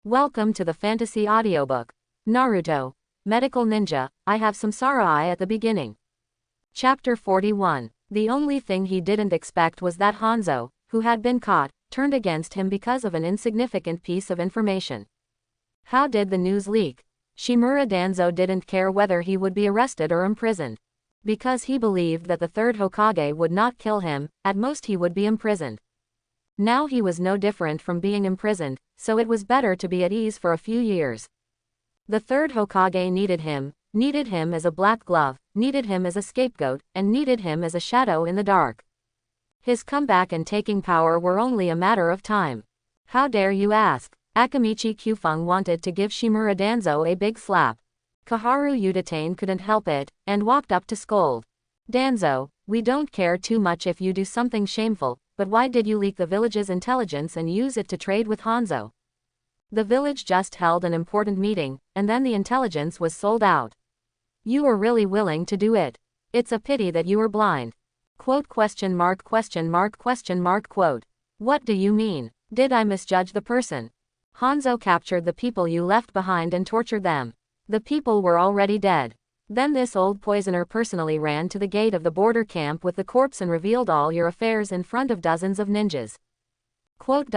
Welcome to the fantasy audiobook. Naruto. Medical Ninja, I have Samsara Eye at the beginning. Chapter 41. The only thing he didn't expect was that Hanzo, who had been caught, turned against him because of an insignificant piece of information. How did the news leak? Shimura Danzo didn't care whether he would be arrested or imprisoned. Because he believed that the third Hokage would not kill him, at most he would be imprisoned. Now he was no different from being imprisoned, so it was better to be at ease for a few years. The third Hokage needed him as a black glove, needed him as a scapegoat, and needed him as a shadow in the dark. His comeback and taking power were only a matter of time. How dare you ask? Akamichi Kyufeng wanted to give Shimura Danzo a big slap. Kaharu Udatane couldn't help it, and walked up to scold. Danzo, we don't care too much if you do something shameful, but why did you leak the village's intelligence and use it to trade with Hanzo? The village just held an important meeting, and then the intelligence was sold out. You were really willing to do it. It's a pity that you were blind. Quote ? What do you mean? Did I misjudge the person? Hanzo captured the people you left behind and tortured them. The people were already dead. Then this old poisoner personally ran to the gate of the border camp with the corpse and revealed all your affairs in front of dozens of ninjas. Quote.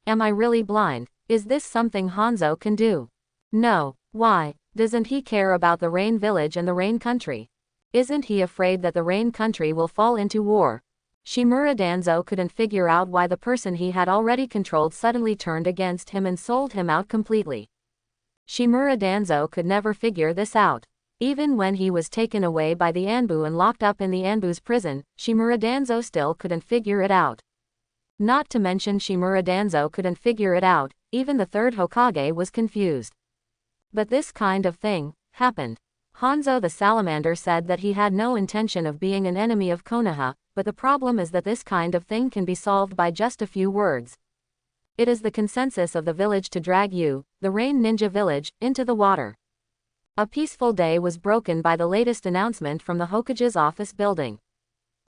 Am I really blind? Is this something Hanzo can do? No. Why? Doesn't he care about the Rain Village and the Rain Country? Isn't he afraid that the Rain Country will fall into war? Shimura Danzo couldn't figure out why the person he had already controlled suddenly turned against him and sold him out completely. Shimura Danzo could never figure this out. Even when he was taken away by the Anbu and locked up in the Anbu's prison, Shimura Danzo still couldn't figure it out. Not to mention Shimura Danzo couldn't figure it out, even the third Hokage was confused. But this kind of thing happened. Hanzo the Salamander said that he had no intention of being an enemy of Konoha, but the problem is that this kind of thing can be solved by just a few words. It is the consensus of the village to drag you, the Rain Ninja Village, into the water. A peaceful day was broken by the latest announcement from the Hokage's office building.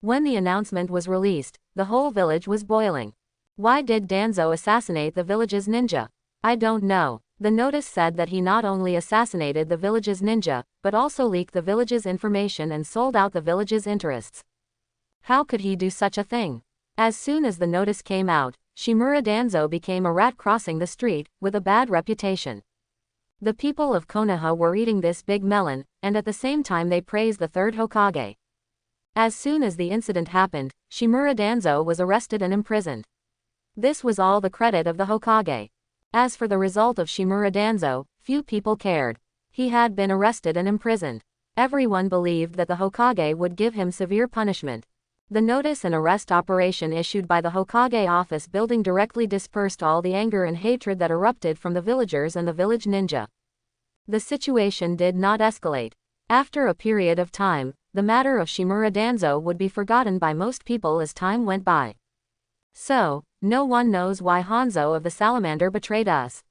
When the announcement was released, the whole village was boiling. Why did Danzo assassinate the village's ninja? I don't know. The notice said that he not only assassinated the village's ninja, but also leaked the village's information and sold out the village's interests. How could he do such a thing? As soon as the notice came out, Shimura Danzo became a rat crossing the street, with a bad reputation. The people of Konoha were eating this big melon, and at the same time they praised the third Hokage. As soon as the incident happened, Shimura Danzo was arrested and imprisoned. This was all the credit of the Hokage. As for the result of Shimura Danzo, few people cared. He had been arrested and imprisoned. Everyone believed that the Hokage would give him severe punishment. The notice and arrest operation issued by the Hokage office building directly dispersed all the anger and hatred that erupted from the villagers and the village ninja. The situation did not escalate. After a period of time, the matter of Shimura Danzo would be forgotten by most people as time went by. So, no one knows why Hanzo of the Salamander betrayed us.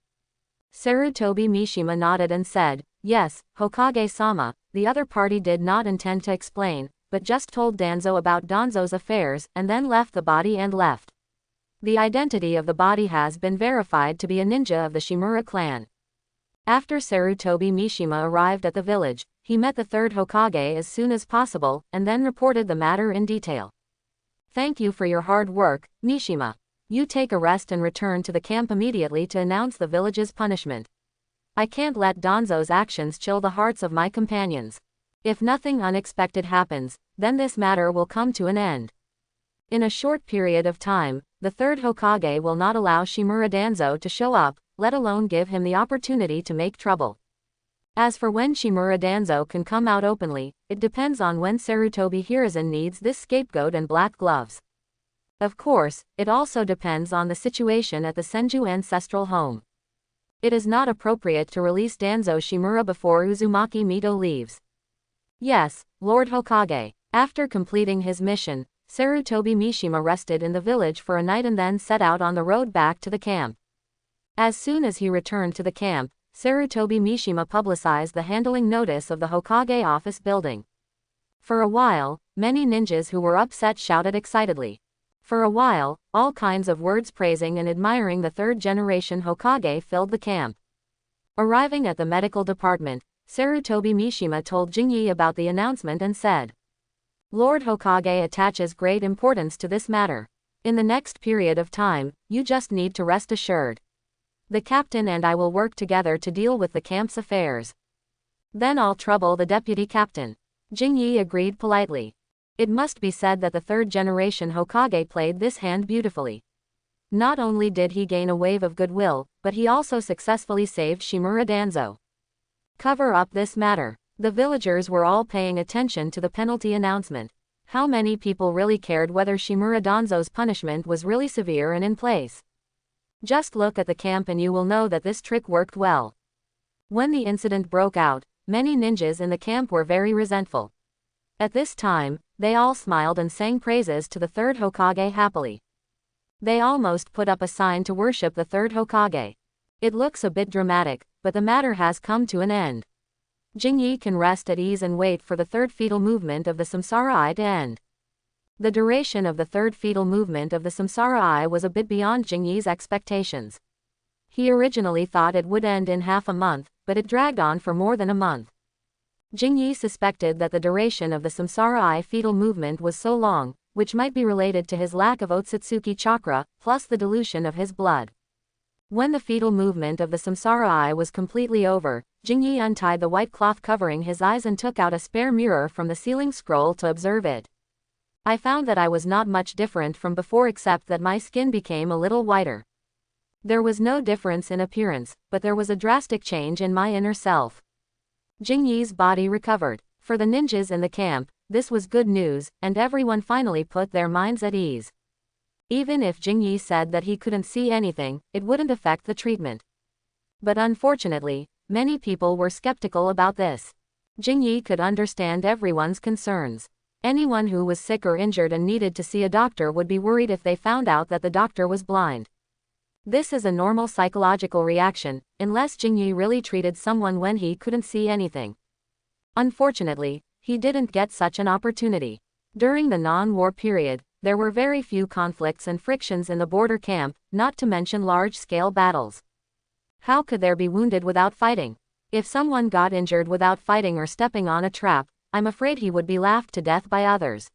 Sarutobi Mishima nodded and said, yes, Hokage-sama. The other party did not intend to explain, but just told Danzo about Danzo's affairs and then left the body and left. The identity of the body has been verified to be a ninja of the Shimura clan. After Sarutobi Mishima arrived at the village, he met the third Hokage as soon as possible and then reported the matter in detail. Thank you for your hard work, Mishima. You take a rest and return to the camp immediately to announce the village's punishment. I can't let Danzo's actions chill the hearts of my companions. If nothing unexpected happens, then this matter will come to an end. In a short period of time, the third Hokage will not allow Shimura Danzo to show up, let alone give him the opportunity to make trouble. As for when Shimura Danzo can come out openly, it depends on when Sarutobi Hiruzen needs this scapegoat and black gloves. Of course, it also depends on the situation at the Senju ancestral home. It is not appropriate to release Danzo Shimura before Uzumaki Mito leaves. Yes, Lord Hokage. After completing his mission, Sarutobi Mishima rested in the village for a night and then set out on the road back to the camp. As soon as he returned to the camp, Sarutobi Mishima publicized the handling notice of the Hokage office building. For a while, many ninjas who were upset shouted excitedly. For a while, all kinds of words praising and admiring the third-generation Hokage filled the camp. Arriving at the medical department, Sarutobi Mishima told Jingyi about the announcement and said, "Lord Hokage attaches great importance to this matter. In the next period of time, you just need to rest assured. The captain and I will work together to deal with the camp's affairs. Then I'll trouble the deputy captain." Jingyi agreed politely. It must be said that the third-generation Hokage played this hand beautifully. Not only did he gain a wave of goodwill, but he also successfully saved Shimura Danzo. Cover up this matter. The villagers were all paying attention to the penalty announcement. How many people really cared whether Shimura Danzo's punishment was really severe and in place? Just look at the camp and you will know that this trick worked well. When the incident broke out, many ninjas in the camp were very resentful. At this time, they all smiled and sang praises to the third Hokage happily. They almost put up a sign to worship the third Hokage. It looks a bit dramatic, but the matter has come to an end. Jingyi can rest at ease and wait for the third fetal movement of the Samsara Eye to end. The duration of the third fetal movement of the Samsara Eye was a bit beyond Jingyi's expectations. He originally thought it would end in half a month, but it dragged on for more than a month. Jingyi suspected that the duration of the Samsara Eye fetal movement was so long, which might be related to his lack of Otsutsuki chakra, plus the dilution of his blood. When the fetal movement of the Samsara Eye was completely over, Jingyi untied the white cloth covering his eyes and took out a spare mirror from the ceiling scroll to observe it. I found that I was not much different from before except that my skin became a little whiter. There was no difference in appearance, but there was a drastic change in my inner self. Jingyi's body recovered. For the ninjas in the camp, this was good news, and everyone finally put their minds at ease. Even if Jingyi said that he couldn't see anything, it wouldn't affect the treatment. But unfortunately, many people were skeptical about this. Jingyi could understand everyone's concerns. Anyone who was sick or injured and needed to see a doctor would be worried if they found out that the doctor was blind. This is a normal psychological reaction, unless Jingyi really treated someone when he couldn't see anything. Unfortunately, he didn't get such an opportunity. During the non-war period, there were very few conflicts and frictions in the border camp, not to mention large-scale battles. How could there be wounded without fighting? If someone got injured without fighting or stepping on a trap, I'm afraid he would be laughed to death by others.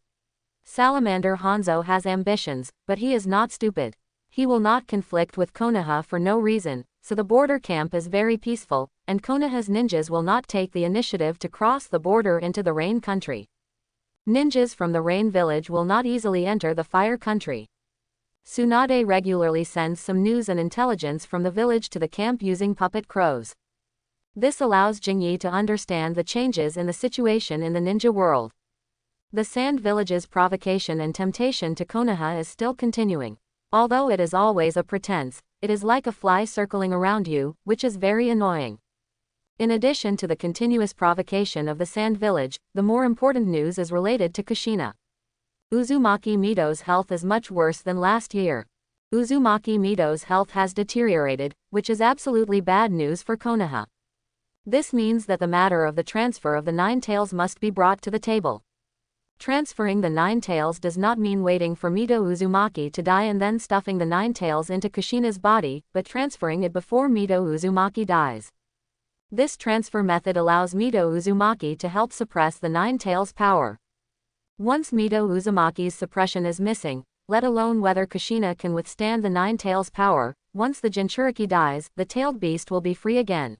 Salamander Hanzo has ambitions, but he is not stupid. He will not conflict with Konoha for no reason, so the border camp is very peaceful, and Konoha's ninjas will not take the initiative to cross the border into the Rain Country. Ninjas from the Rain Village will not easily enter the Fire Country. Tsunade regularly sends some news and intelligence from the village to the camp using puppet crows. This allows Jingyi to understand the changes in the situation in the ninja world. The Sand Village's provocation and temptation to Konoha is still continuing. Although it is always a pretense, it is like a fly circling around you, which is very annoying. In addition to the continuous provocation of the Sand Village, the more important news is related to Kushina. Uzumaki Mito's health is much worse than last year. Uzumaki Mito's health has deteriorated, which is absolutely bad news for Konoha. This means that the matter of the transfer of the Nine Tails must be brought to the table. Transferring the Nine Tails does not mean waiting for Mito Uzumaki to die and then stuffing the Nine Tails into Kushina's body, but transferring it before Mito Uzumaki dies. This transfer method allows Mito Uzumaki to help suppress the Nine Tails' power. Once Mito Uzumaki's suppression is missing, let alone whether Kushina can withstand the Nine Tails' power, once the Jinchuriki dies, the tailed beast will be free again.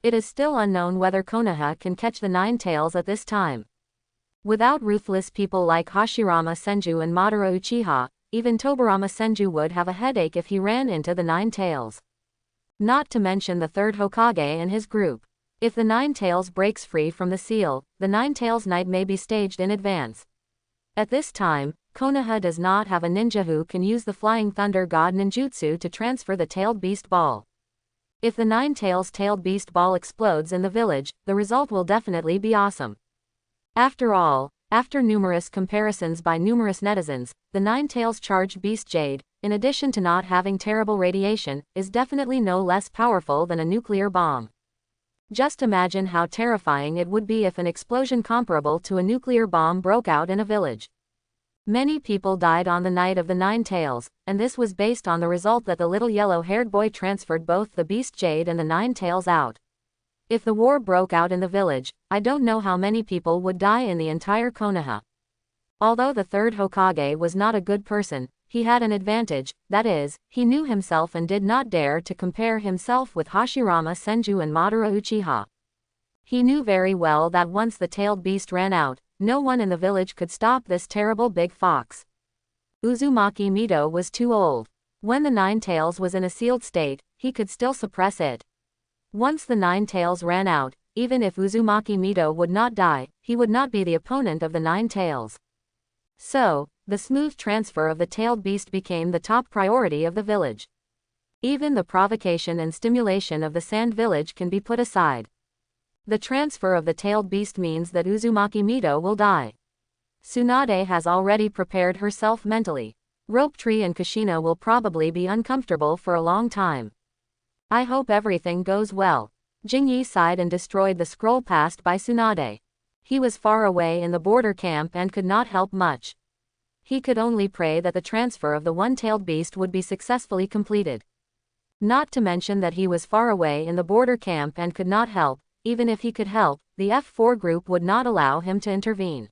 It is still unknown whether Konoha can catch the Nine Tails at this time. Without ruthless people like Hashirama Senju and Madara Uchiha, even Tobarama Senju would have a headache if he ran into the Nine Tails. Not to mention the third Hokage and his group. If the Nine Tails breaks free from the seal, the Nine Tails Night may be staged in advance. At this time, Konoha does not have a ninja who can use the Flying Thunder God ninjutsu to transfer the tailed beast ball. If the Nine Tails tailed beast ball explodes in the village, the result will definitely be awesome. After all, after numerous comparisons by numerous netizens, the Nine Tails charged beast Jade, in addition to not having terrible radiation, is definitely no less powerful than a nuclear bomb. Just imagine how terrifying it would be if an explosion comparable to a nuclear bomb broke out in a village. Many people died on the night of the 9 tails, and this was based on the result that the little yellow-haired boy transferred both the beast jade and the 9 tails out. If the war broke out in the village, I don't know how many people would die in the entire Konoha. Although the third Hokage was not a good person, he had an advantage, that is, he knew himself and did not dare to compare himself with Hashirama Senju and Madara Uchiha. He knew very well that once the tailed beast ran out, no one in the village could stop this terrible big fox. Uzumaki Mito was too old. When the 9 tails was in a sealed state, he could still suppress it. Once the 9 tails ran out, even if Uzumaki Mito would not die, he would not be the opponent of the 9 tails. So, the smooth transfer of the tailed beast became the top priority of the village. Even the provocation and stimulation of the sand village can be put aside. The transfer of the tailed beast means that Uzumaki Mito will die. Tsunade has already prepared herself mentally. Rope Tree and Kushina will probably be uncomfortable for a long time. I hope everything goes well. Jingyi sighed and destroyed the scroll passed by Tsunade. He was far away in the border camp and could not help much. He could only pray that the transfer of the one-tailed beast would be successfully completed. Not to mention that he was far away in the border camp and could not help. Even if he could help, the F4 group would not allow him to intervene.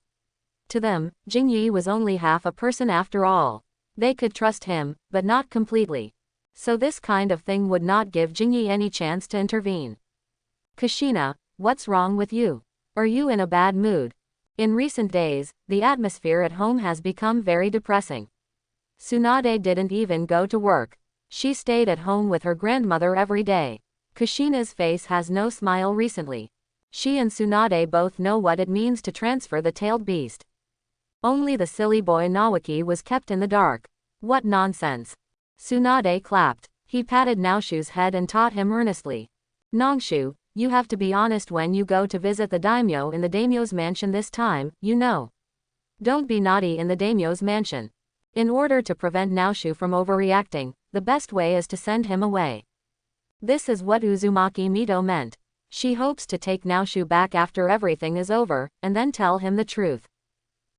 To them, Jingyi was only half a person after all. They could trust him, but not completely. So this kind of thing would not give Jingyi any chance to intervene. Kushina, what's wrong with you? Are you in a bad mood? In recent days, the atmosphere at home has become very depressing. Tsunade didn't even go to work. She stayed at home with her grandmother every day. Kushina's face has no smile recently. She and Tsunade both know what it means to transfer the tailed beast. Only the silly boy Nawaki was kept in the dark. What nonsense. Tsunade clapped. He patted Naoshu's head and taught him earnestly. Nangshu, you have to be honest when you go to visit the daimyo in the daimyo's mansion this time, you know. Don't be naughty in the daimyo's mansion. In order to prevent Naoshu from overreacting, the best way is to send him away. This is what Uzumaki Mito meant. She hopes to take Naoshu back after everything is over, and then tell him the truth.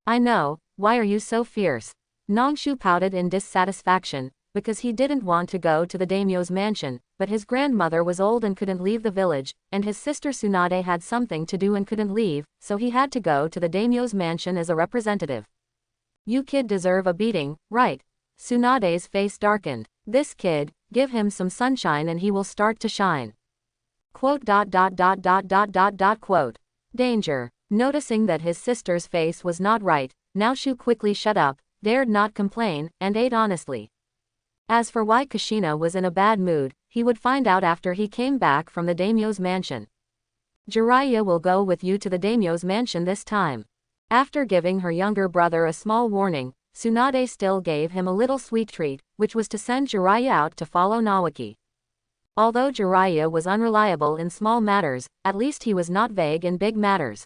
I know, why are you so fierce? Nangshu pouted in dissatisfaction, because he didn't want to go to the daimyo's mansion, but his grandmother was old and couldn't leave the village, and his sister Tsunade had something to do and couldn't leave, so he had to go to the daimyo's mansion as a representative. You kid deserve a beating, right? Tsunade's face darkened. This kid, give him some sunshine and he will start to shine. Quote. Danger. Noticing that his sister's face was not right, Naoshu quickly shut up, dared not complain, and ate honestly. As for why Kushina was in a bad mood, he would find out after he came back from the daimyo's mansion. Jiraiya will go with you to the daimyo's mansion this time. After giving her younger brother a small warning, Tsunade still gave him a little sweet treat, which was to send Jiraiya out to follow Nawaki. Although Jiraiya was unreliable in small matters, at least he was not vague in big matters.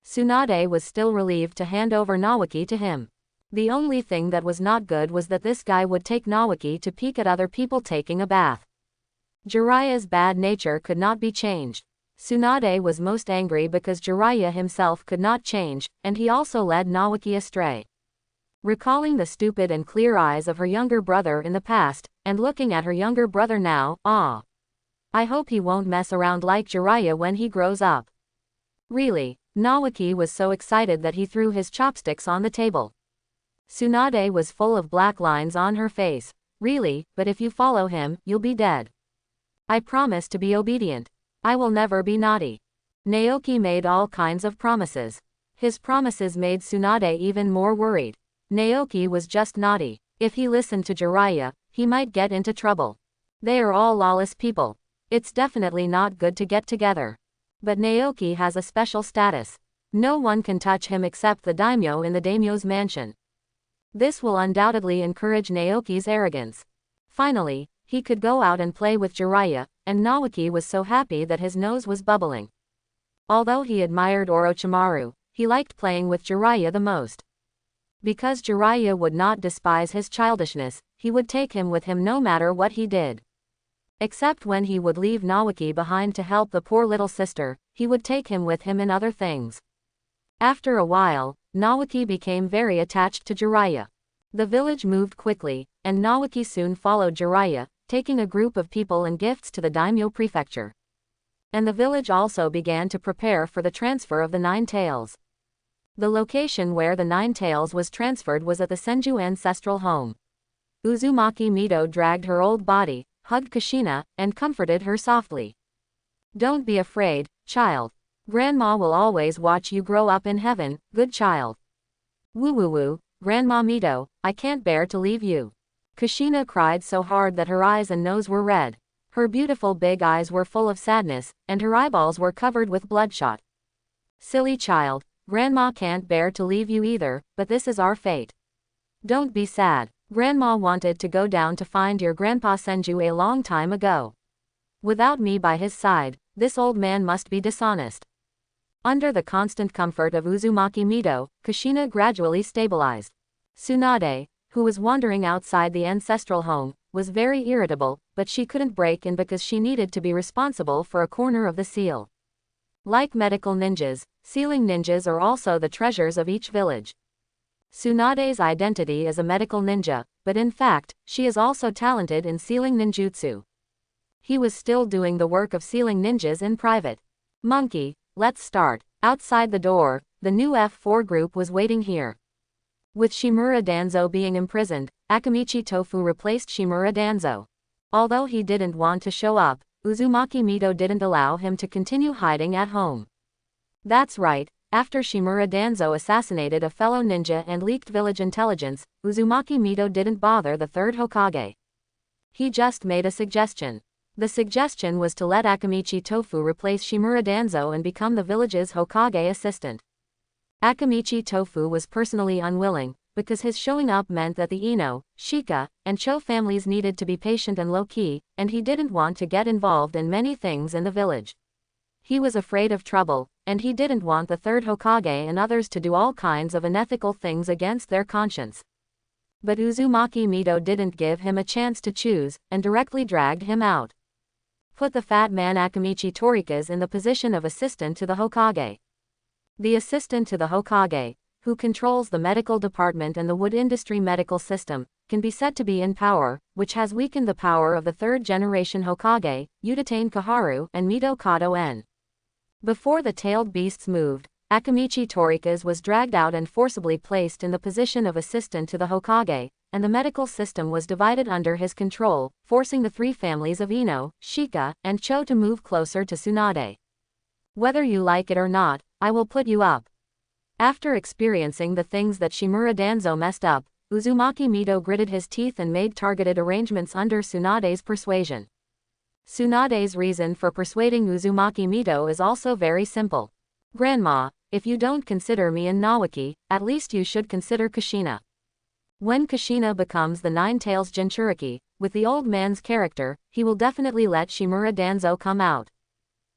Tsunade was still relieved to hand over Nawaki to him. The only thing that was not good was that this guy would take Nawaki to peek at other people taking a bath. Jiraiya's bad nature could not be changed. Tsunade was most angry because Jiraiya himself could not change, and he also led Nawaki astray. Recalling the stupid and clear eyes of her younger brother in the past, and looking at her younger brother now, I hope he won't mess around like Jiraiya when he grows up. Really, Nawaki was so excited that he threw his chopsticks on the table. Tsunade was full of black lines on her face. Really, but if you follow him, you'll be dead. I promise to be obedient. I will never be naughty. Naoki made all kinds of promises. His promises made Tsunade even more worried. Naoki was just naughty. If he listened to Jiraiya, he might get into trouble. They are all lawless people. It's definitely not good to get together. But Naoki has a special status. No one can touch him except the daimyo in the daimyo's mansion. This will undoubtedly encourage Naoki's arrogance. Finally, he could go out and play with Jiraiya, and Nawaki was so happy that his nose was bubbling. Although he admired Orochimaru, he liked playing with Jiraiya the most. Because Jiraiya would not despise his childishness, he would take him with him no matter what he did. Except when he would leave Nawaki behind to help the poor little sister, he would take him with him in other things. After a while, Naoki became very attached to Jiraiya. The village moved quickly, and Naoki soon followed Jiraiya, taking a group of people and gifts to the daimyo prefecture. And the village also began to prepare for the transfer of the Nine Tails. The location where the Nine Tails was transferred was at the Senju ancestral home. Uzumaki Mito dragged her old body, hugged Kushina, and comforted her softly. "Don't be afraid, child. Grandma will always watch you grow up in heaven, good child." "Woo woo woo, Grandma Mito, I can't bear to leave you." Kushina cried so hard that her eyes and nose were red. Her beautiful big eyes were full of sadness, and her eyeballs were covered with bloodshot. "Silly child, Grandma can't bear to leave you either, but this is our fate. Don't be sad. Grandma wanted to go down to find your grandpa Senju a long time ago. Without me by his side, this old man must be dishonest." Under the constant comfort of Uzumaki Mito, Kushina gradually stabilized. Tsunade, who was wandering outside the ancestral home, was very irritable, but she couldn't break in because she needed to be responsible for a corner of the seal. Like medical ninjas, sealing ninjas are also the treasures of each village. Tsunade's identity is a medical ninja, but in fact, she is also talented in sealing ninjutsu. He was still doing the work of sealing ninjas in private. "Monkey, let's start." Outside the door, the new F4 group was waiting here. With Shimura Danzo being imprisoned, Akamichi Tofu replaced Shimura Danzo. Although he didn't want to show up, Uzumaki Mito didn't allow him to continue hiding at home. That's right, after Shimura Danzo assassinated a fellow ninja and leaked village intelligence, Uzumaki Mito didn't bother the third Hokage. He just made a suggestion. The suggestion was to let Akamichi Tofu replace Shimura Danzo and become the village's Hokage assistant. Akamichi Tofu was personally unwilling, because his showing up meant that the Ino, Shika, and Cho families needed to be patient and low-key, and he didn't want to get involved in many things in the village. He was afraid of trouble, and he didn't want the third Hokage and others to do all kinds of unethical things against their conscience. But Uzumaki Mito didn't give him a chance to choose, and directly dragged him out. Put the fat man Akamichi Torikas in the position of assistant to the Hokage. The assistant to the Hokage, who controls the medical department and the wood industry medical system, can be said to be in power, which has weakened the power of the third-generation Hokage, Udatane Kaharu and Mito Kato En. Before the tailed beasts moved, Akamichi Torikas was dragged out and forcibly placed in the position of assistant to the Hokage, and the medical system was divided under his control, forcing the three families of Ino, Shika, and Cho to move closer to Tsunade. "Whether you like it or not, I will put you up." After experiencing the things that Shimura Danzo messed up, Uzumaki Mito gritted his teeth and made targeted arrangements under Tsunade's persuasion. Tsunade's reason for persuading Uzumaki Mito is also very simple. "Grandma, if you don't consider me in Naoki, at least you should consider Kushina. When Kushina becomes the Nine Tails Jinchuriki, with the old man's character, he will definitely let Shimura Danzo come out.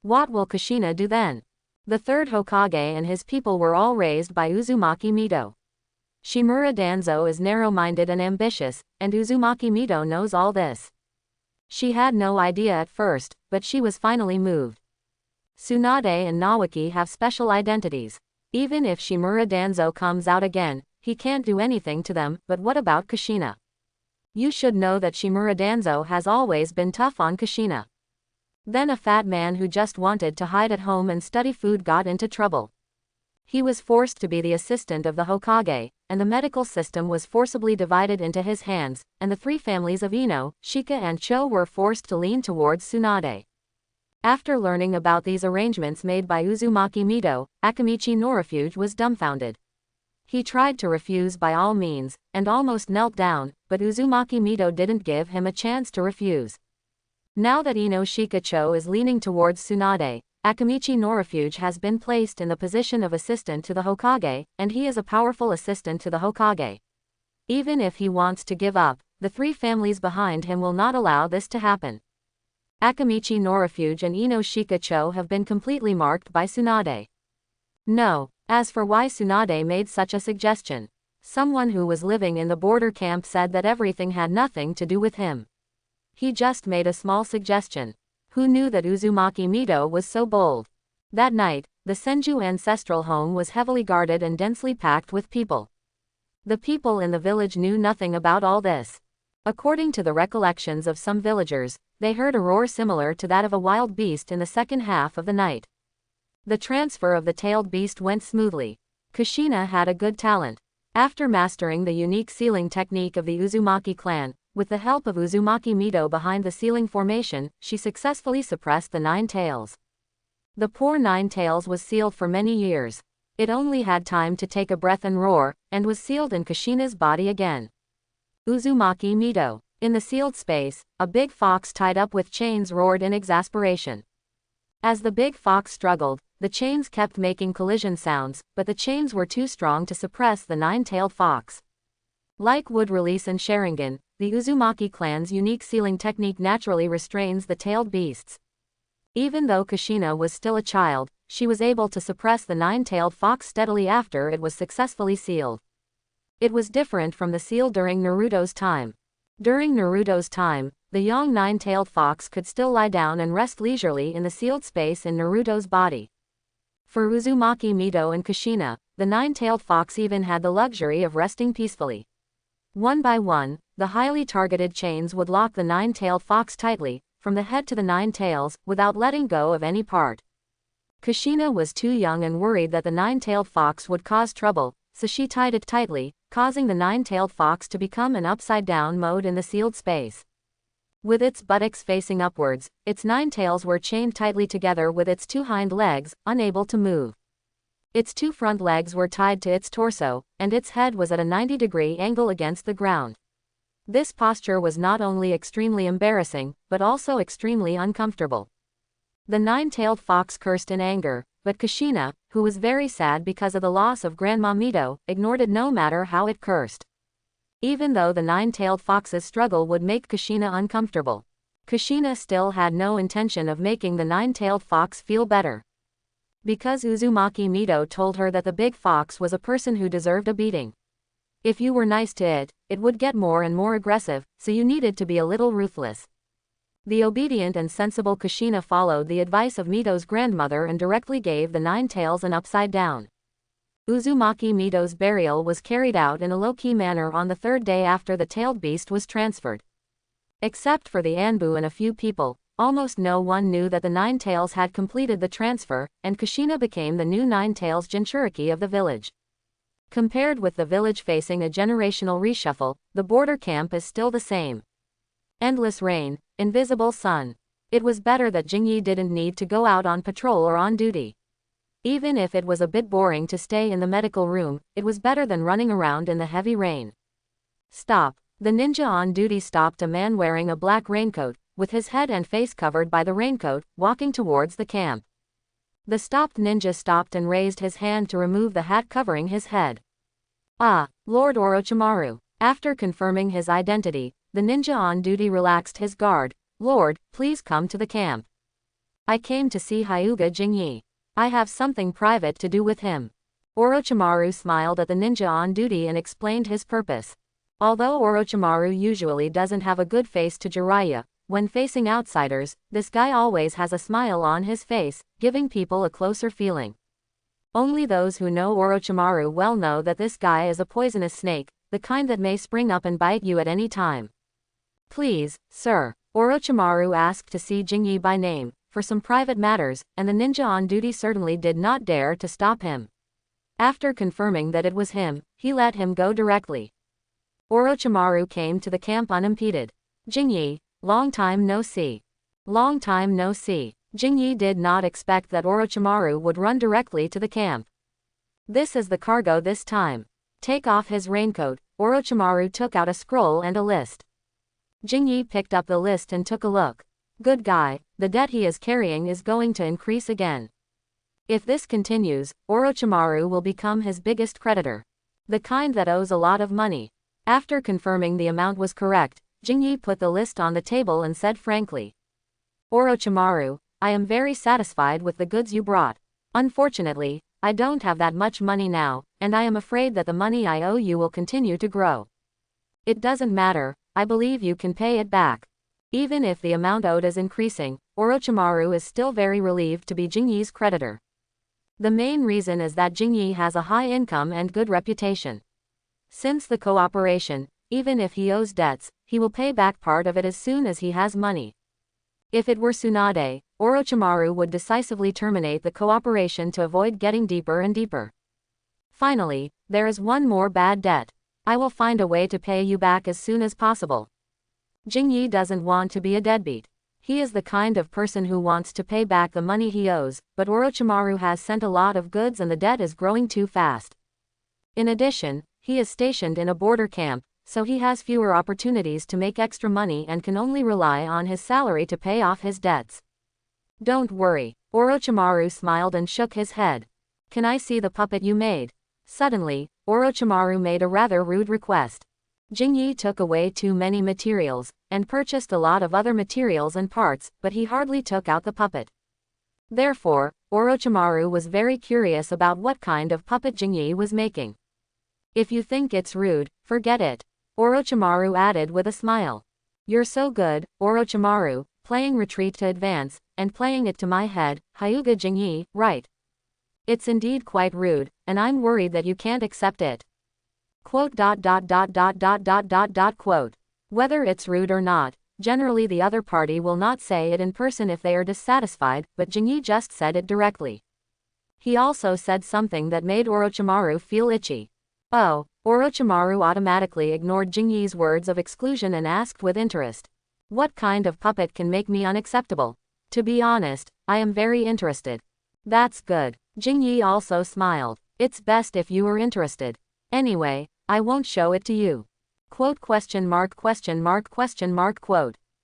What will Kushina do then?" The third Hokage and his people were all raised by Uzumaki Mito. Shimura Danzo is narrow-minded and ambitious, and Uzumaki Mito knows all this. She had no idea at first, but she was finally moved. Tsunade and Naoki have special identities. Even if Shimura Danzo comes out again, he can't do anything to them, but what about Kushina? You should know that Shimura Danzo has always been tough on Kushina. Then a fat man who just wanted to hide at home and study food got into trouble. He was forced to be the assistant of the Hokage, and the medical system was forcibly divided into his hands, and the three families of Ino, Shika and Cho were forced to lean towards Tsunade. After learning about these arrangements made by Uzumaki Mito, Akamichi Norifuge was dumbfounded. He tried to refuse by all means, and almost knelt down, but Uzumaki Mito didn't give him a chance to refuse. Now that Ino Shika Cho is leaning towards Tsunade, Akamichi Norifuge has been placed in the position of assistant to the Hokage, and he is a powerful assistant to the Hokage. Even if he wants to give up, the three families behind him will not allow this to happen. Akamichi Norifuge and Ino Shika Cho have been completely marked by Tsunade. No. As for why Tsunade made such a suggestion, someone who was living in the border camp said that everything had nothing to do with him. He just made a small suggestion. Who knew that Uzumaki Mito was so bold? That night, the Senju ancestral home was heavily guarded and densely packed with people. The people in the village knew nothing about all this. According to the recollections of some villagers, they heard a roar similar to that of a wild beast in the second half of the night. The transfer of the tailed beast went smoothly. Kushina had a good talent. After mastering the unique sealing technique of the Uzumaki clan, with the help of Uzumaki Mito behind the sealing formation, she successfully suppressed the Nine Tails. The poor Nine Tails was sealed for many years. It only had time to take a breath and roar, and was sealed in Kushina's body again. Uzumaki Mito. In the sealed space, a big fox tied up with chains roared in exasperation. As the big fox struggled, the chains kept making collision sounds, but the chains were too strong to suppress the nine-tailed fox. Like wood release and Sharingan, the Uzumaki clan's unique sealing technique naturally restrains the tailed beasts. Even though Kushina was still a child, she was able to suppress the nine-tailed fox steadily after it was successfully sealed. It was different from the seal during Naruto's time. During Naruto's time, the young nine-tailed fox could still lie down and rest leisurely in the sealed space in Naruto's body. For Uzumaki Mito and Kushina, the nine-tailed fox even had the luxury of resting peacefully. One by one, the highly targeted chains would lock the nine-tailed fox tightly, from the head to the nine tails, without letting go of any part. Kushina was too young and worried that the nine-tailed fox would cause trouble, so she tied it tightly, causing the nine-tailed fox to become an upside-down mode in the sealed space. With its buttocks facing upwards, its nine tails were chained tightly together with its two hind legs, unable to move. Its two front legs were tied to its torso, and its head was at a 90-degree angle against the ground. This posture was not only extremely embarrassing, but also extremely uncomfortable. The nine-tailed fox cursed in anger, but Kushina, who was very sad because of the loss of Grandma Mito, ignored it no matter how it cursed. Even though the nine-tailed fox's struggle would make Kushina uncomfortable, Kushina still had no intention of making the nine-tailed fox feel better. Because Uzumaki Mito told her that the big fox was a person who deserved a beating. If you were nice to it, it would get more and more aggressive, so you needed to be a little ruthless. The obedient and sensible Kushina followed the advice of Mito's grandmother and directly gave the nine tails an upside down. Uzumaki Mito's burial was carried out in a low-key manner on the third day after the tailed beast was transferred. Except for the Anbu and a few people, almost no one knew that the nine tails had completed the transfer, and Kushina became the new nine tails Jinchuriki of the village. Compared with the village facing a generational reshuffle, the border camp is still the same. Endless rain, invisible sun. It was better that Jingyi didn't need to go out on patrol or on duty. Even if it was a bit boring to stay in the medical room, it was better than running around in the heavy rain. Stop. The ninja on duty stopped a man wearing a black raincoat, with his head and face covered by the raincoat, walking towards the camp. The stopped ninja stopped and raised his hand to remove the hat covering his head. Ah, Lord Orochimaru. After confirming his identity, the ninja on duty relaxed his guard. Lord, please come to the camp. I came to see Hyuga Jingyi. I have something private to do with him. Orochimaru smiled at the ninja on duty and explained his purpose. Although Orochimaru usually doesn't have a good face to Jiraiya, when facing outsiders, this guy always has a smile on his face, giving people a closer feeling. Only those who know Orochimaru well know that this guy is a poisonous snake, the kind that may spring up and bite you at any time. Please, sir. Orochimaru asked to see Jingyi by name, for some private matters, and the ninja on duty certainly did not dare to stop him. After confirming that it was him, he let him go directly. Orochimaru came to the camp unimpeded. Jingyi, long time no see. Long time no see. Jingyi did not expect that Orochimaru would run directly to the camp. This is the cargo this time. Take off his raincoat. Orochimaru took out a scroll and a list. Jingyi picked up the list and took a look. Good guy, the debt he is carrying is going to increase again. If this continues, Orochimaru will become his biggest creditor. The kind that owes a lot of money. After confirming the amount was correct, Jingyi put the list on the table and said frankly. Orochimaru, I am very satisfied with the goods you brought. Unfortunately, I don't have that much money now, and I am afraid that the money I owe you will continue to grow. It doesn't matter, I believe you can pay it back. Even if the amount owed is increasing, Orochimaru is still very relieved to be Jingyi's creditor. The main reason is that Jingyi has a high income and good reputation. Since the cooperation, even if he owes debts, he will pay back part of it as soon as he has money. If it were Tsunade, Orochimaru would decisively terminate the cooperation to avoid getting deeper and deeper. Finally, there is one more bad debt. I will find a way to pay you back as soon as possible. Jingyi doesn't want to be a deadbeat. He is the kind of person who wants to pay back the money he owes, but Orochimaru has sent a lot of goods and the debt is growing too fast. In addition, he is stationed in a border camp, so he has fewer opportunities to make extra money and can only rely on his salary to pay off his debts. Don't worry, Orochimaru smiled and shook his head. Can I see the puppet you made? Suddenly, Orochimaru made a rather rude request. Jingyi took away too many materials, and purchased a lot of other materials and parts, but he hardly took out the puppet. Therefore, Orochimaru was very curious about what kind of puppet Jingyi was making. If you think it's rude, forget it, Orochimaru added with a smile. You're so good, Orochimaru, playing retreat to advance, and playing it to my head, Hyuga Jingyi, right? It's indeed quite rude, and I'm worried that you can't accept it. Quote. Whether it's rude or not, generally the other party will not say it in person if they are dissatisfied, but Jingyi just said it directly. He also said something that made Orochimaru feel itchy. Oh, Orochimaru automatically ignored Jingyi's words of exclusion and asked with interest. What kind of puppet can make me unacceptable? To be honest, I am very interested. That's good. Jingyi also smiled. It's best if you are interested. Anyway, I won't show it to you. Quote.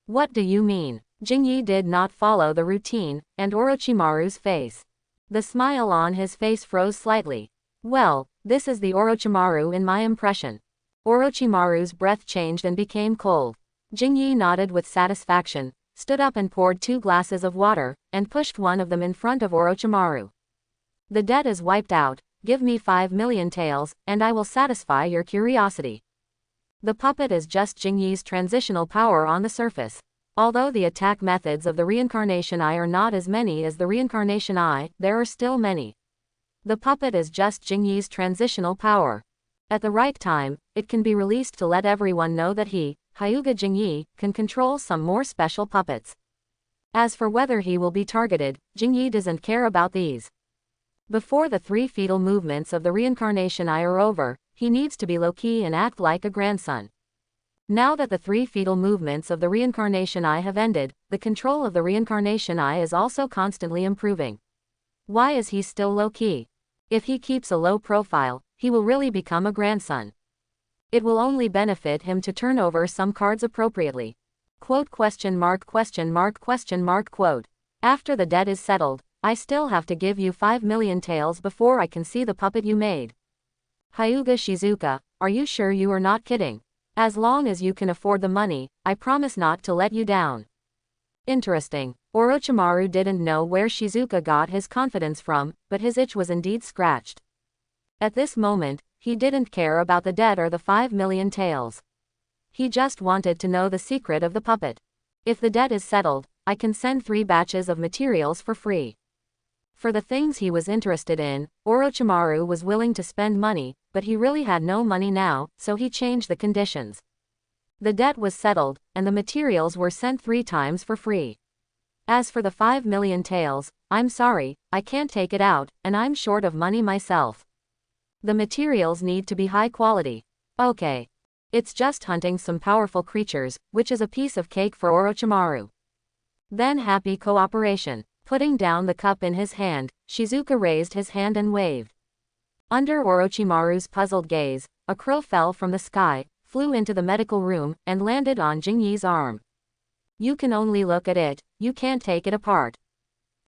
What do you mean? Jingyi did not follow the routine, and Orochimaru's face. The smile on his face froze slightly. Well, this is the Orochimaru in my impression. Orochimaru's breath changed and became cold. Jingyi nodded with satisfaction, stood up and poured 2 glasses of water, and pushed one of them in front of Orochimaru. The debt is wiped out, give me 5 million taels, and I will satisfy your curiosity. The puppet is just Jingyi's transitional power on the surface. Although the attack methods of the Reincarnation Eye are not as many as the Reincarnation Eye, there are still many. The puppet is just Jingyi's transitional power. At the right time, it can be released to let everyone know that he, Hyuga Jingyi, can control some more special puppets. As for whether he will be targeted, Jingyi doesn't care about these. Before the 3 fetal movements of the Reincarnation Eye are over, he needs to be low-key and act like a grandson. Now that the 3 fetal movements of the Reincarnation Eye have ended, the control of the Reincarnation Eye is also constantly improving. Why is he still low-key? If he keeps a low profile, he will really become a grandson. It will only benefit him to turn over some cards appropriately. Quote. After the debt is settled, I still have to give you 5 million taels before I can see the puppet you made. Hyuga Shizuka, are you sure you are not kidding? As long as you can afford the money, I promise not to let you down. Interesting. Orochimaru didn't know where Shizuka got his confidence from, but his itch was indeed scratched. At this moment, he didn't care about the debt or the 5 million taels. He just wanted to know the secret of the puppet. If the debt is settled, I can send 3 batches of materials for free. For the things he was interested in, Orochimaru was willing to spend money, but he really had no money now, so he changed the conditions. The debt was settled, and the materials were sent 3 times for free. As for the 5 million taels, I'm sorry, I can't take it out, and I'm short of money myself. The materials need to be high quality. Okay. It's just hunting some powerful creatures, which is a piece of cake for Orochimaru. Then happy cooperation. Putting down the cup in his hand, Shizuka raised his hand and waved. Under Orochimaru's puzzled gaze, a crow fell from the sky, flew into the medical room, and landed on Jingyi's arm. You can only look at it, you can't take it apart.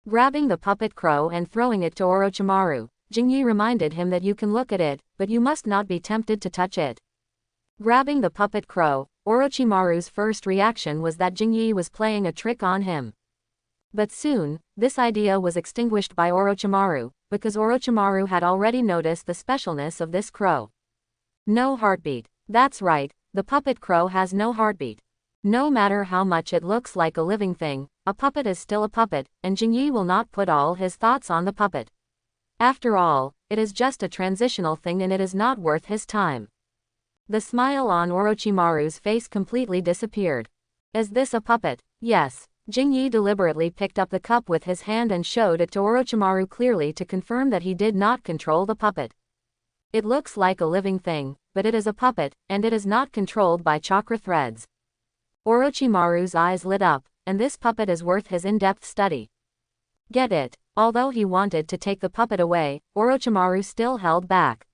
Grabbing the puppet crow and throwing it to Orochimaru, Jingyi reminded him that you can look at it, but you must not be tempted to touch it. Grabbing the puppet crow, Orochimaru's first reaction was that Jingyi was playing a trick on him. But soon, this idea was extinguished by Orochimaru, because Orochimaru had already noticed the specialness of this crow. No heartbeat. That's right, the puppet crow has no heartbeat. No matter how much it looks like a living thing, a puppet is still a puppet, and Jingyi will not put all his thoughts on the puppet. After all, it is just a transitional thing and it is not worth his time. The smile on Orochimaru's face completely disappeared. Is this a puppet? Yes. Jingyi deliberately picked up the cup with his hand and showed it to Orochimaru clearly to confirm that he did not control the puppet. It looks like a living thing, but it is a puppet, and it is not controlled by chakra threads. Orochimaru's eyes lit up, and this puppet is worth his in-depth study. Get it? Although he wanted to take the puppet away, Orochimaru still held back.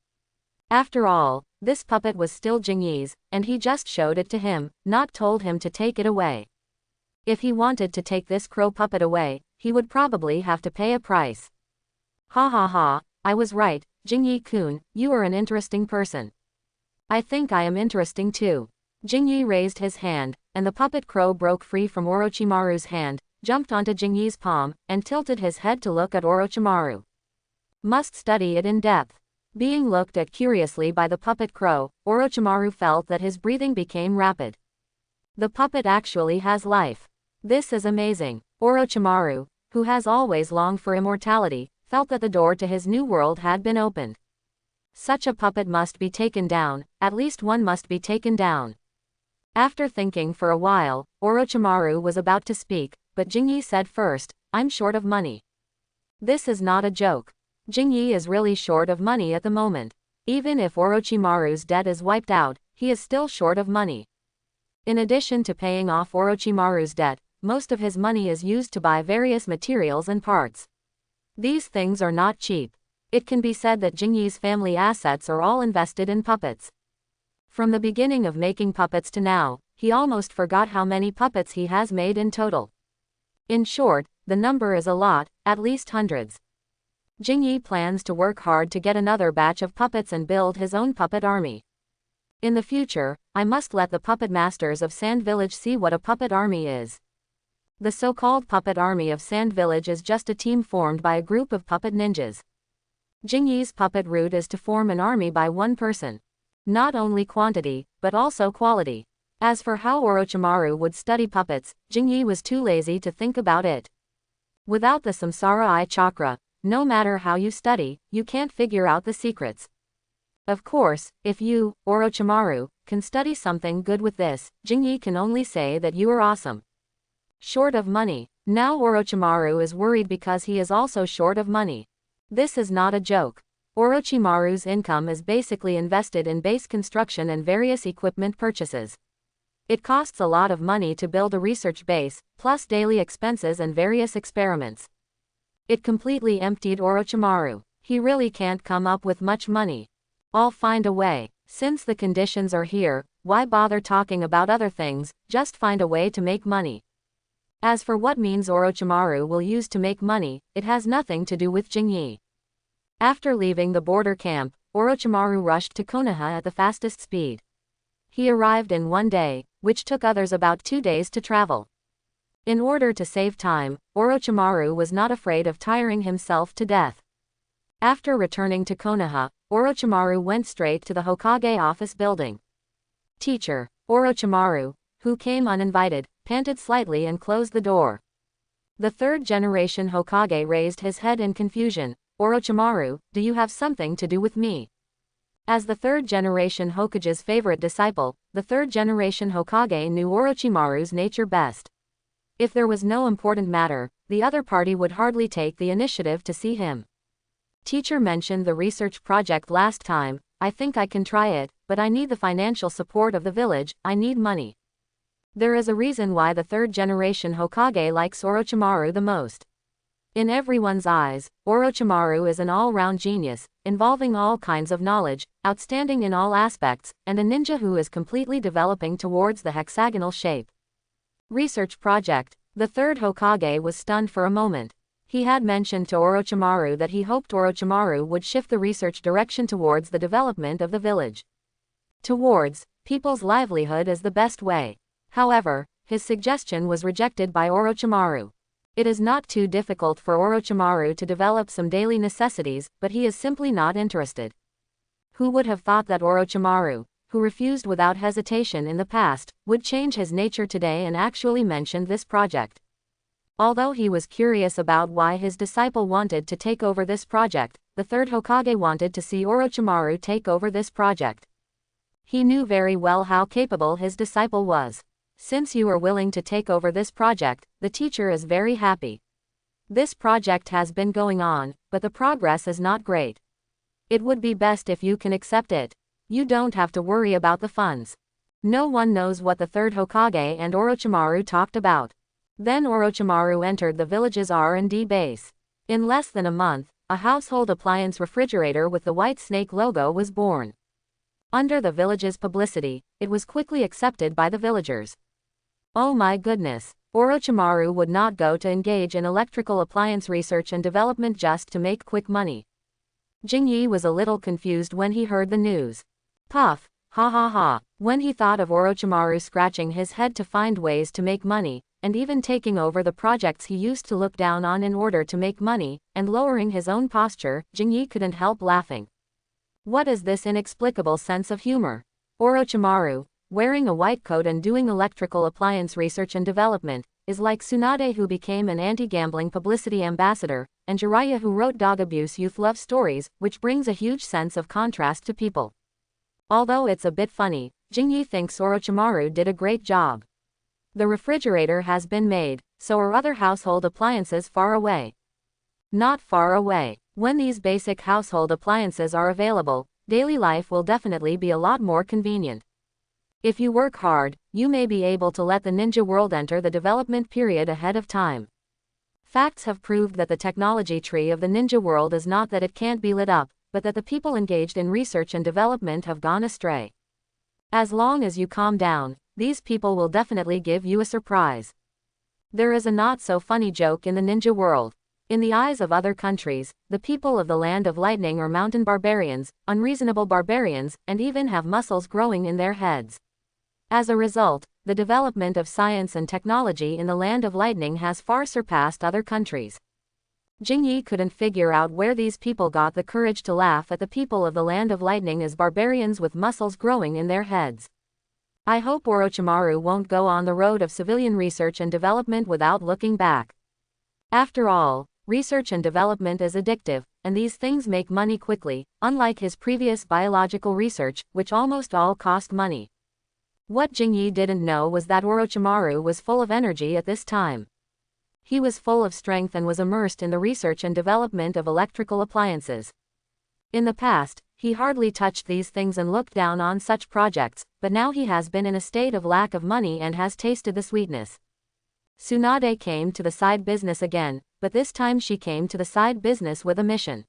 After all, this puppet was still Jingyi's, and he just showed it to him, not told him to take it away. If he wanted to take this crow puppet away, he would probably have to pay a price. Ha ha ha, I was right, Jingyi-kun, you are an interesting person. I think I am interesting too. Jingyi raised his hand, and the puppet crow broke free from Orochimaru's hand, jumped onto Jingyi's palm, and tilted his head to look at Orochimaru. Must study it in depth. Being looked at curiously by the puppet crow, Orochimaru felt that his breathing became rapid. The puppet actually has life. This is amazing. Orochimaru, who has always longed for immortality, felt that the door to his new world had been opened. Such a puppet must be taken down, at least one must be taken down. After thinking for a while, Orochimaru was about to speak, but Jingyi said first, I'm short of money. This is not a joke. Jingyi is really short of money at the moment. Even if Orochimaru's debt is wiped out, he is still short of money. In addition to paying off Orochimaru's debt, most of his money is used to buy various materials and parts. These things are not cheap. It can be said that Jingyi's family assets are all invested in puppets. From the beginning of making puppets to now, he almost forgot how many puppets he has made in total. In short, the number is a lot, at least hundreds. Jingyi plans to work hard to get another batch of puppets and build his own puppet army. In the future, I must let the puppet masters of Sand Village see what a puppet army is. The so-called puppet army of Sand Village is just a team formed by a group of puppet ninjas. Jingyi's puppet route is to form an army by one person. Not only quantity, but also quality. As for how Orochimaru would study puppets, Jingyi was too lazy to think about it. Without the Samsara Eye chakra, no matter how you study, you can't figure out the secrets. Of course, if you, Orochimaru, can study something good with this, Jingyi can only say that you are awesome. Short of money. Now Orochimaru is worried because he is also short of money. This is not a joke. Orochimaru's income is basically invested in base construction and various equipment purchases. It costs a lot of money to build a research base, plus daily expenses and various experiments. It completely emptied Orochimaru. He really can't come up with much money. I'll find a way. Since the conditions are here, why bother talking about other things, just find a way to make money. As for what means Orochimaru will use to make money, it has nothing to do with Jingyi. After leaving the border camp, Orochimaru rushed to Konoha at the fastest speed. He arrived in one day, which took others about 2 days to travel. In order to save time, Orochimaru was not afraid of tiring himself to death. After returning to Konoha, Orochimaru went straight to the Hokage office building. Teacher, Orochimaru, who came uninvited, panted slightly and closed the door. The third-generation Hokage raised his head in confusion. Orochimaru, do you have something to do with me? As the third-generation Hokage's favorite disciple, the third-generation Hokage knew Orochimaru's nature best. If there was no important matter, the other party would hardly take the initiative to see him. Teacher mentioned the research project last time. I think I can try it, but I need the financial support of the village. I need money. There is a reason why the third-generation Hokage likes Orochimaru the most. In everyone's eyes, Orochimaru is an all-round genius, involving all kinds of knowledge, outstanding in all aspects, and a ninja who is completely developing towards the hexagonal shape. Research project. The third Hokage was stunned for a moment. He had mentioned to Orochimaru that he hoped Orochimaru would shift the research direction towards the development of the village. Towards people's livelihood is the best way. However, his suggestion was rejected by Orochimaru. It is not too difficult for Orochimaru to develop some daily necessities, but he is simply not interested. Who would have thought that Orochimaru, who refused without hesitation in the past, would change his nature today and actually mention this project? Although he was curious about why his disciple wanted to take over this project, the third Hokage wanted to see Orochimaru take over this project. He knew very well how capable his disciple was. Since you are willing to take over this project, the teacher is very happy. This project has been going on, but the progress is not great. It would be best if you can accept it. You don't have to worry about the funds. No one knows what the third Hokage and Orochimaru talked about. Then Orochimaru entered the village's R&D base. In less than a month, a household appliance refrigerator with the white snake logo was born. Under the village's publicity, it was quickly accepted by the villagers. Oh my goodness, Orochimaru would not go to engage in electrical appliance research and development just to make quick money. Jingyi was a little confused when he heard the news. Puff, ha ha ha, when he thought of Orochimaru scratching his head to find ways to make money, and even taking over the projects he used to look down on in order to make money, and lowering his own posture, Jingyi couldn't help laughing. What is this inexplicable sense of humor? Orochimaru, wearing a white coat and doing electrical appliance research and development, is like Tsunade, who became an anti-gambling publicity ambassador, and Jiraiya, who wrote dog abuse youth love stories, which brings a huge sense of contrast to people. Although it's a bit funny, Jingyi thinks Orochimaru did a great job. The refrigerator has been made, so are other household appliances far away? Not far away. When these basic household appliances are available, daily life will definitely be a lot more convenient. If you work hard, you may be able to let the ninja world enter the development period ahead of time. Facts have proved that the technology tree of the ninja world is not that it can't be lit up, but that the people engaged in research and development have gone astray. As long as you calm down, these people will definitely give you a surprise. There is a not-so-funny joke in the ninja world. In the eyes of other countries, the people of the Land of Lightning are mountain barbarians, unreasonable barbarians, and even have muscles growing in their heads. As a result, the development of science and technology in the Land of Lightning has far surpassed other countries. Jingyi couldn't figure out where these people got the courage to laugh at the people of the Land of Lightning as barbarians with muscles growing in their heads. I hope Orochimaru won't go on the road of civilian research and development without looking back. After all, research and development is addictive, and these things make money quickly, unlike his previous biological research, which almost all cost money. What Jingyi didn't know was that Orochimaru was full of energy at this time. He was full of strength and was immersed in the research and development of electrical appliances. In the past, he hardly touched these things and looked down on such projects, but now he has been in a state of lack of money and has tasted the sweetness. Tsunade came to the side business again, but this time she came to the side business with a mission.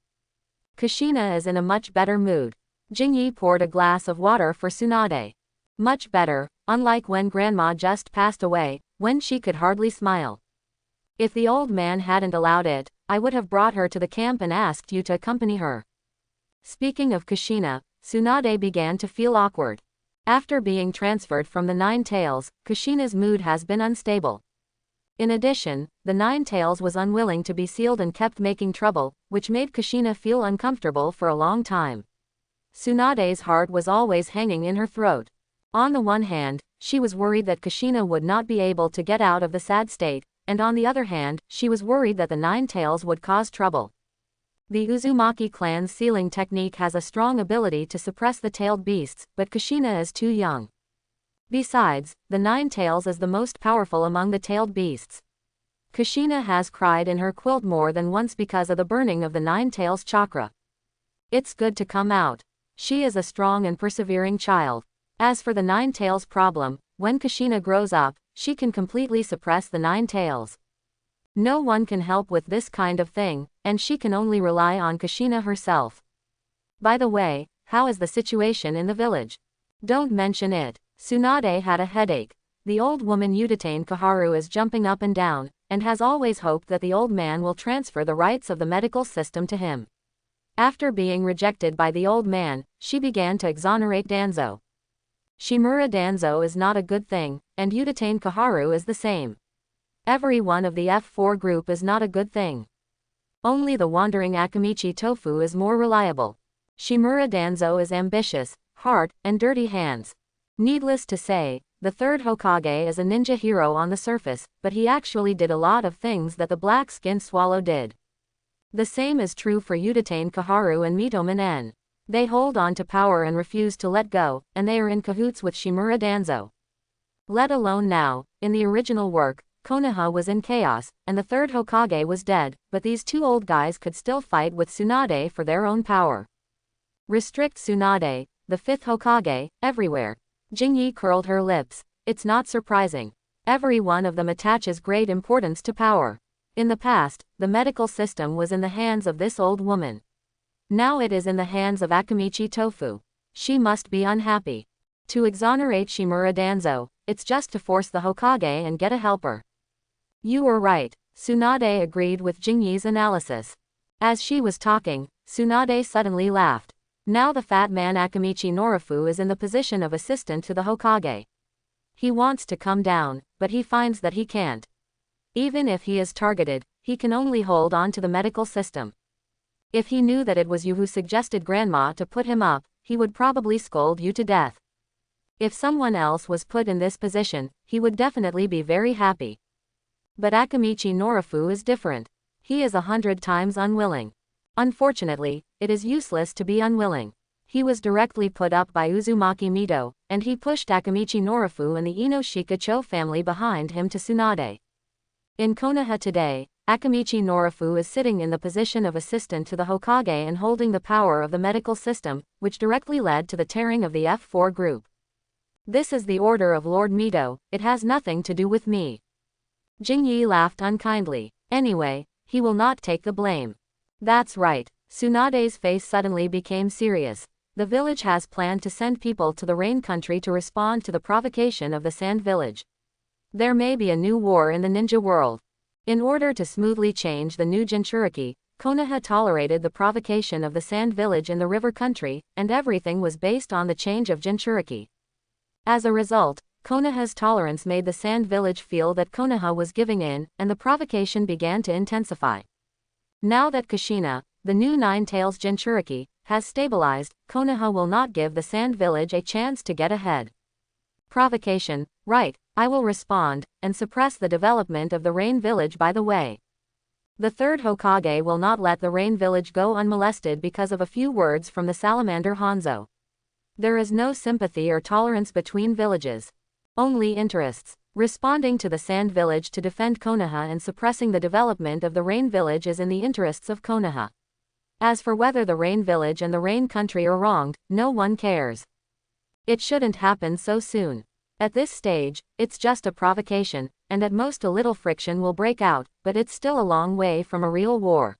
Kushina is in a much better mood. Jingyi poured a glass of water for Tsunade. Much better, unlike when Grandma just passed away, when she could hardly smile. If the old man hadn't allowed it, I would have brought her to the camp and asked you to accompany her. Speaking of Kushina, Tsunade began to feel awkward. After being transferred from the Nine Tails, Kushina's mood has been unstable. In addition, the Nine Tails was unwilling to be sealed and kept making trouble, which made Kushina feel uncomfortable for a long time. Tsunade's heart was always hanging in her throat. On the one hand, she was worried that Kushina would not be able to get out of the sad state, and on the other hand, she was worried that the Nine Tails would cause trouble. The Uzumaki clan's sealing technique has a strong ability to suppress the tailed beasts, but Kushina is too young. Besides, the Nine Tails is the most powerful among the tailed beasts. Kushina has cried in her quilt more than once because of the burning of the Nine Tails chakra. It's good to come out. She is a strong and persevering child. As for the Nine Tails problem, when Kushina grows up, she can completely suppress the Nine Tails. No one can help with this kind of thing, and she can only rely on Kushina herself. By the way, how is the situation in the village? Don't mention it. Tsunade had a headache. The old woman Udatane Kaharu is jumping up and down, and has always hoped that the old man will transfer the rights of the medical system to him. After being rejected by the old man, she began to exonerate Danzo. Shimura Danzo is not a good thing, and Udatane Kaharu is the same. Every one of the F4 group is not a good thing. Only the wandering Akamichi Tofu is more reliable. Shimura Danzo is ambitious, heart, and dirty hands. Needless to say, the third Hokage is a ninja hero on the surface, but he actually did a lot of things that the black-skinned swallow did. The same is true for Udatane Kaharu and Mitomanen. They hold on to power and refuse to let go, and they are in cahoots with Shimura Danzo. Let alone now, in the original work, Konoha was in chaos, and the third Hokage was dead, but these two old guys could still fight with Tsunade for their own power. Restrict Tsunade, the fifth Hokage, everywhere. Jingyi curled her lips. It's not surprising. Every one of them attaches great importance to power. In the past, the medical system was in the hands of this old woman. Now it is in the hands of Akamichi Tofu. She must be unhappy. To exonerate Shimura Danzo, it's just to force the Hokage and get a helper. You were right, Tsunade agreed with Jingyi's analysis. As she was talking, Tsunade suddenly laughed. Now the fat man Akamichi Norifu is in the position of assistant to the Hokage. He wants to come down, but he finds that he can't. Even if he is targeted, he can only hold on to the medical system. If he knew that it was you who suggested Grandma to put him up, he would probably scold you to death. If someone else was put in this position, he would definitely be very happy. But Akamichi Norifu is different. He is 100 times unwilling. Unfortunately, it is useless to be unwilling. He was directly put up by Uzumaki Mito, and he pushed Akamichi Norifu and the Inoshika-cho family behind him to Tsunade. In Konoha today, Akamichi Norifu is sitting in the position of assistant to the Hokage and holding the power of the medical system, which directly led to the tearing of the F4 group. This is the order of Lord Mito, it has nothing to do with me. Jingyi laughed unkindly. Anyway, he will not take the blame. That's right. Tsunade's face suddenly became serious. The village has planned to send people to the Rain Country to respond to the provocation of the Sand Village. There may be a new war in the ninja world. In order to smoothly change the new Jinchuriki, Konoha tolerated the provocation of the Sand Village in the River Country, and everything was based on the change of Jinchuriki. As a result, Konoha's tolerance made the Sand Village feel that Konoha was giving in, and the provocation began to intensify. Now that Kushina, the new Nine Tails Jinchuriki, has stabilized, Konoha will not give the Sand Village a chance to get ahead. Provocation, right, I will respond, and suppress the development of the Rain Village by the way. The third Hokage will not let the Rain Village go unmolested because of a few words from the salamander Hanzo. There is no sympathy or tolerance between villages. Only interests. Responding to the Sand Village to defend Konoha and suppressing the development of the Rain Village is in the interests of Konoha. As for whether the Rain Village and the Rain Country are wronged, no one cares. It shouldn't happen so soon. At this stage, it's just a provocation, and at most a little friction will break out, but it's still a long way from a real war.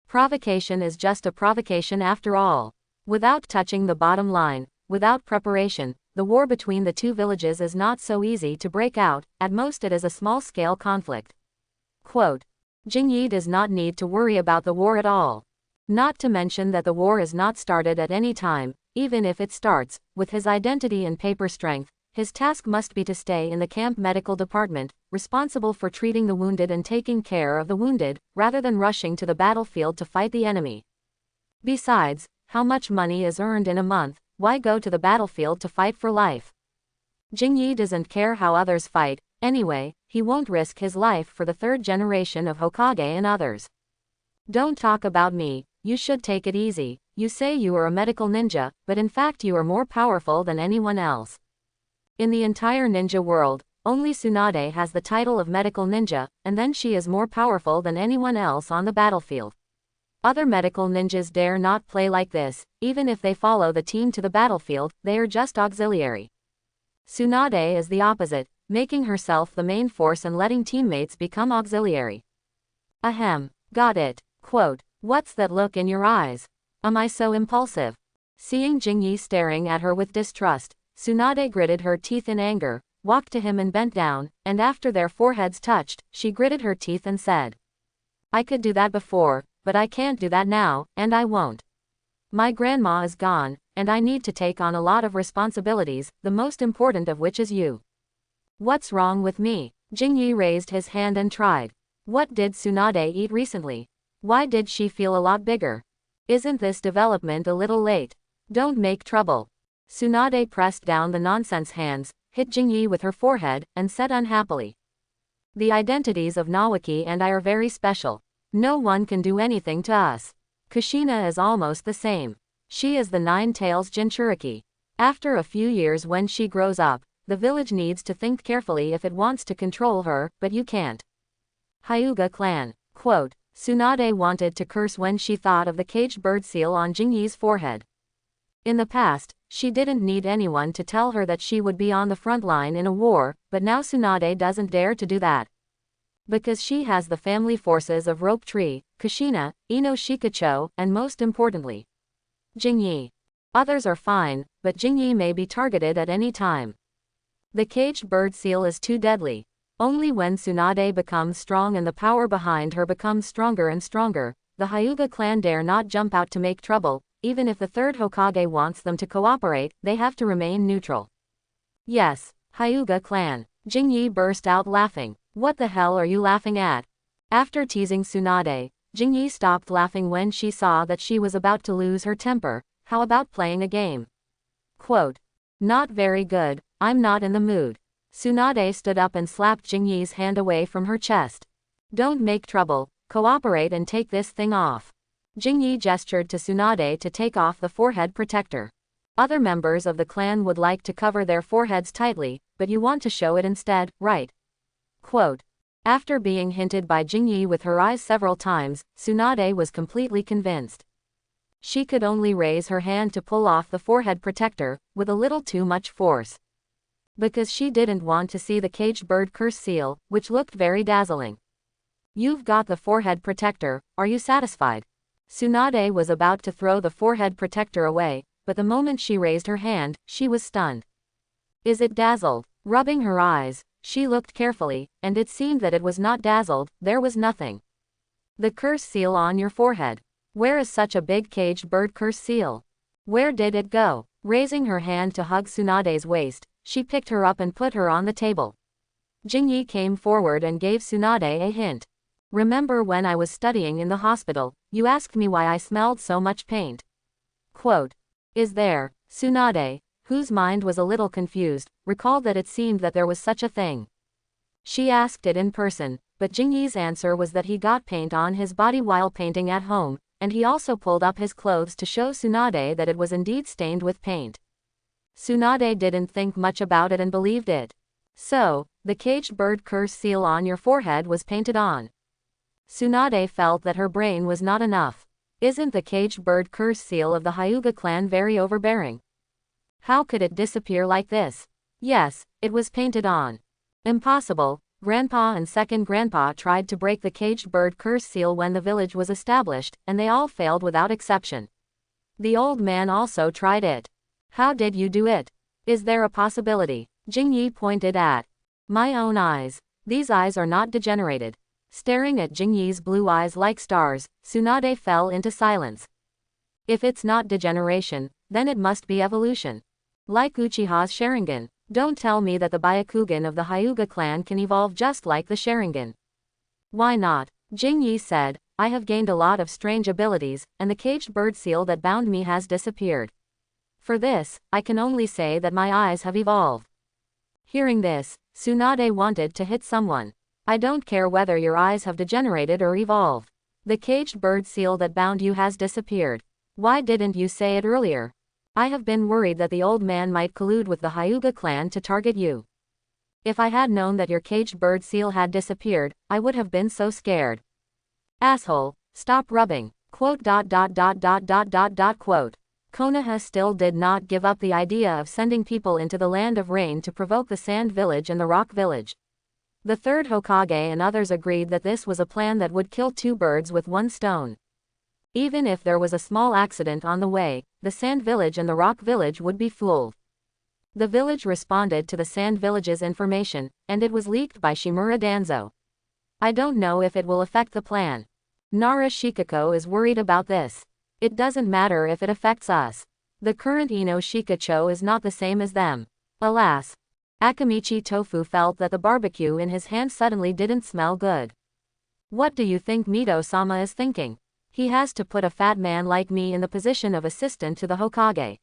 Provocation is just a provocation after all. Without touching the bottom line, without preparation, the war between the two villages is not so easy to break out, at most it is a small-scale conflict. Quote, Jingyi does not need to worry about the war at all. Not to mention that the war is not started at any time, even if it starts, with his identity and paper strength, his task must be to stay in the camp medical department, responsible for treating the wounded and taking care of the wounded, rather than rushing to the battlefield to fight the enemy. Besides, how much money is earned in a month? Why go to the battlefield to fight for life? Jingyi doesn't care how others fight, anyway, he won't risk his life for the third generation of Hokage and others. Don't talk about me, you should take it easy, you say you are a medical ninja, but in fact you are more powerful than anyone else. In the entire ninja world, only Tsunade has the title of medical ninja, and then she is more powerful than anyone else on the battlefield. Other medical ninjas dare not play like this, even if they follow the team to the battlefield, they are just auxiliary. Tsunade is the opposite, making herself the main force and letting teammates become auxiliary. Ahem, got it. Quote, what's that look in your eyes? Am I so impulsive? Seeing Jingyi staring at her with distrust, Tsunade gritted her teeth in anger, walked to him and bent down, and after their foreheads touched, she gritted her teeth and said, I could do that before, but I can't do that now, and I won't. My grandma is gone, and I need to take on a lot of responsibilities, the most important of which is you. What's wrong with me? Jingyi raised his hand and tried. What did Tsunade eat recently? Why did she feel a lot bigger? Isn't this development a little late? Don't make trouble. Tsunade pressed down the nonsense hands, hit Jingyi with her forehead, and said unhappily. The identities of Nawaki and I are very special. No one can do anything to us. Kushina is almost the same. She is the Nine-Tails Jinchuriki. After a few years when she grows up, the village needs to think carefully if it wants to control her, but you can't. Hyuga clan. Quote, Tsunade wanted to curse when she thought of the caged bird seal on Jingyi's forehead. In the past, she didn't need anyone to tell her that she would be on the front line in a war, but now Tsunade doesn't dare to do that. Because she has the family forces of Rope Tree, Kushina, Ino Shikacho, and most importantly, Jingyi. Others are fine, but Jingyi may be targeted at any time. The caged bird seal is too deadly. Only when Tsunade becomes strong and the power behind her becomes stronger and stronger, the Hyuga clan dare not jump out to make trouble. Even if the third Hokage wants them to cooperate, they have to remain neutral. Yes, Hyuga clan. Jingyi burst out laughing. What the hell are you laughing at? After teasing Tsunade, Jingyi stopped laughing when she saw that she was about to lose her temper. How about playing a game? Quote, not very good, I'm not in the mood. Tsunade stood up and slapped Jingyi's hand away from her chest. Don't make trouble, cooperate and take this thing off. Jingyi gestured to Tsunade to take off the forehead protector. Other members of the clan would like to cover their foreheads tightly, but you want to show it instead, right? Quote, after being hinted by Jingyi with her eyes several times, Tsunade was completely convinced. She could only raise her hand to pull off the forehead protector, with a little too much force. Because she didn't want to see the caged bird curse seal, which looked very dazzling. You've got the forehead protector, are you satisfied? Tsunade was about to throw the forehead protector away, but the moment she raised her hand, she was stunned. Is it dazzled? Rubbing her eyes, she looked carefully, and it seemed that it was not dazzled, there was nothing. The curse seal on your forehead. Where is such a big caged bird curse seal? Where did it go? Raising her hand to hug Tsunade's waist, she picked her up and put her on the table. Jingyi came forward and gave Tsunade a hint. Remember when I was studying in the hospital, you asked me why I smelled so much paint. Quote, is there? Tsunade, whose mind was a little confused, recalled that it seemed that there was such a thing. She asked it in person, but Jingyi's answer was that he got paint on his body while painting at home, and he also pulled up his clothes to show Tsunade that it was indeed stained with paint. Tsunade didn't think much about it and believed it. So, the caged bird curse seal on your forehead was painted on. Tsunade felt that her brain was not enough. Isn't the caged bird curse seal of the Hyuga clan very overbearing? How could it disappear like this? Yes, it was painted on. Impossible. Grandpa and second grandpa tried to break the caged bird curse seal when the village was established, and they all failed without exception. The old man also tried it. How did you do it? Is there a possibility? Jingyi pointed at my own eyes. These eyes are not degenerated. Staring at Jingyi's blue eyes like stars, Tsunade fell into silence. If it's not degeneration, then it must be evolution. Like Uchiha's Sharingan. Don't tell me that the Byakugan of the Hyuga clan can evolve just like the Sharingan. Why not? Jingyi said, I have gained a lot of strange abilities, and the caged bird seal that bound me has disappeared. For this, I can only say that my eyes have evolved. Hearing this, Tsunade wanted to hit someone. I don't care whether your eyes have degenerated or evolved. The caged bird seal that bound you has disappeared. Why didn't you say it earlier? I have been worried that the old man might collude with the Hyuga clan to target you. If I had known that your caged bird seal had disappeared, I would have been so scared. Asshole, stop rubbing. Quote. Konoha still did not give up the idea of sending people into the land of rain to provoke the Sand Village and the Rock Village. The third Hokage and others agreed that this was a plan that would kill two birds with one stone. Even if there was a small accident on the way, the Sand Village and the Rock Village would be fooled. The village responded to the Sand Village's information, and it was leaked by Shimura Danzo. I don't know if it will affect the plan. Nara Shikako is worried about this. It doesn't matter if it affects us. The current Ino Shikacho is not the same as them. Alas. Akamichi Tofu felt that the barbecue in his hand suddenly didn't smell good. What do you think Mito-sama is thinking? He has to put a fat man like me in the position of assistant to the Hokage.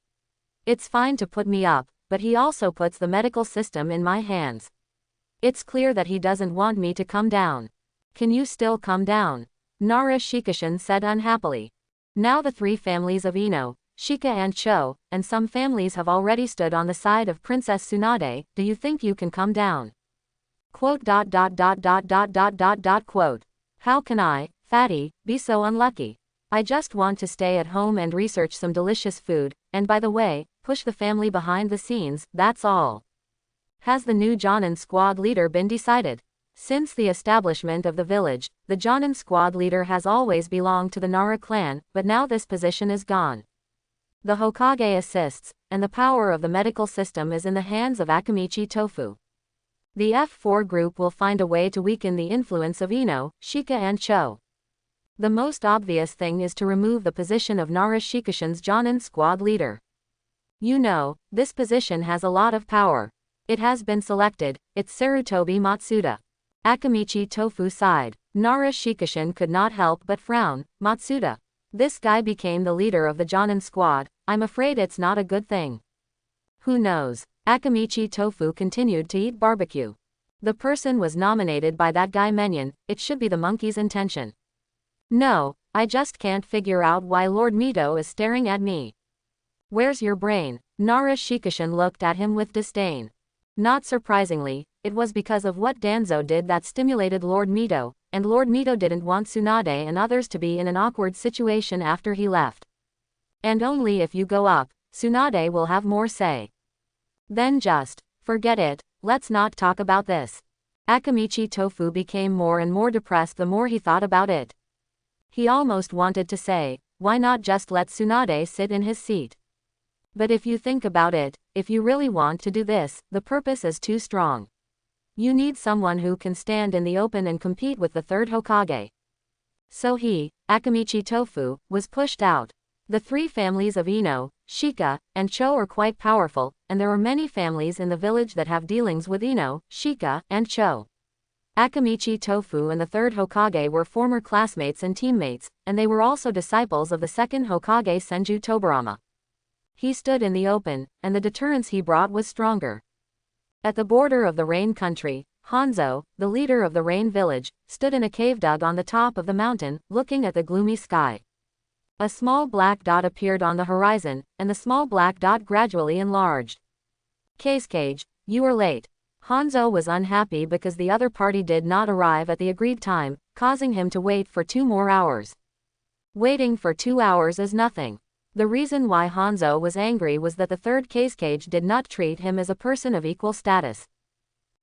It's fine to put me up, but he also puts the medical system in my hands. It's clear that he doesn't want me to come down. Can you still come down? Nara Shikishin said unhappily. Now the three families of Ino, Shika and Cho, and some families have already stood on the side of Princess Tsunade. Do you think you can come down? Quote. Quote. How can I, fatty, be so unlucky? I just want to stay at home and research some delicious food, and by the way, push the family behind the scenes, that's all. Has the new Jonin squad leader been decided? Since the establishment of the village, the Jonin squad leader has always belonged to the Nara clan, but now this position is gone. The Hokage assists, and the power of the medical system is in the hands of Akamichi Tofu. The F4 group will find a way to weaken the influence of Ino, Shika and Cho. The most obvious thing is to remove the position of Nara Shikishin's Jonin squad leader. You know, this position has a lot of power. It has been selected, it's Sarutobi Matsuda. Akamichi Tofu sighed. Nara Shikishin could not help but frown. Matsuda. This guy became the leader of the Jonin squad. I'm afraid it's not a good thing. Who knows? Akamichi Tofu continued to eat barbecue. The person was nominated by that guy Menyon, it should be the monkey's intention. No, I just can't figure out why Lord Mito is staring at me. Where's your brain? Nara Shikishin looked at him with disdain. Not surprisingly, it was because of what Danzo did that stimulated Lord Mito, and Lord Mito didn't want Tsunade and others to be in an awkward situation after he left. And only if you go up, Tsunade will have more say. Then just forget it, let's not talk about this. Akamichi Tofu became more and more depressed the more he thought about it. He almost wanted to say, why not just let Tsunade sit in his seat? But if you think about it, if you really want to do this, the purpose is too strong. You need someone who can stand in the open and compete with the third Hokage. So he, Akamichi Tofu, was pushed out. The three families of Ino, Shika, and Cho are quite powerful, and there are many families in the village that have dealings with Ino, Shika, and Cho. Akamichi Tofu and the third Hokage were former classmates and teammates, and they were also disciples of the second Hokage Senju Tobarama. He stood in the open, and the deterrence he brought was stronger. At the border of the Rain country, Hanzo, the leader of the Rain village, stood in a cave dug on the top of the mountain, looking at the gloomy sky. A small black dot appeared on the horizon, and the small black dot gradually enlarged. Cage, you are late. Hanzo was unhappy because the other party did not arrive at the agreed time, causing him to wait for 2 more hours. Waiting for 2 hours is nothing. The reason why Hanzo was angry was that the third Cage did not treat him as a person of equal status.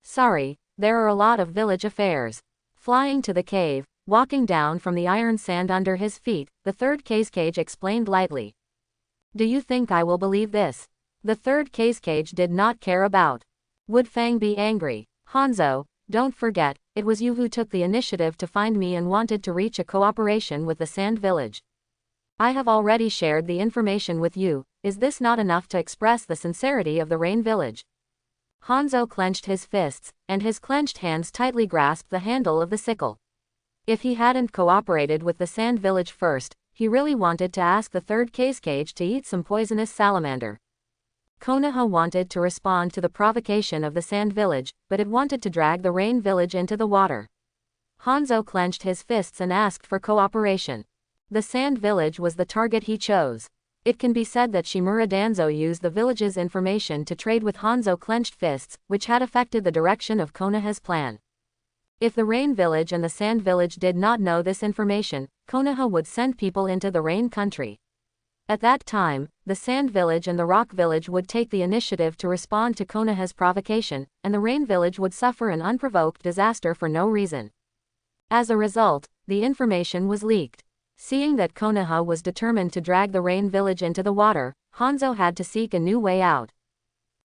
Sorry, there are a lot of village affairs. Flying to the cave, walking down from the iron sand under his feet, the third Cage explained lightly. Do you think I will believe this? The third Cage did not care about. Would Fang be angry? Hanzo, don't forget, it was you who took the initiative to find me and wanted to reach a cooperation with the Sand Village. I have already shared the information with you, is this not enough to express the sincerity of the Rain Village? Hanzo clenched his fists, and his clenched hands tightly grasped the handle of the sickle. If he hadn't cooperated with the Sand Village first, he really wanted to ask the third Cage to eat some poisonous salamander. Konoha wanted to respond to the provocation of the Sand Village, but it wanted to drag the Rain Village into the water. Hanzo clenched his fists and asked for cooperation. The Sand Village was the target he chose. It can be said that Shimura Danzo used the village's information to trade with Hanzo clenched fists, which had affected the direction of Konoha's plan. If the Rain Village and the Sand Village did not know this information, Konoha would send people into the Rain country. At that time, the Sand Village and the Rock Village would take the initiative to respond to Konoha's provocation, and the Rain Village would suffer an unprovoked disaster for no reason. As a result, the information was leaked. Seeing that Konoha was determined to drag the Rain Village into the water, Hanzo had to seek a new way out.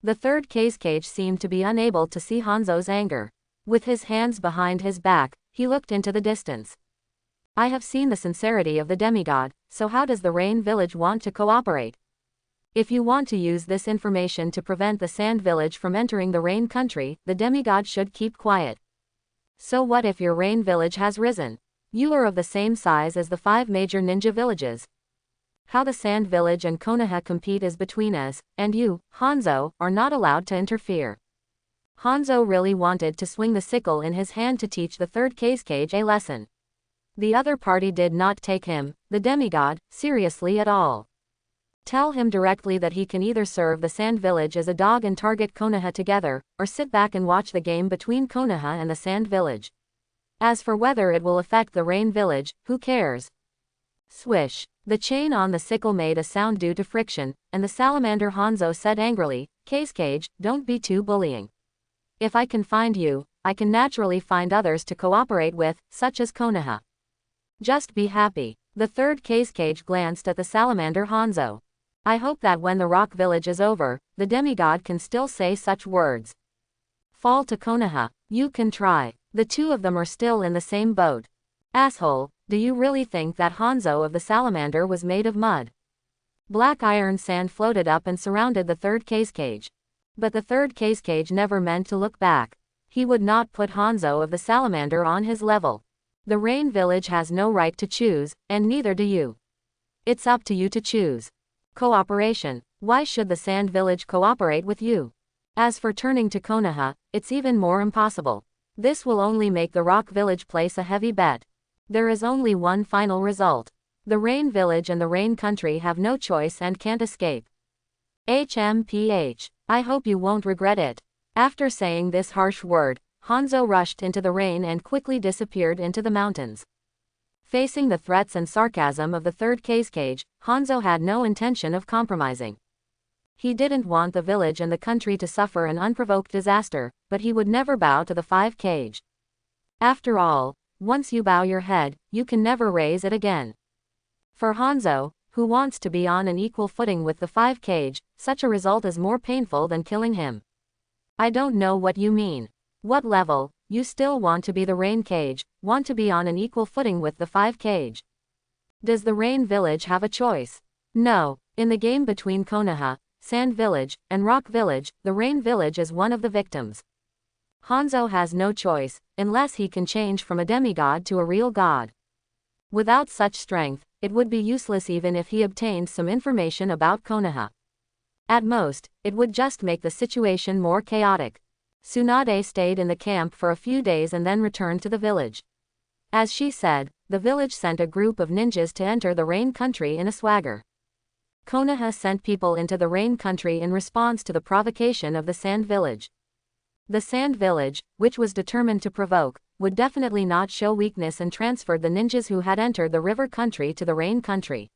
The third Cage seemed to be unable to see Hanzo's anger. With his hands behind his back, he looked into the distance. I have seen the sincerity of the demigod, so how does the Rain Village want to cooperate? If you want to use this information to prevent the Sand Village from entering the Rain country, the demigod should keep quiet. So what if your Rain Village has risen? You are of the same size as the 5 major ninja villages. How the Sand Village and Konoha compete is between us, and you, Hanzo, are not allowed to interfere. Hanzo really wanted to swing the sickle in his hand to teach the third Cage a lesson. The other party did not take him, the demigod, seriously at all. Tell him directly that he can either serve the Sand Village as a dog and target Konoha together, or sit back and watch the game between Konoha and the Sand Village. As for whether it will affect the Rain Village, who cares? Swish. The chain on the sickle made a sound due to friction, and the salamander Hanzo said angrily, Cage, don't be too bullying. If I can find you, I can naturally find others to cooperate with, such as Konoha. Just be happy. The third Cage glanced at the salamander Hanzo. I hope that when the Rock Village is over, the demigod can still say such words. Fall to Konoha. You can try. The two of them are still in the same boat. Asshole, do you really think that Hanzo of the salamander was made of mud? Black iron sand floated up and surrounded the third Cage. But the third Cage never meant to look back. He would not put Hanzo of the salamander on his level. The Rain Village has no right to choose, and neither do you. It's up to you to choose. Cooperation. Why should the Sand Village cooperate with you? As for turning to Konoha, it's even more impossible. This will only make the Rock Village place a heavy bet. There is only one final result. The Rain Village and the Rain Country have no choice and can't escape. HMPH. I hope you won't regret it. After saying this harsh word, Hanzo rushed into the rain and quickly disappeared into the mountains. Facing the threats and sarcasm of the third Cage, Hanzo had no intention of compromising. He didn't want the village and the country to suffer an unprovoked disaster, but he would never bow to the 5 Cage. After all, once you bow your head, you can never raise it again. For Hanzo, who wants to be on an equal footing with the 5 Cage, such a result is more painful than killing him. I don't know what you mean. What level? You still want to be the Rain Cage, want to be on an equal footing with the 5 Cage. Does the Rain Village have a choice? No. In the game between Konoha, Sand Village, and Rock Village, the Rain Village is one of the victims. Hanzo has no choice, unless he can change from a demigod to a real god. Without such strength, it would be useless even if he obtained some information about Konoha. At most, it would just make the situation more chaotic. Tsunade stayed in the camp for a few days and then returned to the village. As she said, the village sent a group of ninjas to enter the Rain Country in a swagger. Konoha sent people into the Rain Country in response to the provocation of the Sand Village. The Sand Village, which was determined to provoke, would definitely not show weakness and transferred the ninjas who had entered the River Country to the Rain Country.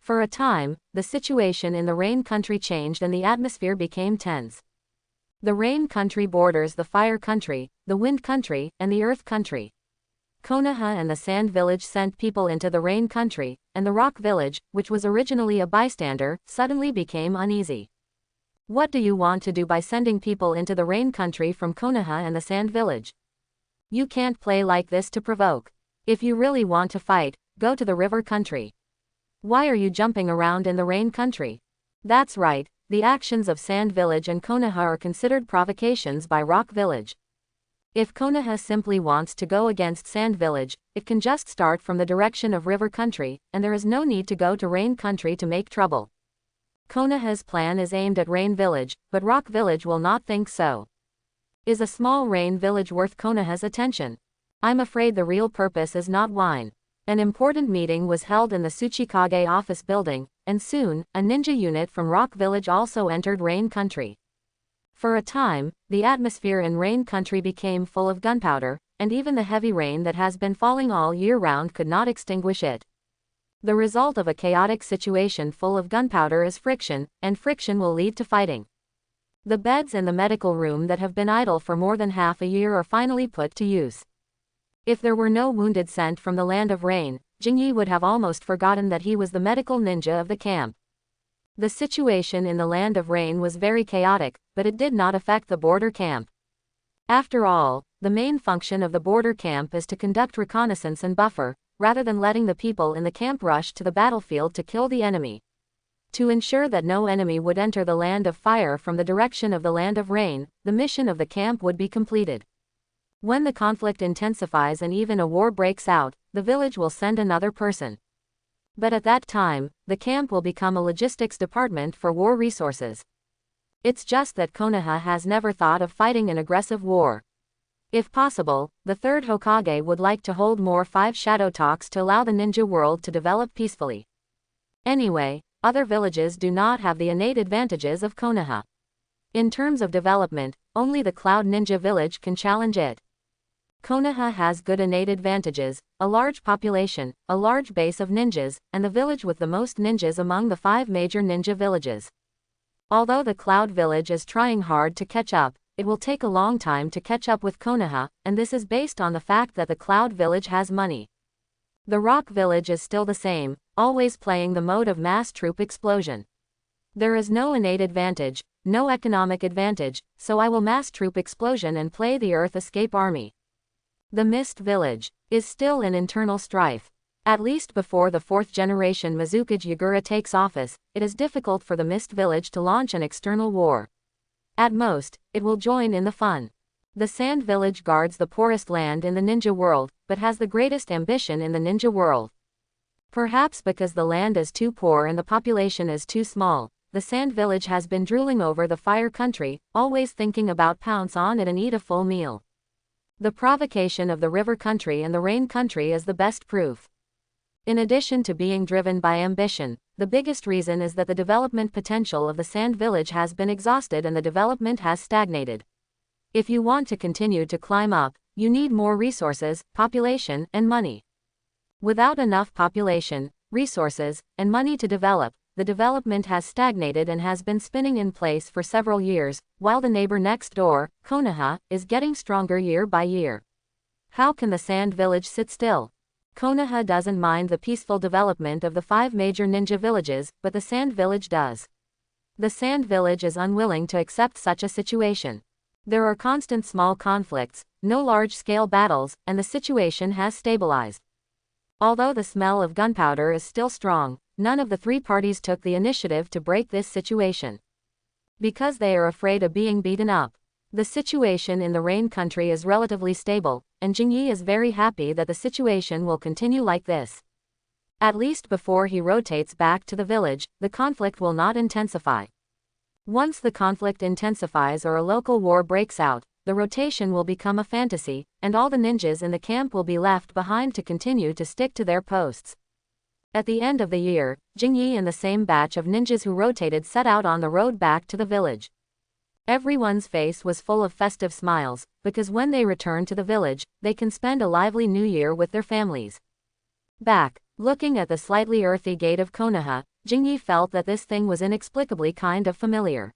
For a time, the situation in the Rain Country changed and the atmosphere became tense. The Rain Country borders the Fire Country, the Wind Country, and the Earth Country. Konoha and the Sand Village sent people into the Rain Country, and the Rock Village, which was originally a bystander, suddenly became uneasy. What do you want to do by sending people into the Rain Country from Konoha and the Sand Village? You can't play like this to provoke. If you really want to fight, go to the River Country. Why are you jumping around in the Rain Country? That's right. The actions of Sand Village and Konoha are considered provocations by Rock Village. If Konoha simply wants to go against Sand Village, it can just start from the direction of River Country, and there is no need to go to Rain Country to make trouble. Konoha's plan is aimed at Rain Village, but Rock Village will not think so. Is a small Rain Village worth Konoha's attention? I'm afraid the real purpose is not wine. An important meeting was held in the Tsuchikage office building, and soon, a ninja unit from Rock Village also entered Rain Country. For a time, the atmosphere in Rain Country became full of gunpowder, and even the heavy rain that has been falling all year round could not extinguish it. The result of a chaotic situation full of gunpowder is friction, and friction will lead to fighting. The beds in the medical room that have been idle for more than half a year are finally put to use. If there were no wounded sent from the land of rain, Jingyi would have almost forgotten that he was the medical ninja of the camp. The situation in the land of rain was very chaotic, but it did not affect the border camp. After all, the main function of the border camp is to conduct reconnaissance and buffer, rather than letting the people in the camp rush to the battlefield to kill the enemy. To ensure that no enemy would enter the land of fire from the direction of the land of rain, the mission of the camp would be completed. When the conflict intensifies and even a war breaks out, the village will send another person. But at that time, the camp will become a logistics department for war resources. It's just that Konoha has never thought of fighting an aggressive war. If possible, the third Hokage would like to hold more 5 shadow talks to allow the ninja world to develop peacefully. Anyway, other villages do not have the innate advantages of Konoha. In terms of development, only the Cloud Ninja village can challenge it. Konoha has good innate advantages, a large population, a large base of ninjas, and the village with the most ninjas among the 5 major ninja villages. Although the Cloud village is trying hard to catch up, it will take a long time to catch up with Konoha, and this is based on the fact that the Cloud village has money. The Rock village is still the same, always playing the mode of mass troop explosion. There is no innate advantage, no economic advantage, so I will mass troop explosion and play the Earth Escape Army. The Mist village is still in internal strife. At least before the 4th generation Mizukage Yagura takes office, it is difficult for the Mist village to launch an external war. At most, it will join in the fun. The Sand village guards the poorest land in the ninja world, but has the greatest ambition in the ninja world. Perhaps because the land is too poor and the population is too small, the Sand village has been drooling over the Fire country, always thinking about pounce on it and eat a full meal. The provocation of the River country and the Rain country is the best proof. In addition to being driven by ambition, the biggest reason is that the development potential of the Sand village has been exhausted and the development has stagnated. If you want to continue to climb up, you need more resources, population, and money. Without enough population, resources, and money to develop, the development has stagnated and has been spinning in place for several years, while the neighbor next door, Konoha, is getting stronger year by year. How can the Sand village sit still? Konoha doesn't mind the peaceful development of the 5 major ninja villages, but the Sand village does. The Sand village is unwilling to accept such a situation. There are constant small conflicts, no large-scale battles, and the situation has stabilized. Although the smell of gunpowder is still strong, none of the 3 parties took the initiative to break this situation. Because they are afraid of being beaten up. The situation in the Rain country is relatively stable, and Jingyi is very happy that the situation will continue like this. At least before he rotates back to the village, the conflict will not intensify. Once the conflict intensifies or a local war breaks out, the rotation will become a fantasy, and all the ninjas in the camp will be left behind to continue to stick to their posts. At the end of the year, Jingyi and the same batch of ninjas who rotated set out on the road back to the village. Everyone's face was full of festive smiles, because when they return to the village, they can spend a lively new year with their families. Back, looking at the slightly earthy gate of Konoha, Jingyi felt that this thing was inexplicably kind of familiar.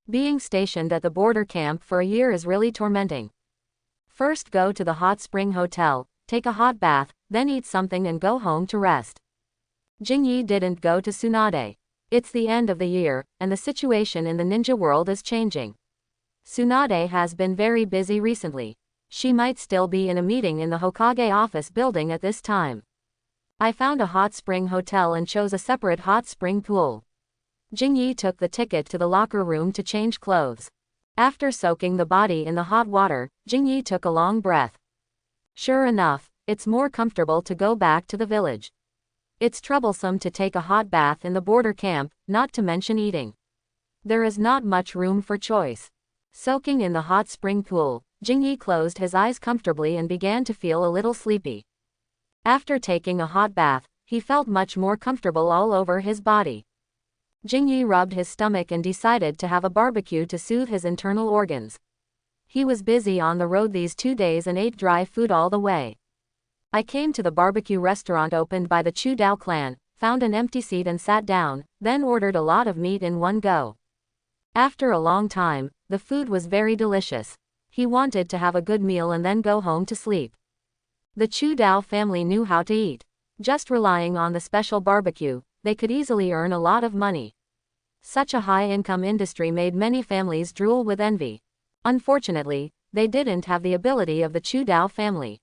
Being stationed at the border camp for a year is really tormenting. First go to the hot spring hotel, take a hot bath, then eat something and go home to rest. Jingyi didn't go to Tsunade. It's the end of the year, and the situation in the ninja world is changing. Tsunade has been very busy recently. She might still be in a meeting in the Hokage office building at this time. I found a hot spring hotel and chose a separate hot spring pool. Jingyi took the ticket to the locker room to change clothes. After soaking the body in the hot water, Jingyi took a long breath. Sure enough, it's more comfortable to go back to the village. It's troublesome to take a hot bath in the border camp, not to mention eating. There is not much room for choice. Soaking in the hot spring pool, Jingyi closed his eyes comfortably and began to feel a little sleepy. After taking a hot bath, he felt much more comfortable all over his body. Jingyi rubbed his stomach and decided to have a barbecue to soothe his internal organs. He was busy on the road these 2 days and ate dry food all the way. I came to the barbecue restaurant opened by the Chu Dao clan, found an empty seat and sat down, then ordered a lot of meat in one go. After a long time, the food was very delicious. He wanted to have a good meal and then go home to sleep. The Chu Dao family knew how to eat. Just relying on the special barbecue, they could easily earn a lot of money. Such a high-income industry made many families drool with envy. Unfortunately, they didn't have the ability of the Chu Dao family.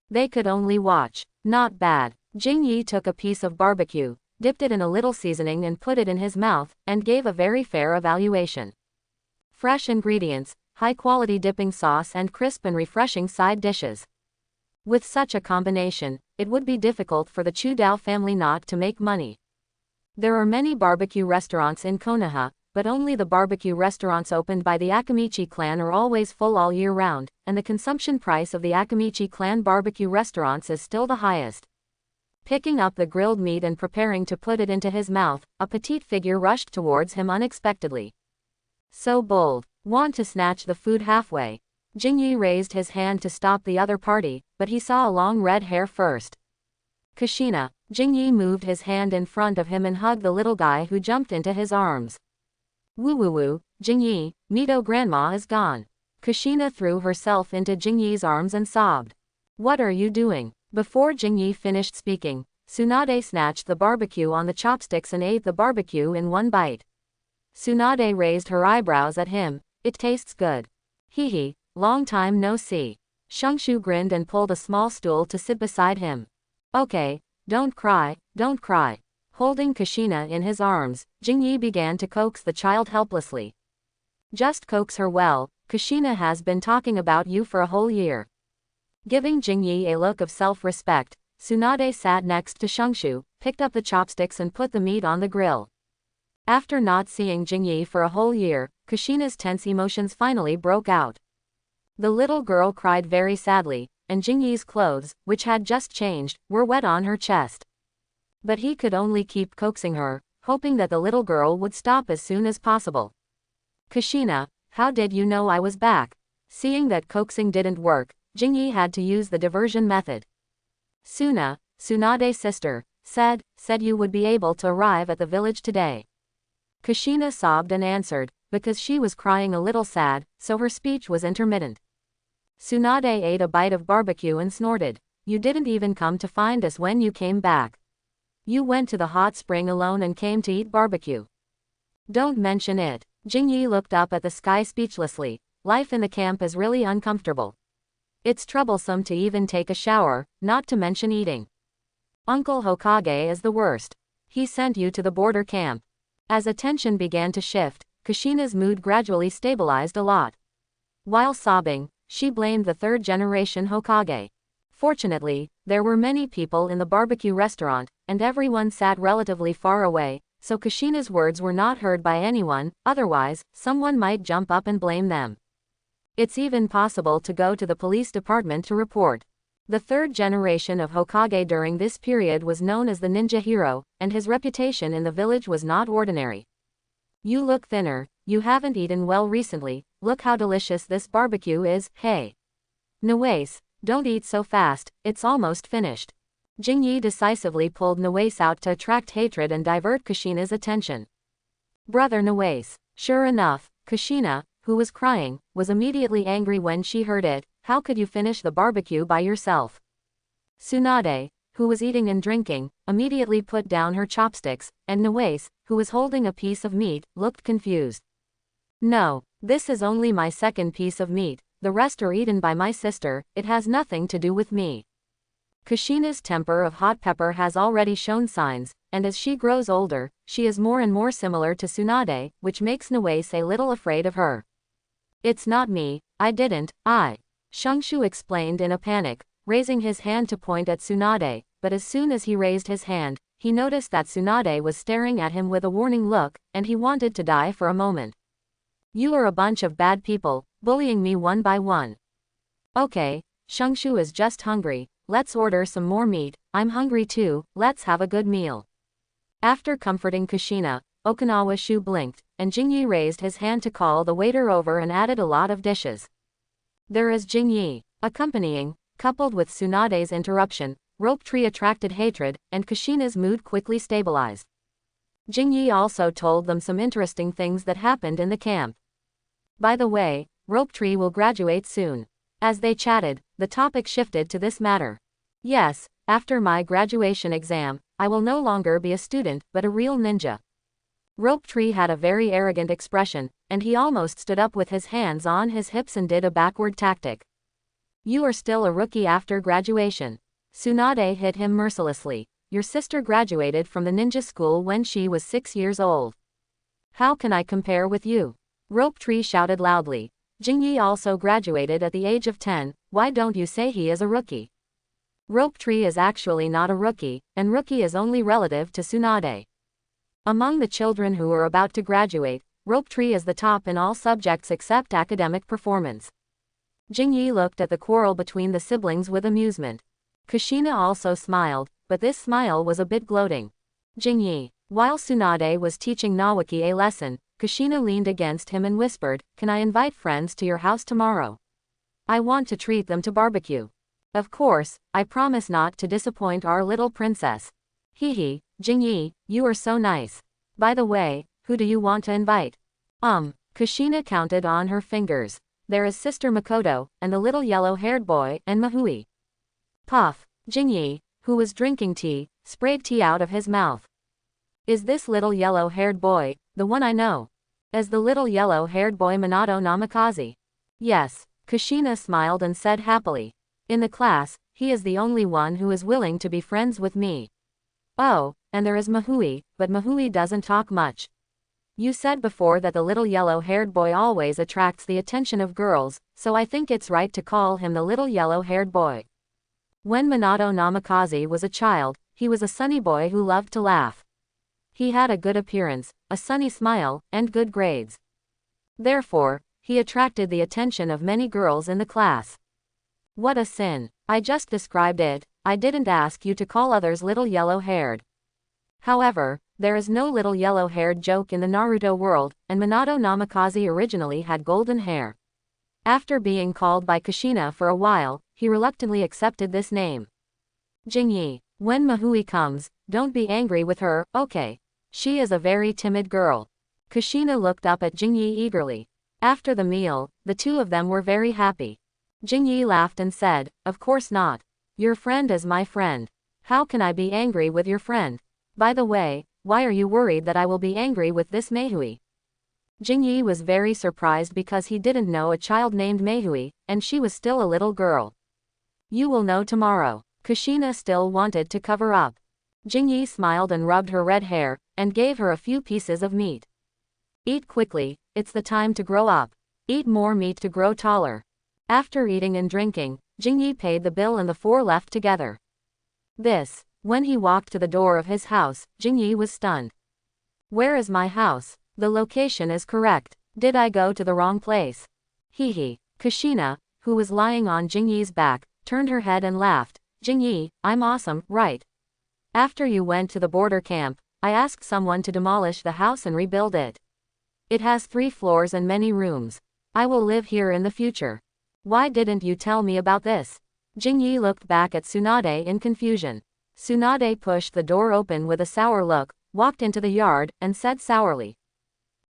They could only watch. Not bad. Jingyi took a piece of barbecue, dipped it in a little seasoning and put it in his mouth, and gave a very fair evaluation. Fresh ingredients, high-quality dipping sauce and crisp and refreshing side dishes. With such a combination, it would be difficult for the Chu Dao family not to make money. There are many barbecue restaurants in Konoha, but only the barbecue restaurants opened by the Akamichi clan are always full all year round, and the consumption price of the Akamichi clan barbecue restaurants is still the highest. Picking up the grilled meat and preparing to put it into his mouth, a petite figure rushed towards him unexpectedly. So bold, want to snatch the food halfway. Jingyi raised his hand to stop the other party, but he saw a long red hair first. Kushina. Jingyi moved his hand in front of him and hugged the little guy who jumped into his arms. Woo woo woo, Jingyi, Mito grandma is gone. Kushina threw herself into Jingyi's arms and sobbed. What are you doing? Before Jingyi finished speaking, Tsunade snatched the barbecue on the chopsticks and ate the barbecue in one bite. Tsunade raised her eyebrows at him. It tastes good. Hee hee, long time no see. Shungshu grinned and pulled a small stool to sit beside him. Okay, don't cry, don't cry. Holding Kushina in his arms, Jingyi began to coax the child helplessly. Just coax her well, Kushina has been talking about you for a whole year. Giving Jingyi a look of self-respect, Tsunade sat next to Shungshu, picked up the chopsticks and put the meat on the grill. After not seeing Jingyi for a whole year, Kushina's tense emotions finally broke out. The little girl cried very sadly, and Jingyi's clothes, which had just changed, were wet on her chest. But he could only keep coaxing her, hoping that the little girl would stop as soon as possible. Kushina, how did you know I was back? Seeing that coaxing didn't work, Jingyi had to use the diversion method. Tsunade's sister, said you would be able to arrive at the village today. Kushina sobbed and answered, because she was crying a little sad, so her speech was intermittent. Tsunade ate a bite of barbecue and snorted. You didn't even come to find us when you came back. You went to the hot spring alone and came to eat barbecue. Don't mention it. Jingyi looked up at the sky speechlessly. Life in the camp is really uncomfortable. It's troublesome to even take a shower, not to mention eating. Uncle Hokage is the worst. He sent you to the border camp. As attention began to shift, Kushina's mood gradually stabilized a lot. While sobbing, she blamed the third-generation Hokage. Fortunately, there were many people in the barbecue restaurant, and everyone sat relatively far away, so Kushina's words were not heard by anyone, otherwise, someone might jump up and blame them. It's even possible to go to the police department to report. The third generation of Hokage during this period was known as the ninja hero, and his reputation in the village was not ordinary. You look thinner, you haven't eaten well recently, look how delicious this barbecue is, hey. Nawase, don't eat so fast, it's almost finished. Jingyi decisively pulled Nawase out to attract hatred and divert Kushina's attention. Brother Nawase. Sure enough, Kushina, who was crying, was immediately angry when she heard it. How could you finish the barbecue by yourself? Tsunade, who was eating and drinking, immediately put down her chopsticks, and Nawase, who was holding a piece of meat, looked confused. No, this is only my second piece of meat, the rest are eaten by my sister, it has nothing to do with me. Kushina's temper of hot pepper has already shown signs, and as she grows older, she is more and more similar to Tsunade, which makes Nawase a little afraid of her. It's not me, I didn't, Shungshu explained in a panic, raising his hand to point at Tsunade, but as soon as he raised his hand, he noticed that Tsunade was staring at him with a warning look, and he wanted to die for a moment. You are a bunch of bad people, bullying me one by one. Okay, Shungshu is just hungry, let's order some more meat, I'm hungry too, let's have a good meal. After comforting Kushina, Okinawa Shu blinked, and Jingyi raised his hand to call the waiter over and added a lot of dishes. There is Jingyi, accompanying, coupled with Tsunade's interruption, Rope Tree attracted hatred, and Kushina's mood quickly stabilized. Jingyi also told them some interesting things that happened in the camp. By the way, Rope Tree will graduate soon. As they chatted, the topic shifted to this matter. Yes, after my graduation exam, I will no longer be a student, but a real ninja. Rope Tree had a very arrogant expression, and he almost stood up with his hands on his hips and did a backward tactic. You are still a rookie after graduation. Tsunade hit him mercilessly. Your sister graduated from the ninja school when she was 6 years old. How can I compare with you? Rope Tree shouted loudly. Jingyi also graduated at the age of 10, why don't you say he is a rookie? Rope Tree is actually not a rookie, and rookie is only relative to Tsunade. Among the children who are about to graduate, Rope Tree is the top in all subjects except academic performance. Jingyi looked at the quarrel between the siblings with amusement. Kushina also smiled, but this smile was a bit gloating. Jingyi. While Tsunade was teaching Nawaki a lesson, Kushina leaned against him and whispered, "Can I invite friends to your house tomorrow? I want to treat them to barbecue." "Of course, I promise not to disappoint our little princess." "Hee, Jingyi, you are so nice. By the way, who do you want to invite?" Kushina counted on her fingers. "There is Sister Makoto, and the little yellow-haired boy, and Mahui." Puff. Jingyi, who was drinking tea, sprayed tea out of his mouth. "Is this little yellow-haired boy the one I know? As the little yellow-haired boy Minato Namikaze?" "Yes." Kushina smiled and said happily. "In the class, he is the only one who is willing to be friends with me." "Oh, and there is Mahui, but Mahui doesn't talk much. You said before that the little yellow-haired boy always attracts the attention of girls, so I think it's right to call him the little yellow-haired boy." When Minato Namikaze was a child, he was a sunny boy who loved to laugh. He had a good appearance, a sunny smile, and good grades. Therefore, he attracted the attention of many girls in the class. "What a sin. I just described it. I didn't ask you to call others little yellow-haired." However, there is no little yellow-haired joke in the Naruto world, and Minato Namikaze originally had golden hair. After being called by Kushina for a while, he reluctantly accepted this name. "Jingyi, when Mahui comes, don't be angry with her, okay? She is a very timid girl." Kushina looked up at Jingyi eagerly. After the meal, the two of them were very happy. Jingyi laughed and said, "Of course not. Your friend is my friend. How can I be angry with your friend? By the way, why are you worried that I will be angry with this Mahui?" Jingyi was very surprised because he didn't know a child named Mahui, and she was still a little girl. "You will know tomorrow." Kushina still wanted to cover up. Jingyi smiled and rubbed her red hair, and gave her a few pieces of meat. "Eat quickly, it's the time to grow up. Eat more meat to grow taller." After eating and drinking, Jingyi paid the bill and the four left together. When he walked to the door of his house, Jingyi was stunned. "Where is my house? The location is correct. Did I go to the wrong place?" Hee. Kushina, who was lying on Jingyi's back, turned her head and laughed. "Jingyi, I'm awesome, right? After you went to the border camp, I asked someone to demolish the house and rebuild it. It has 3 floors and many rooms. I will live here in the future. Why didn't you tell me about this?" Jingyi looked back at Tsunade in confusion. Tsunade pushed the door open with a sour look, walked into the yard, and said sourly,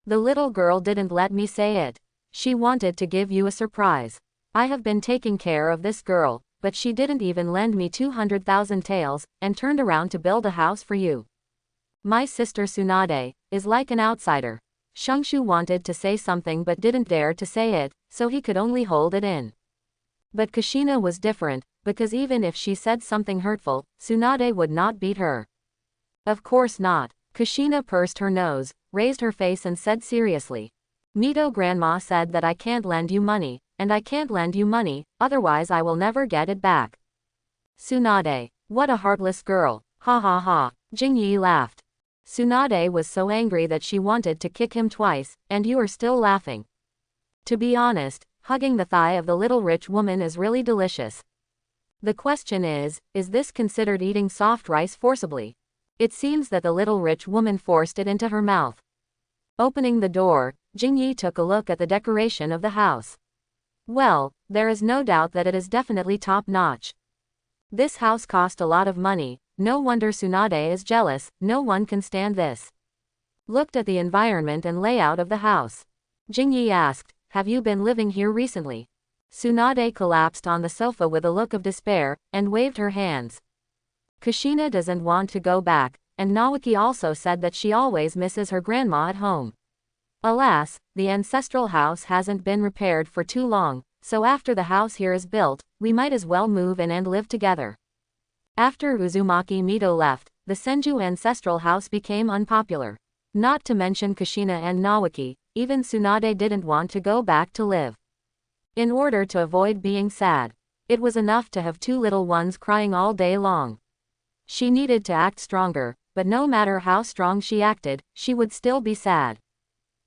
"The little girl didn't let me say it. She wanted to give you a surprise. I have been taking care of this girl, but she didn't even lend me 200,000 taels, and turned around to build a house for you. My sister Tsunade is like an outsider." Shungshu wanted to say something but didn't dare to say it, so he could only hold it in. But Kushina was different, because even if she said something hurtful, Tsunade would not beat her. "Of course not." Kushina pursed her nose, raised her face and said seriously, "Mito grandma said that I can't lend you money, and I can't lend you money, otherwise I will never get it back." Tsunade. What a heartless girl. Ha ha ha. Jingyi laughed. Tsunade was so angry that she wanted to kick him twice, and you are still laughing. To be honest, hugging the thigh of the little rich woman is really delicious. The question is this considered eating soft rice forcibly? It seems that the little rich woman forced it into her mouth. Opening the door, Jingyi took a look at the decoration of the house. Well, there is no doubt that it is definitely top-notch. This house cost a lot of money, no wonder Tsunade is jealous, no one can stand this. Looked at the environment and layout of the house. Jingyi asked, "Have you been living here recently?" Tsunade collapsed on the sofa with a look of despair, and waved her hands. Kushina doesn't want to go back, and Nawaki also said that she always misses her grandma at home. Alas, the ancestral house hasn't been repaired for too long, so after the house here is built, we might as well move in and live together. After Uzumaki Mito left, the Senju ancestral house became unpopular. Not to mention Kushina and Nawaki, even Tsunade didn't want to go back to live. In order to avoid being sad, it was enough to have 2 little ones crying all day long. She needed to act stronger, but no matter how strong she acted, she would still be sad.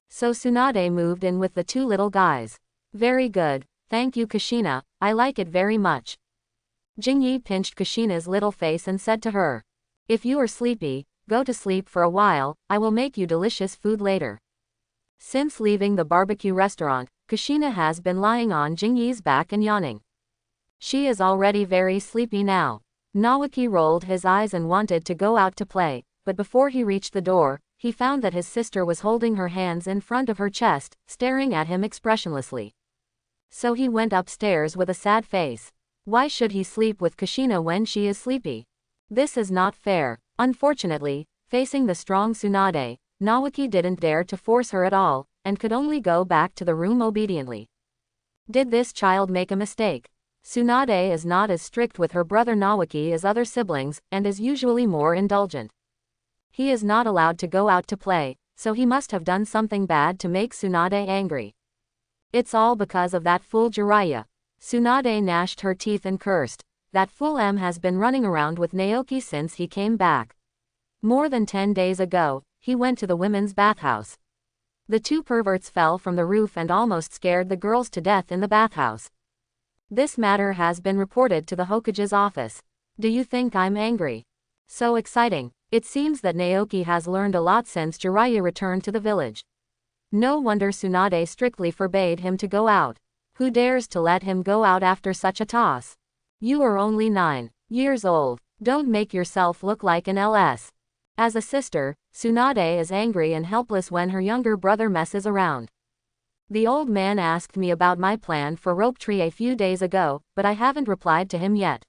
So Tsunade moved in with the two little guys. Very good, thank you Kushina, I like it very much. Jingyi pinched Kushina's little face and said to her. If you are sleepy, go to sleep for a while, I will make you delicious food later. Since leaving the barbecue restaurant, Kushina has been lying on Jingyi's back and yawning. She is already very sleepy now. Nawaki rolled his eyes and wanted to go out to play, but before he reached the door, he found that his sister was holding her hands in front of her chest, staring at him expressionlessly. So he went upstairs with a sad face. Why should he sleep with Kushina when she is sleepy? This is not fair. Unfortunately, facing the strong Tsunade, Nawaki didn't dare to force her at all, and could only go back to the room obediently. Did this child make a mistake? Tsunade is not as strict with her brother Nawaki as other siblings, and is usually more indulgent. He is not allowed to go out to play, so he must have done something bad to make Tsunade angry. It's all because of that fool Jiraiya. Tsunade gnashed her teeth and cursed. That fool M has been running around with Naoki since he came back. More than 10 days ago, he went to the women's bathhouse. The two perverts fell from the roof and almost scared the girls to death in the bathhouse. This matter has been reported to the Hokage's office. Do you think I'm angry? So exciting. It seems that Naoki has learned a lot since Jiraiya returned to the village. No wonder Tsunade strictly forbade him to go out. Who dares to let him go out after such a toss? You are only 9 years old. Don't make yourself look like an LS. As a sister, Tsunade is angry and helpless when her younger brother messes around. The old man asked me about my plan for rope tree a few days ago, but I haven't replied to him yet.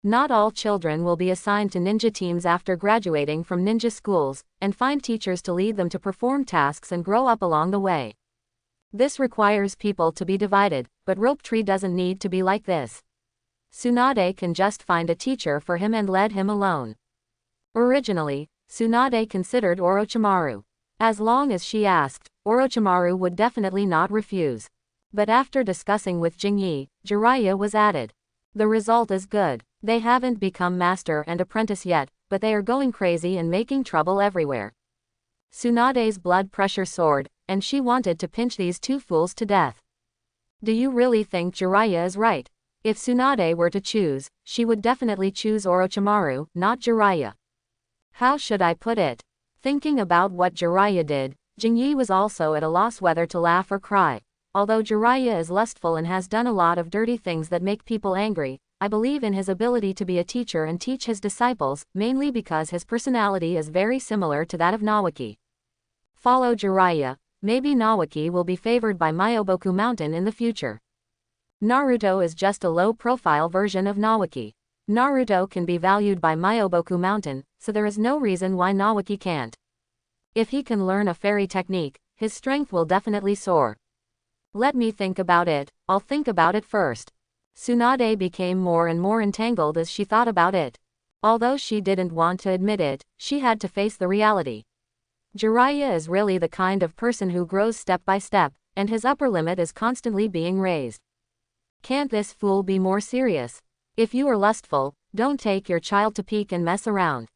Not all children will be assigned to ninja teams after graduating from ninja schools, and find teachers to lead them to perform tasks and grow up along the way. This requires people to be divided, but rope tree doesn't need to be like this. Tsunade can just find a teacher for him and let him alone. Originally, Tsunade considered Orochimaru. As long as she asked, Orochimaru would definitely not refuse. But after discussing with Jingyi, Jiraiya was added. The result is good. They haven't become master and apprentice yet, but they are going crazy and making trouble everywhere. Tsunade's blood pressure soared, and she wanted to pinch these two fools to death. Do you really think Jiraiya is right? If Tsunade were to choose, she would definitely choose Orochimaru, not Jiraiya. How should I put it? Thinking about what Jiraiya did, Jingyi was also at a loss whether to laugh or cry. Although Jiraiya is lustful and has done a lot of dirty things that make people angry, I believe in his ability to be a teacher and teach his disciples, mainly because his personality is very similar to that of Nawaki. Follow Jiraiya, maybe Nawaki will be favored by Myoboku Mountain in the future. Naruto is just a low-profile version of Nawaki. Naruto can be valued by Myoboku Mountain, so there is no reason why Nawaki can't. If he can learn a fairy technique, his strength will definitely soar. Let me think about it, I'll think about it first. Tsunade became more and more entangled as she thought about it. Although she didn't want to admit it, she had to face the reality. Jiraiya is really the kind of person who grows step by step, and his upper limit is constantly being raised. Can't this fool be more serious? If you are lustful, don't take your child to peek and mess around.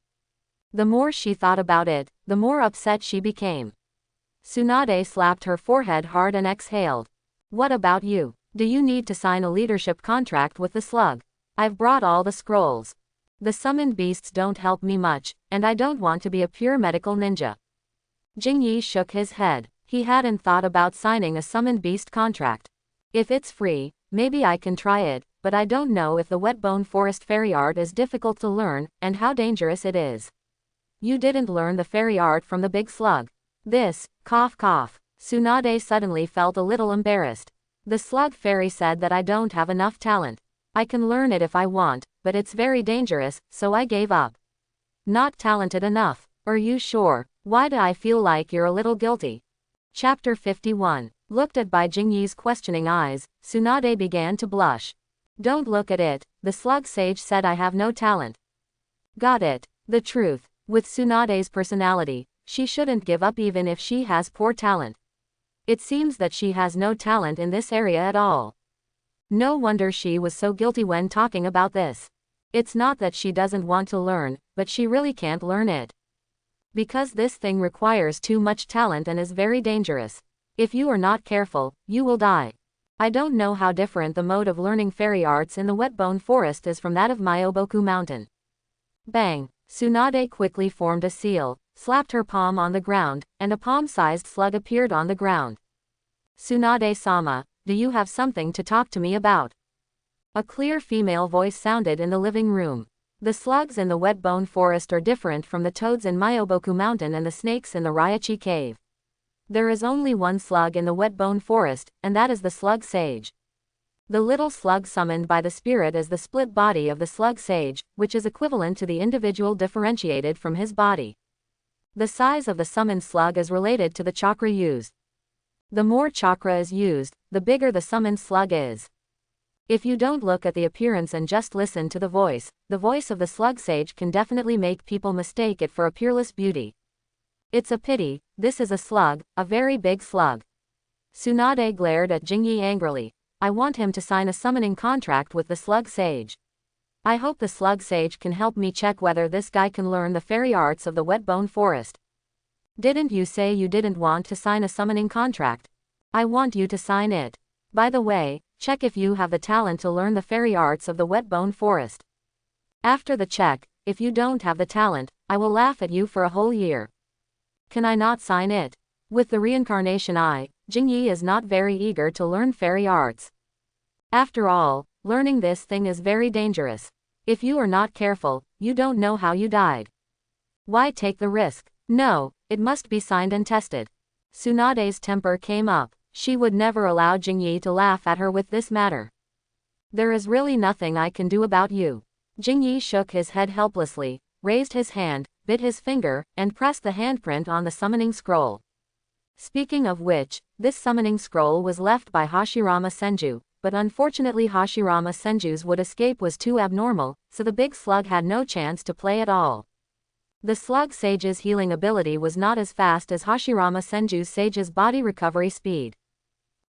The more she thought about it, the more upset she became. Tsunade slapped her forehead hard and exhaled. What about you? Do you need to sign a leadership contract with the slug? I've brought all the scrolls. The summoned beasts don't help me much, and I don't want to be a pure medical ninja. Jingyi shook his head. He hadn't thought about signing a summoned beast contract. If it's free, maybe I can try it, but I don't know if the Wetbone Forest fairy art is difficult to learn, and how dangerous it is. You didn't learn the fairy art from the big slug. This, cough cough. Tsunade suddenly felt a little embarrassed. The slug fairy said that I don't have enough talent. I can learn it if I want, but it's very dangerous, so I gave up. Not talented enough. Are you sure? Why do I feel like you're a little guilty? Chapter 51. Looked at by Jingyi's questioning eyes, Tsunade began to blush. Don't look at it, the slug sage said I have no talent. Got it. The truth. With Tsunade's personality, she shouldn't give up even if she has poor talent. It seems that she has no talent in this area at all. No wonder she was so guilty when talking about this. It's not that she doesn't want to learn, but she really can't learn it. Because this thing requires too much talent and is very dangerous. If you are not careful, you will die. I don't know how different the mode of learning fairy arts in the Wetbone Forest is from that of Myoboku Mountain. Bang! Tsunade quickly formed a seal, slapped her palm on the ground, and a palm-sized slug appeared on the ground. Tsunade-sama, do you have something to talk to me about? A clear female voice sounded in the living room. The slugs in the Wetbone Forest are different from the toads in Myoboku Mountain and the snakes in the Ryachi Cave. There is only one slug in the Wetbone Forest, and that is the slug sage. The little slug summoned by the spirit is the split body of the slug sage, which is equivalent to the individual differentiated from his body. The size of the summoned slug is related to the chakra used. The more chakra is used, the bigger the summoned slug is. If you don't look at the appearance and just listen to the voice of the slug sage can definitely make people mistake it for a peerless beauty. It's a pity, this is a slug, a very big slug. Tsunade glared at Jingyi angrily. I want him to sign a summoning contract with the slug sage. I hope the slug sage can help me check whether this guy can learn the fairy arts of the Wetbone Forest. Didn't you say you didn't want to sign a summoning contract? I want you to sign it. By the way, check if you have the talent to learn the fairy arts of the Wetbone Forest. After the check, if you don't have the talent, I will laugh at you for a whole year. Can I not sign it? With the reincarnation eye, Jingyi is not very eager to learn fairy arts. After all, learning this thing is very dangerous. If you are not careful, you don't know how you died. Why take the risk? No, it must be signed and tested. Tsunade's temper came up. She would never allow Jingyi to laugh at her with this matter. There is really nothing I can do about you. Jingyi shook his head helplessly, raised his hand, bit his finger, and pressed the handprint on the summoning scroll. Speaking of which, this summoning scroll was left by Hashirama Senju, but unfortunately Hashirama Senju's would escape was too abnormal, so the big slug had no chance to play at all. The slug sage's healing ability was not as fast as Hashirama Senju's sage's body recovery speed.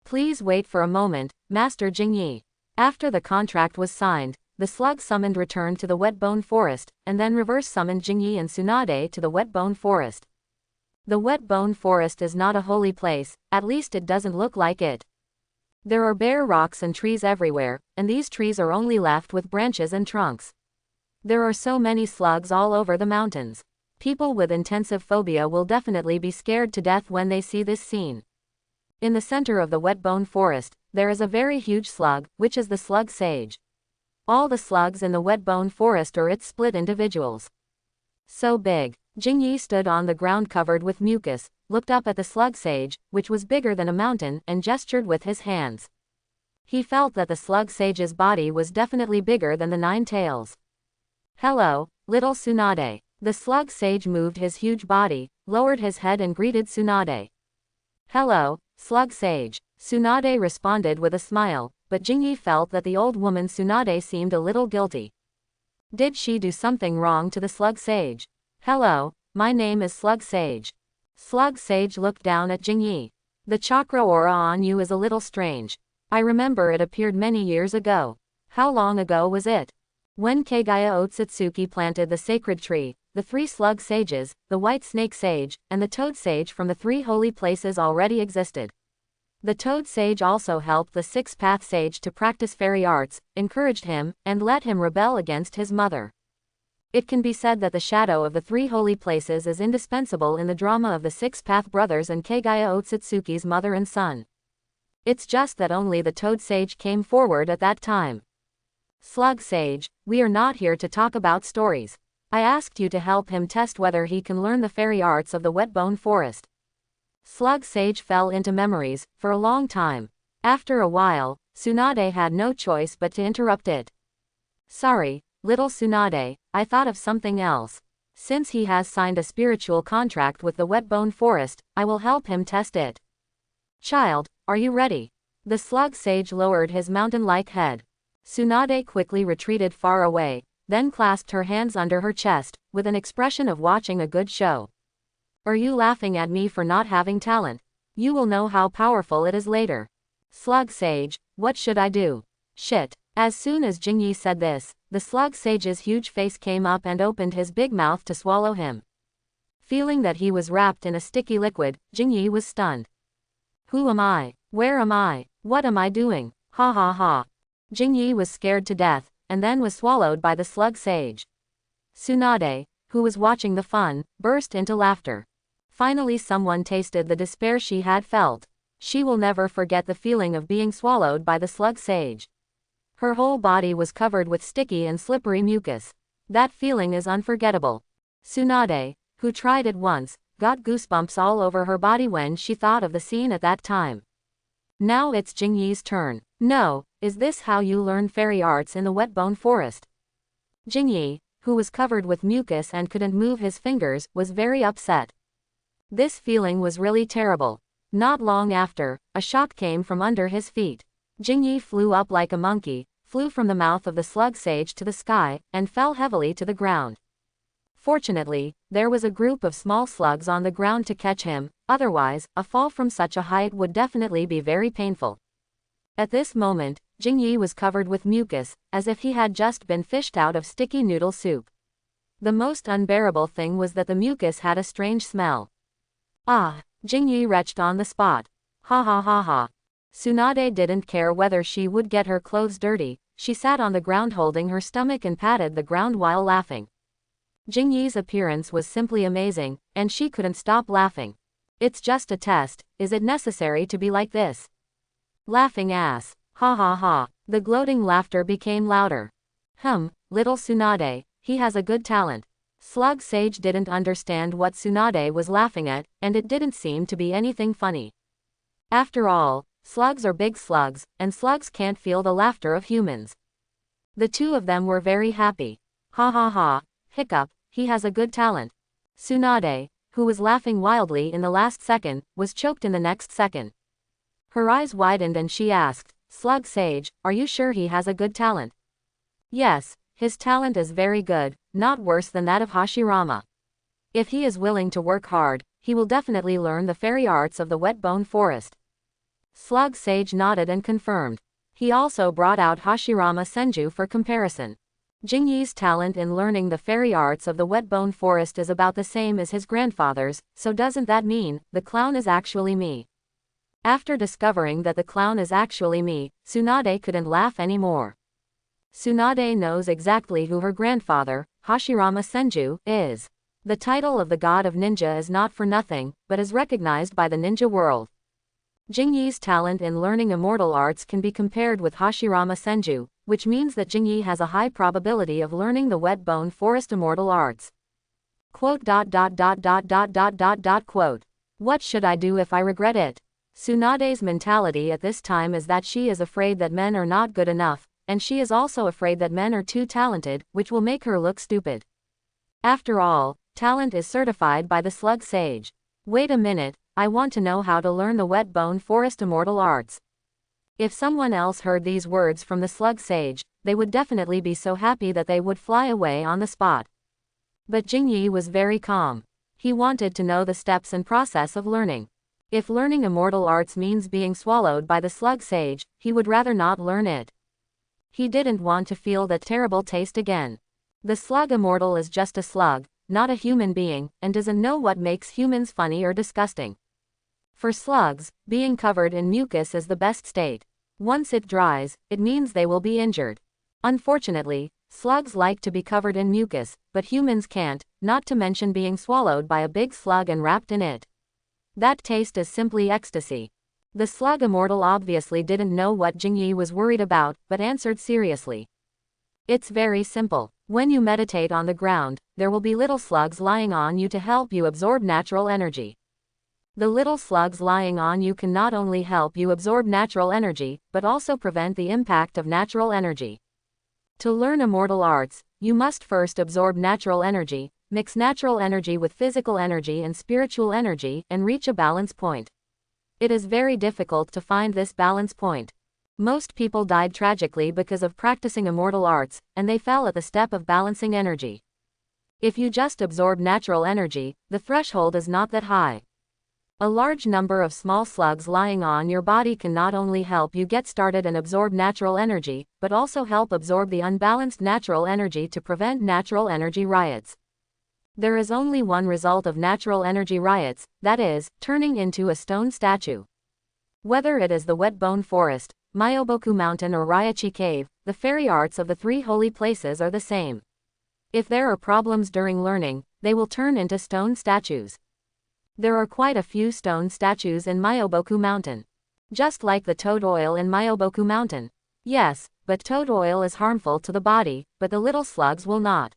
Please wait for a moment, Master Jingyi. After the contract was signed, the slug summoned returned to the Wetbone Forest, and then reverse summoned Jingyi and Tsunade to the Wetbone Forest. The Wetbone Forest is not a holy place, at least it doesn't look like it. There are bare rocks and trees everywhere, and these trees are only left with branches and trunks. There are so many slugs all over the mountains. People with intensive phobia will definitely be scared to death when they see this scene. In the center of the Wetbone Forest, there is a very huge slug, which is the slug sage. All the slugs in the Wetbone Forest are its split individuals. So big. Jingyi stood on the ground covered with mucus, looked up at the slug sage, which was bigger than a mountain, and gestured with his hands. He felt that the slug sage's body was definitely bigger than the 9 tails. Hello, little Tsunade. The slug sage moved his huge body, lowered his head and greeted Tsunade. Hello, slug sage. Tsunade responded with a smile, but Jingyi felt that the old woman Tsunade seemed a little guilty. Did she do something wrong to the slug sage? Hello, my name is Slug Sage. Slug Sage looked down at Jingyi. The chakra aura on you is a little strange. I remember it appeared many years ago. How long ago was it? When Kagaya Otsutsuki planted the sacred tree, the 3 slug sages, the white snake sage, and the toad sage from the 3 holy places already existed. The toad sage also helped the 6th-path sage to practice fairy arts, encouraged him, and let him rebel against his mother. It can be said that the shadow of the 3 holy places is indispensable in the drama of the 6th-path brothers and Kagaya Otsutsuki's mother and son. It's just that only the toad sage came forward at that time. Slug sage, we are not here to talk about stories. I asked you to help him test whether he can learn the fairy arts of the Wetbone Forest. Slug sage fell into memories, for a long time. After a while, Tsunade had no choice but to interrupt it. Sorry, little Tsunade, I thought of something else. Since he has signed a spiritual contract with the Wetbone Forest, I will help him test it. Child, are you ready? The slug sage lowered his mountain-like head. Tsunade quickly retreated far away, then clasped her hands under her chest, with an expression of watching a good show. Are you laughing at me for not having talent? You will know how powerful it is later. Slug sage, what should I do? Shit. As soon as Jingyi said this, the slug sage's huge face came up and opened his big mouth to swallow him. Feeling that he was wrapped in a sticky liquid, Jingyi was stunned. Who am I? Where am I? What am I doing? Ha ha ha. Jingyi was scared to death, and then was swallowed by the slug sage. Tsunade, who was watching the fun, burst into laughter. Finally someone tasted the despair she had felt. She will never forget the feeling of being swallowed by the slug sage. Her whole body was covered with sticky and slippery mucus. That feeling is unforgettable. Tsunade, who tried it once, got goosebumps all over her body when she thought of the scene at that time. Now it's Jingyi's turn. No, is this how you learn fairy arts in the wet-bone forest? Jingyi, who was covered with mucus and couldn't move his fingers, was very upset. This feeling was really terrible. Not long after, a shock came from under his feet. Jingyi flew up like a monkey, flew from the mouth of the slug sage to the sky, and fell heavily to the ground. Fortunately, there was a group of small slugs on the ground to catch him, otherwise, a fall from such a height would definitely be very painful. At this moment, Jingyi was covered with mucus, as if he had just been fished out of sticky noodle soup. The most unbearable thing was that the mucus had a strange smell. Ah! Jingyi retched on the spot. Ha ha ha ha. Tsunade didn't care whether she would get her clothes dirty, she sat on the ground holding her stomach and patted the ground while laughing. Jingyi's appearance was simply amazing, and she couldn't stop laughing. It's just a test, is it necessary to be like this? Laughing ass. Ha ha ha. The gloating laughter became louder. Little Tsunade, he has a good talent. Slug Sage didn't understand what Tsunade was laughing at, and it didn't seem to be anything funny. After all, slugs are big slugs, and slugs can't feel the laughter of humans. The two of them were very happy. Ha ha ha. Hiccup, he has a good talent. Tsunade, who was laughing wildly in the last second, was choked in the next second. Her eyes widened and she asked, Slug Sage, are you sure he has a good talent? Yes, his talent is very good, not worse than that of Hashirama. If he is willing to work hard, he will definitely learn the fairy arts of the wet-bone forest. Slug Sage nodded and confirmed. He also brought out Hashirama Senju for comparison. Jingyi's talent in learning the fairy arts of the wet-bone forest is about the same as his grandfather's, so doesn't that mean the clown is actually me? After discovering that the clown is actually me, Tsunade couldn't laugh anymore. Tsunade knows exactly who her grandfather, Hashirama Senju, is. The title of the god of ninja is not for nothing, but is recognized by the ninja world. Jingyi's talent in learning immortal arts can be compared with Hashirama Senju, which means that Jingyi has a high probability of learning the wet-bone forest immortal arts. Quote. What should I do if I regret it? Tsunade's mentality at this time is that she is afraid that men are not good enough, and she is also afraid that men are too talented, which will make her look stupid. After all, talent is certified by the Slug Sage. Wait a minute, I want to know how to learn the wet-bone forest immortal arts. If someone else heard these words from the Slug Sage, they would definitely be so happy that they would fly away on the spot. But Jingyi was very calm. He wanted to know the steps and process of learning. If learning immortal arts means being swallowed by the Slug Sage, he would rather not learn it. He didn't want to feel that terrible taste again. The slug immortal is just a slug, not a human being, and doesn't know what makes humans funny or disgusting. For slugs, being covered in mucus is the best state. Once it dries, it means they will be injured. Unfortunately, slugs like to be covered in mucus, but humans can't, not to mention being swallowed by a big slug and wrapped in it. That taste is simply ecstasy. The slug immortal obviously didn't know what Jingyi was worried about, but answered seriously. It's very simple. When you meditate on the ground, there will be little slugs lying on you to help you absorb natural energy. The little slugs lying on you can not only help you absorb natural energy, but also prevent the impact of natural energy. To learn immortal arts, you must first absorb natural energy, mix natural energy with physical energy and spiritual energy, and reach a balance point. It is very difficult to find this balance point. Most people died tragically because of practicing immortal arts, and they fell at the step of balancing energy. If you just absorb natural energy, the threshold is not that high. A large number of small slugs lying on your body can not only help you get started and absorb natural energy, but also help absorb the unbalanced natural energy to prevent natural energy riots. There is only one result of natural energy riots, that is, turning into a stone statue. Whether it is the wet bone forest, Myoboku Mountain or Ryachi Cave, the fairy arts of the three holy places are the same. If there are problems during learning, they will turn into stone statues. There are quite a few stone statues in Myoboku Mountain. Just like the toad oil in Myoboku Mountain. Yes, but toad oil is harmful to the body, but the little slugs will not.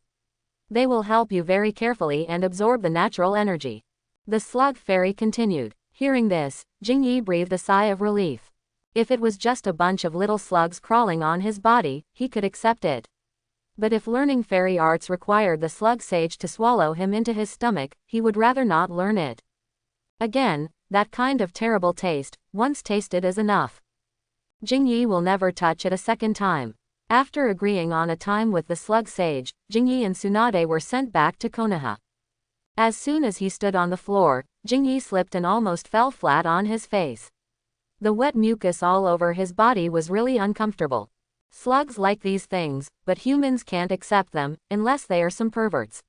They will help you very carefully and absorb the natural energy. The slug fairy continued. Hearing this, Jingyi breathed a sigh of relief. If it was just a bunch of little slugs crawling on his body, he could accept it. But if learning fairy arts required the slug sage to swallow him into his stomach, he would rather not learn it. Again, that kind of terrible taste, once tasted is enough. Jingyi will never touch it a second time. After agreeing on a time with the slug sage, Jingyi and Tsunade were sent back to Konoha. As soon as he stood on the floor, Jingyi slipped and almost fell flat on his face. The wet mucus all over his body was really uncomfortable. Slugs like these things, but humans can't accept them, unless they are some perverts.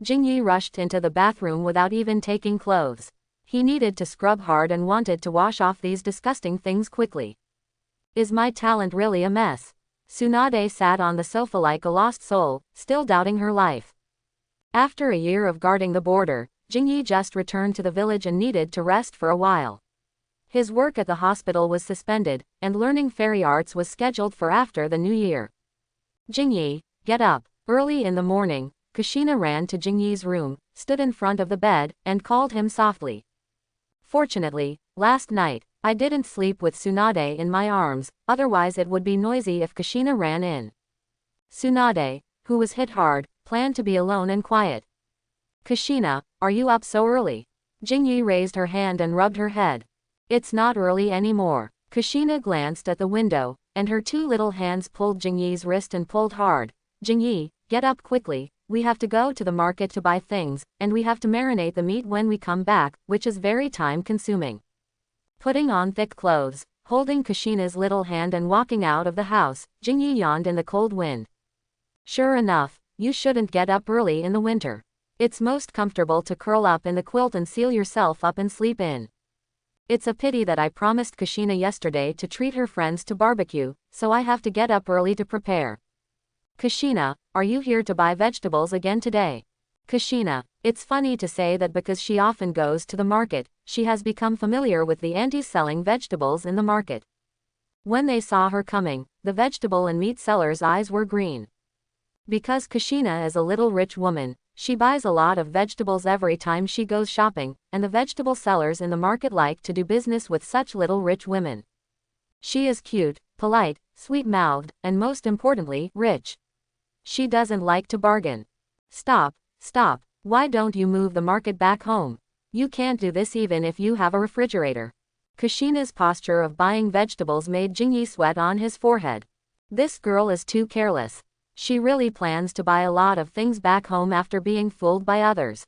Jingyi rushed into the bathroom without even taking clothes. He needed to scrub hard and wanted to wash off these disgusting things quickly. Is my talent really a mess? Tsunade sat on the sofa like a lost soul, still doubting her life. After a year of guarding the border, Jingyi just returned to the village and needed to rest for a while. His work at the hospital was suspended, and learning fairy arts was scheduled for after the new year. Jingyi, get up. Early in the morning, Kushina ran to Jingyi's room, stood in front of the bed, and called him softly. Fortunately, last night, I didn't sleep with Tsunade in my arms, otherwise it would be noisy if Kushina ran in. Tsunade, who was hit hard, planned to be alone and quiet. Kushina, are you up so early? Jingyi raised her hand and rubbed her head. It's not early anymore. Kushina glanced at the window, and her two little hands pulled Jingyi's wrist and pulled hard. Jingyi, get up quickly, we have to go to the market to buy things, and we have to marinate the meat when we come back, which is very time-consuming. Putting on thick clothes, holding Kushina's little hand and walking out of the house, Jingyi yawned in the cold wind. Sure enough, you shouldn't get up early in the winter. It's most comfortable to curl up in the quilt and seal yourself up and sleep in. It's a pity that I promised Kushina yesterday to treat her friends to barbecue, so I have to get up early to prepare. Kushina, are you here to buy vegetables again today? Kushina, it's funny to say that because she often goes to the market, she has become familiar with the aunties selling vegetables in the market. When they saw her coming, the vegetable and meat sellers' eyes were green. Because Kushina is a little rich woman, she buys a lot of vegetables every time she goes shopping, and the vegetable sellers in the market like to do business with such little rich women. She is cute, polite, sweet-mouthed, and most importantly, rich. She doesn't like to bargain. Stop, stop, why don't you move the market back home? You can't do this even if you have a refrigerator. Kushina's posture of buying vegetables made Jingyi sweat on his forehead. This girl is too careless. She really plans to buy a lot of things back home after being fooled by others.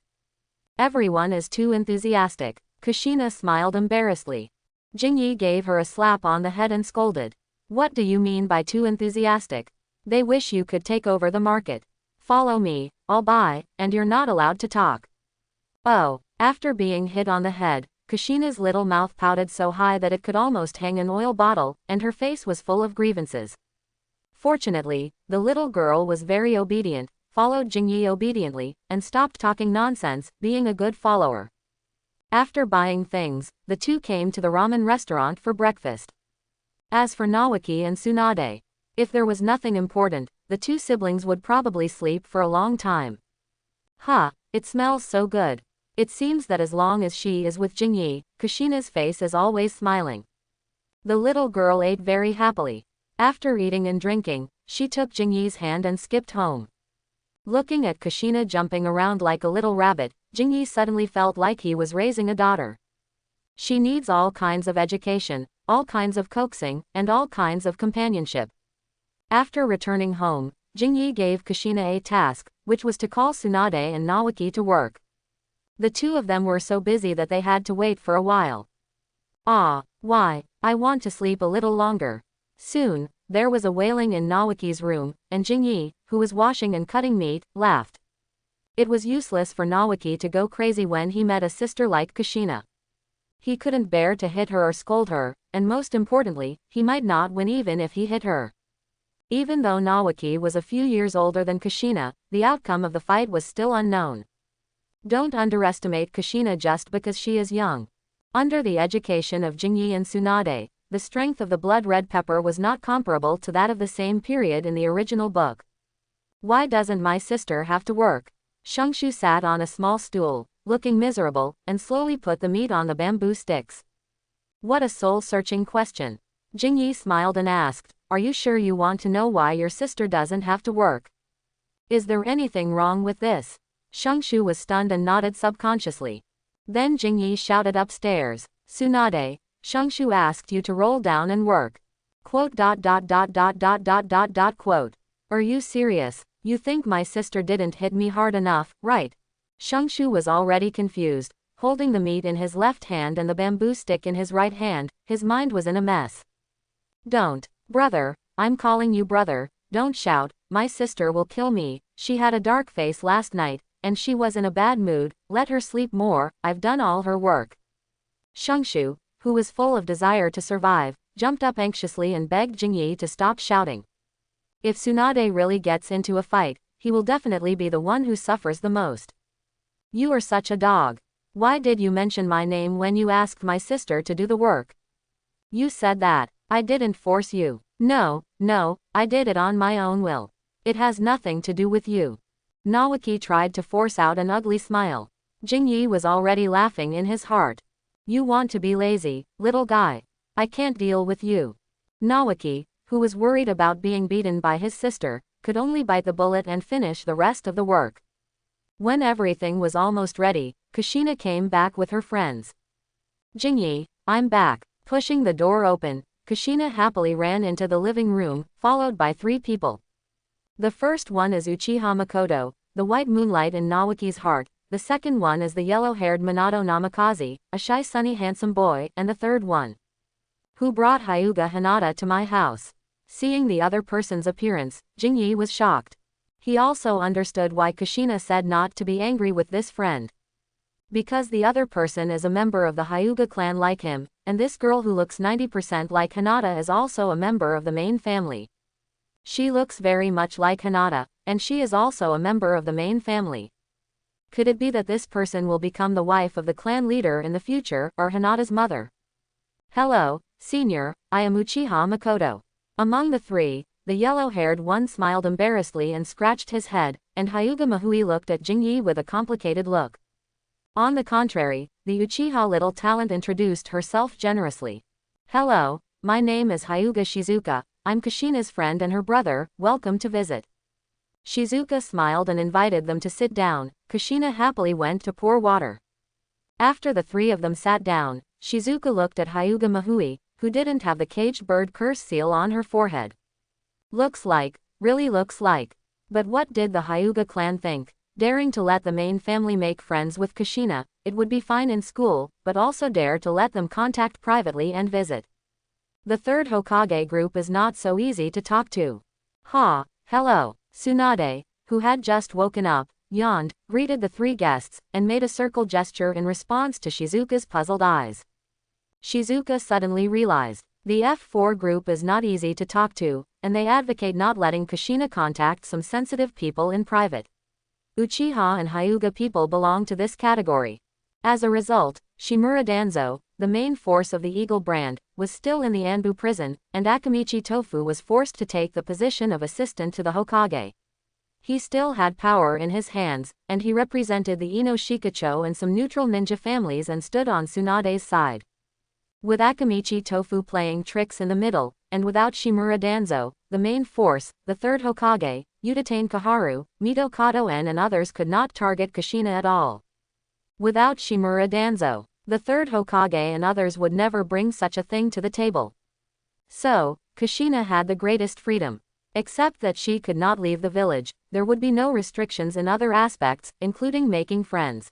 Everyone is too enthusiastic. Kushina smiled embarrassedly. Jingyi gave her a slap on the head and scolded. What do you mean by too enthusiastic? They wish you could take over the market. Follow me, I'll buy, and you're not allowed to talk. Oh, after being hit on the head, Kushina's little mouth pouted so high that it could almost hang an oil bottle, and her face was full of grievances. Fortunately, the little girl was very obedient, followed Jingyi obediently, and stopped talking nonsense, being a good follower. After buying things, the two came to the ramen restaurant for breakfast. As for Nawaki and Tsunade, if there was nothing important, the two siblings would probably sleep for a long time. It smells so good. It seems that as long as she is with Jingyi, Kushina's face is always smiling. The little girl ate very happily. After eating and drinking, she took Jingyi's hand and skipped home. Looking at Kushina jumping around like a little rabbit, Jingyi suddenly felt like he was raising a daughter. She needs all kinds of education, all kinds of coaxing, and all kinds of companionship. After returning home, Jingyi gave Kushina a task, which was to call Tsunade and Nawaki to work. The two of them were so busy that they had to wait for a while. Why, I want to sleep a little longer. Soon, there was a wailing in Nawaki's room, and Jingyi, who was washing and cutting meat, laughed. It was useless for Naoki to go crazy when he met a sister like Kushina. He couldn't bear to hit her or scold her, and most importantly, he might not win even if he hit her. Even though Naoki was a few years older than Kushina, the outcome of the fight was still unknown. Don't underestimate Kushina just because she is young. Under the education of Jingyi and Tsunade, the strength of the blood red pepper was not comparable to that of the same period in the original book. Why doesn't my sister have to work? Shungshu sat on a small stool, looking miserable, and slowly put the meat on the bamboo sticks. What a soul-searching question. Jingyi smiled and asked, "Are you sure you want to know why your sister doesn't have to work? Is there anything wrong with this?" Shungshu was stunned and nodded subconsciously. Then Jingyi shouted upstairs, "Tsunade, Shungshu asked you to roll down and work. Quote. Are you serious? You think my sister didn't hit me hard enough, right?" Shungshu was already confused, holding the meat in his left hand and the bamboo stick in his right hand. His mind was in a mess. "Don't, brother, I'm calling you brother, don't shout, my sister will kill me, she had a dark face last night, and she was in a bad mood, let her sleep more, I've done all her work." Shungshu, who was full of desire to survive, jumped up anxiously and begged Jingyi to stop shouting. If Tsunade really gets into a fight, he will definitely be the one who suffers the most. "You are such a dog. Why did you mention my name when you asked my sister to do the work? You said that. I didn't force you." No, I did it on my own will. It has nothing to do with you." Naoki tried to force out an ugly smile. Jingyi was already laughing in his heart. "You want to be lazy, little guy. I can't deal with you." Naoki, who was worried about being beaten by his sister, could only bite the bullet and finish the rest of the work. When everything was almost ready, Kushina came back with her friends. "Jingyi, I'm back." Pushing the door open, Kushina happily ran into the living room, followed by 3 people. The first one is Uchiha Makoto, the white moonlight in Naoki's heart, the second one is the yellow-haired Minato Namikaze, a shy sunny handsome boy, and the third one, who brought Hyuga Hinata to my house. Seeing the other person's appearance, Jingyi was shocked. He also understood why Kushina said not to be angry with this friend. Because the other person is a member of the Hyuga clan like him, and this girl who looks 90% like Hinata is also a member of the main family. She looks very much like Hinata, and she is also a member of the main family. Could it be that this person will become the wife of the clan leader in the future, or Hinata's mother? "Hello, senior, I am Uchiha Makoto." Among the 3, the yellow-haired one smiled embarrassedly and scratched his head, and Hyuga Mahui looked at Jingyi with a complicated look. On the contrary, the Uchiha little talent introduced herself generously. "Hello, my name is Hyuga Shizuka, I'm Kushina's friend and her brother, welcome to visit." Shizuka smiled and invited them to sit down. Kushina happily went to pour water. After the 3 of them sat down, Shizuka looked at Hyuga Mahui, who didn't have the caged bird curse seal on her forehead. Really looks like. But what did the Hyuga clan think? Daring to let the main family make friends with Kushina, it would be fine in school, but also dare to let them contact privately and visit. The third Hokage group is not so easy to talk to. Hello. Tsunade, who had just woken up, yawned, greeted the 3 guests, and made a circle gesture in response to Shizuka's puzzled eyes. Shizuka suddenly realized, the F4 group is not easy to talk to, and they advocate not letting Kushina contact some sensitive people in private. Uchiha and Hyuga people belong to this category. As a result, Shimura Danzo, the main force of the Eagle brand, was still in the Anbu prison, and Akamichi Tofu was forced to take the position of assistant to the Hokage. He still had power in his hands, and he represented the Ino Shikacho and some neutral ninja families and stood on Tsunade's side. With Akamichi Tofu playing tricks in the middle, and without Shimura Danzo, the main force, the third Hokage, Utatane Kaharu, Mito Kato-en and others could not target Kushina at all. Without Shimura Danzo, the third Hokage and others would never bring such a thing to the table. So, Kushina had the greatest freedom. Except that she could not leave the village, there would be no restrictions in other aspects, including making friends.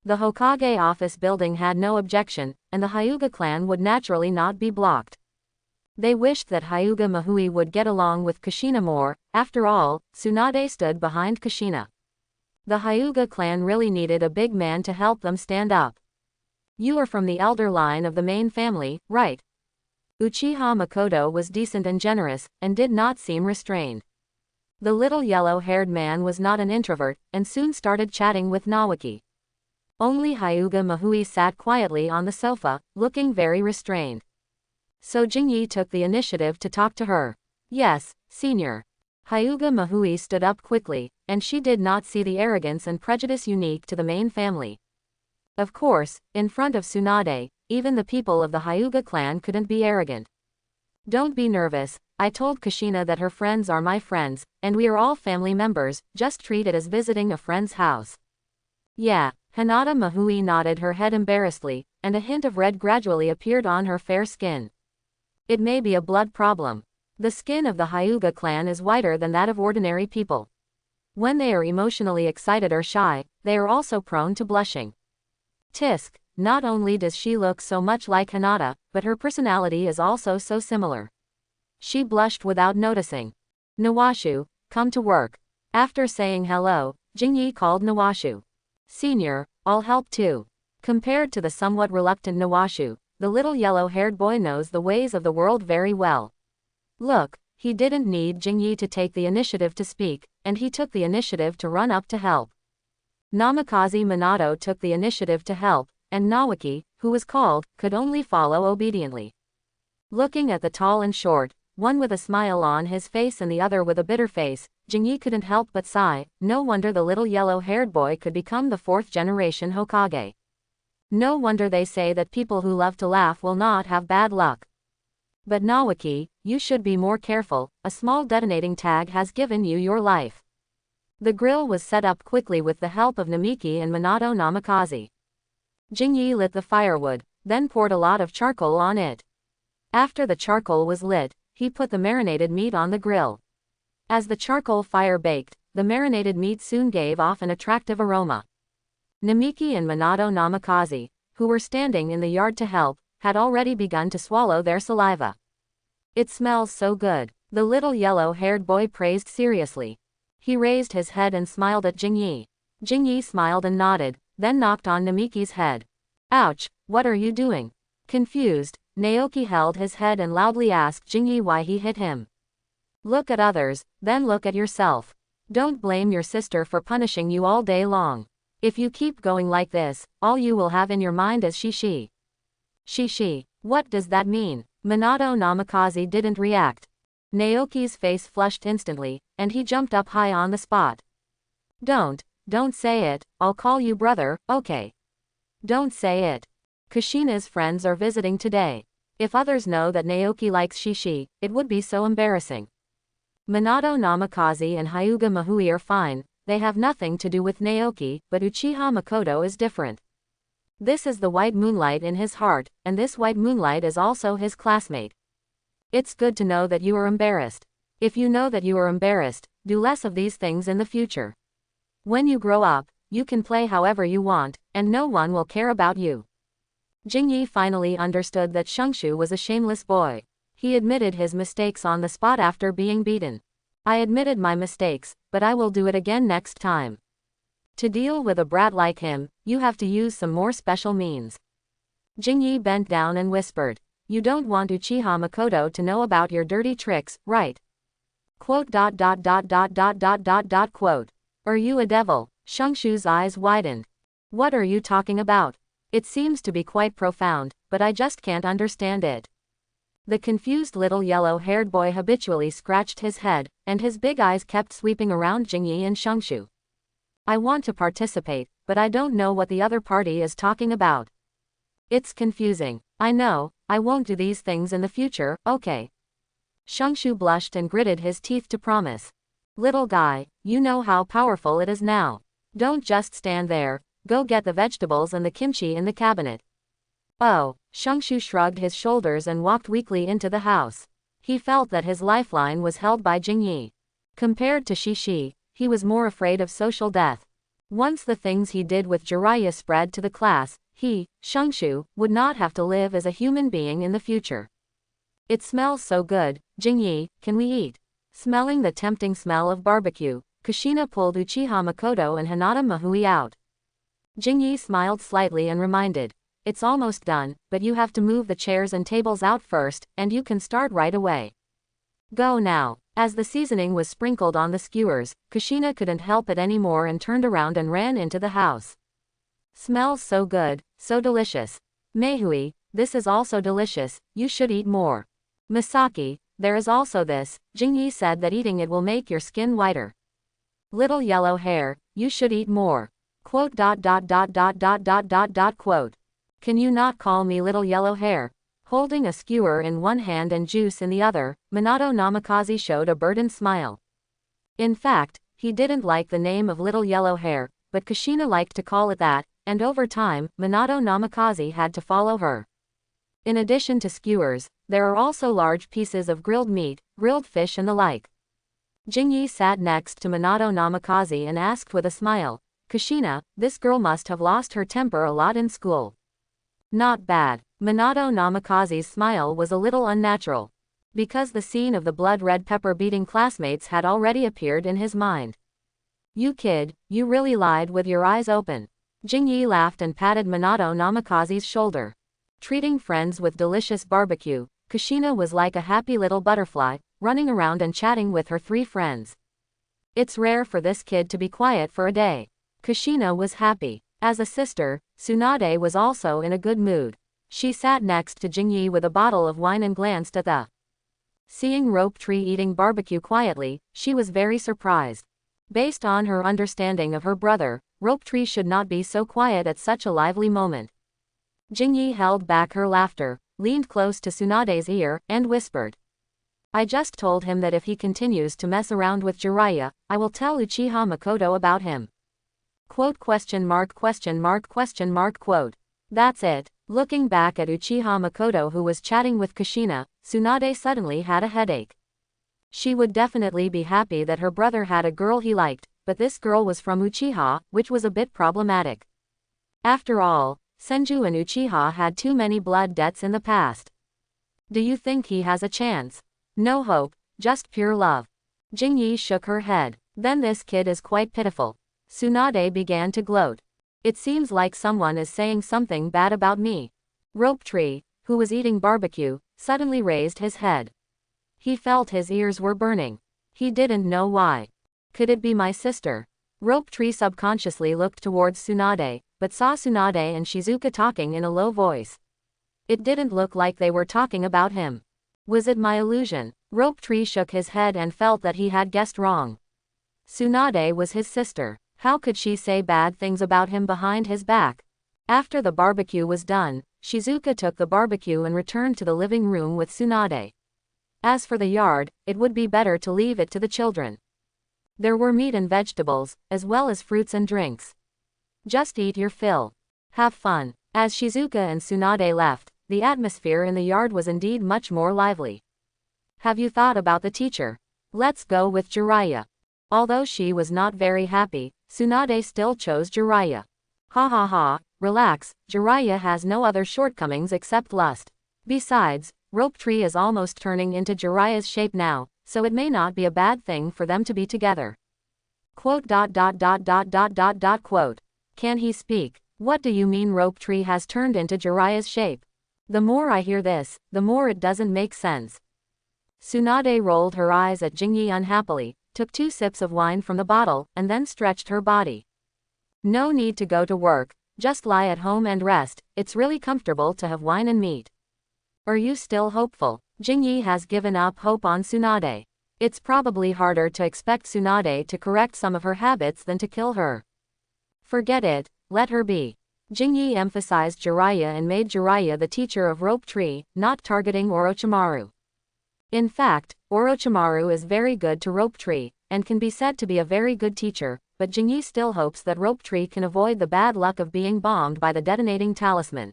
The Hokage office building had no objection, and the Hyuga clan would naturally not be blocked. They wished that Hyuga Mahui would get along with Kushina more. After all, Tsunade stood behind Kushina. The Hyuga clan really needed a big man to help them stand up. You are from the elder line of the main family, right? Uchiha Makoto was decent and generous, and did not seem restrained. The little yellow-haired man was not an introvert, and soon started chatting with Naoki. Only Hyuga Mahui sat quietly on the sofa, looking very restrained. So Jingyi took the initiative to talk to her. Yes, senior. Hyuga Mahui stood up quickly, and she did not see the arrogance and prejudice unique to the main family. Of course, in front of Tsunade, even the people of the Hyuga clan couldn't be arrogant. Don't be nervous, I told Kushina that her friends are my friends, and we are all family members, just treat it as visiting a friend's house. Yeah, Hinata Mahui nodded her head embarrassedly, and a hint of red gradually appeared on her fair skin. It may be a blood problem. The skin of the Hyuga clan is whiter than that of ordinary people. When they are emotionally excited or shy, they are also prone to blushing. Tisk, not only does she look so much like Hinata, but her personality is also so similar. She blushed without noticing. Nawashu, come to work. After saying hello, Jingyi called Nawashu. Senior, I'll help too. Compared to the somewhat reluctant Nawashu, the little yellow-haired boy knows the ways of the world very well. Look, he didn't need Jingyi to take the initiative to speak, and he took the initiative to run up to help. Namikaze Minato took the initiative to help, and Naoki, who was called, could only follow obediently. Looking at the tall and short, one with a smile on his face and the other with a bitter face, Jingyi couldn't help but sigh. No wonder the little yellow-haired boy could become the fourth-generation Hokage. No wonder they say that people who love to laugh will not have bad luck. But Naoki, you should be more careful, a small detonating tag has given you your life. The grill was set up quickly with the help of Namiki and Minato Namikaze. Jingyi lit the firewood, then poured a lot of charcoal on it. After the charcoal was lit, he put the marinated meat on the grill. As the charcoal fire baked, the marinated meat soon gave off an attractive aroma. Namiki and Minato Namikaze, who were standing in the yard to help, had already begun to swallow their saliva. It smells so good, the little yellow-haired boy praised seriously. He raised his head and smiled at Jingyi. Jingyi smiled and nodded, then knocked on Namiki's head. Ouch, what are you doing? Confused, Naoki held his head and loudly asked Jingyi why he hit him. Look at others, then look at yourself. Don't blame your sister for punishing you all day long. If you keep going like this, all you will have in your mind is Shishi. Shishi, what does that mean? Minato Namikaze didn't react. Naoki's face flushed instantly, and he jumped up high on the spot. Don't say it, I'll call you brother, okay? Don't say it. Kushina's friends are visiting today. If others know that Naoki likes Shishi, it would be so embarrassing. Minato Namikaze and Hyuga Mahui are fine, they have nothing to do with Naoki, but Uchiha Makoto is different. This is the white moonlight in his heart, and this white moonlight is also his classmate. It's good to know that you are embarrassed. If you know that you are embarrassed, do less of these things in the future. When you grow up, you can play however you want, and no one will care about you. Jingyi finally understood that Shungshu was a shameless boy. He admitted his mistakes on the spot after being beaten. I admitted my mistakes, but I will do it again next time. To deal with a brat like him, you have to use some more special means. Jingyi bent down and whispered. You don't want Uchiha Makoto to know about your dirty tricks, right? Quote. Are you a devil? Shungshu's eyes widened. What are you talking about? It seems to be quite profound, but I just can't understand it. The confused little yellow-haired boy habitually scratched his head, and his big eyes kept sweeping around Jingyi and Shungshu. I want to participate, but I don't know what the other party is talking about. It's confusing. I know, I won't do these things in the future, okay? Shungshu blushed and gritted his teeth to promise. Little guy, you know how powerful it is now. Don't just stand there, go get the vegetables and the kimchi in the cabinet. Oh, Shungshu shrugged his shoulders and walked weakly into the house. He felt that his lifeline was held by Jingyi. Compared to Shishi, he was more afraid of social death. Once the things he did with Jiraiya spread to the class, he, Shungshu, would not have to live as a human being in the future. It smells so good, Jingyi, can we eat? Smelling the tempting smell of barbecue, Kushina pulled Uchiha Makoto and Hinata Mahui out. Jingyi smiled slightly and reminded, "It's almost done, but you have to move the chairs and tables out first, and you can start right away. Go now." As the seasoning was sprinkled on the skewers, Kushina couldn't help it anymore and turned around and ran into the house. "Smells so good, so delicious. Mahui, this is also delicious, you should eat more. Misaki, there is also this." Jingyi said that eating it will make your skin whiter. "Little yellow hair, you should eat more. Quote. Can you not call me little yellow hair?" Holding a skewer in one hand and juice in the other, Minato Namikaze showed a burdened smile. In fact, he didn't like the name of little yellow hair, but Kushina liked to call it that, and over time, Minato Namikaze had to follow her. In addition to skewers, there are also large pieces of grilled meat, grilled fish and the like. Jingyi sat next to Minato Namikaze and asked with a smile, "Kushina, this girl must have lost her temper a lot in school." "Not bad." Minato Namikaze's smile was a little unnatural, because the scene of the blood-red pepper beating classmates had already appeared in his mind. "You kid, you really lied with your eyes open." Jingyi laughed and patted Minato Namikaze's shoulder. Treating friends with delicious barbecue, Kushina was like a happy little butterfly, running around and chatting with her three friends. It's rare for this kid to be quiet for a day. Kushina was happy. As a sister, Tsunade was also in a good mood. She sat next to Jingyi with a bottle of wine and glanced at the. Seeing Rope Tree eating barbecue quietly, she was very surprised. Based on her understanding of her brother, Rope Tree should not be so quiet at such a lively moment. Jingyi held back her laughter, leaned close to Tsunade's ear, and whispered. "I just told him that if he continues to mess around with Jiraiya, I will tell Uchiha Makoto about him." Quote. That's it. Looking back at Uchiha Makoto who was chatting with Kushina, Tsunade suddenly had a headache. She would definitely be happy that her brother had a girl he liked, but this girl was from Uchiha, which was a bit problematic. After all, Senju and Uchiha had too many blood debts in the past. Do you think he has a chance? No hope, just pure love. Jingyi shook her head. Then this kid is quite pitiful. Tsunade began to gloat. It seems like someone is saying something bad about me. Rope Tree, who was eating barbecue, suddenly raised his head. He felt his ears were burning. He didn't know why. Could it be my sister? Rope Tree subconsciously looked towards Tsunade, but saw Tsunade and Shizuka talking in a low voice. It didn't look like they were talking about him. Was it my illusion? Rope Tree shook his head and felt that he had guessed wrong. Tsunade was his sister. How could she say bad things about him behind his back? After the barbecue was done, Shizuka took the barbecue and returned to the living room with Tsunade. As for the yard, it would be better to leave it to the children. There were meat and vegetables, as well as fruits and drinks. Just eat your fill. Have fun. As Shizuka and Tsunade left, the atmosphere in the yard was indeed much more lively. Have you thought about the teacher? Let's go with Jiraiya. Although she was not very happy, Tsunade still chose Jiraiya. Ha ha ha, relax, Jiraiya has no other shortcomings except lust. Besides, Rope Tree is almost turning into Jiraiya's shape now, so it may not be a bad thing for them to be together. Quote. Can he speak? What do you mean Rope Tree has turned into Jiraiya's shape? The more I hear this, the more it doesn't make sense. Tsunade rolled her eyes at Jingyi unhappily, took 2 sips of wine from the bottle, and then stretched her body. No need to go to work, just lie at home and rest, it's really comfortable to have wine and meat. Are you still hopeful? Jingyi has given up hope on Tsunade. It's probably harder to expect Tsunade to correct some of her habits than to kill her. Forget it, let her be. Jingyi emphasized Jiraiya and made Jiraiya the teacher of Rope Tree, not targeting Orochimaru. In fact, Orochimaru is very good to Rope Tree, and can be said to be a very good teacher, but Jingyi still hopes that Rope Tree can avoid the bad luck of being bombed by the detonating talisman.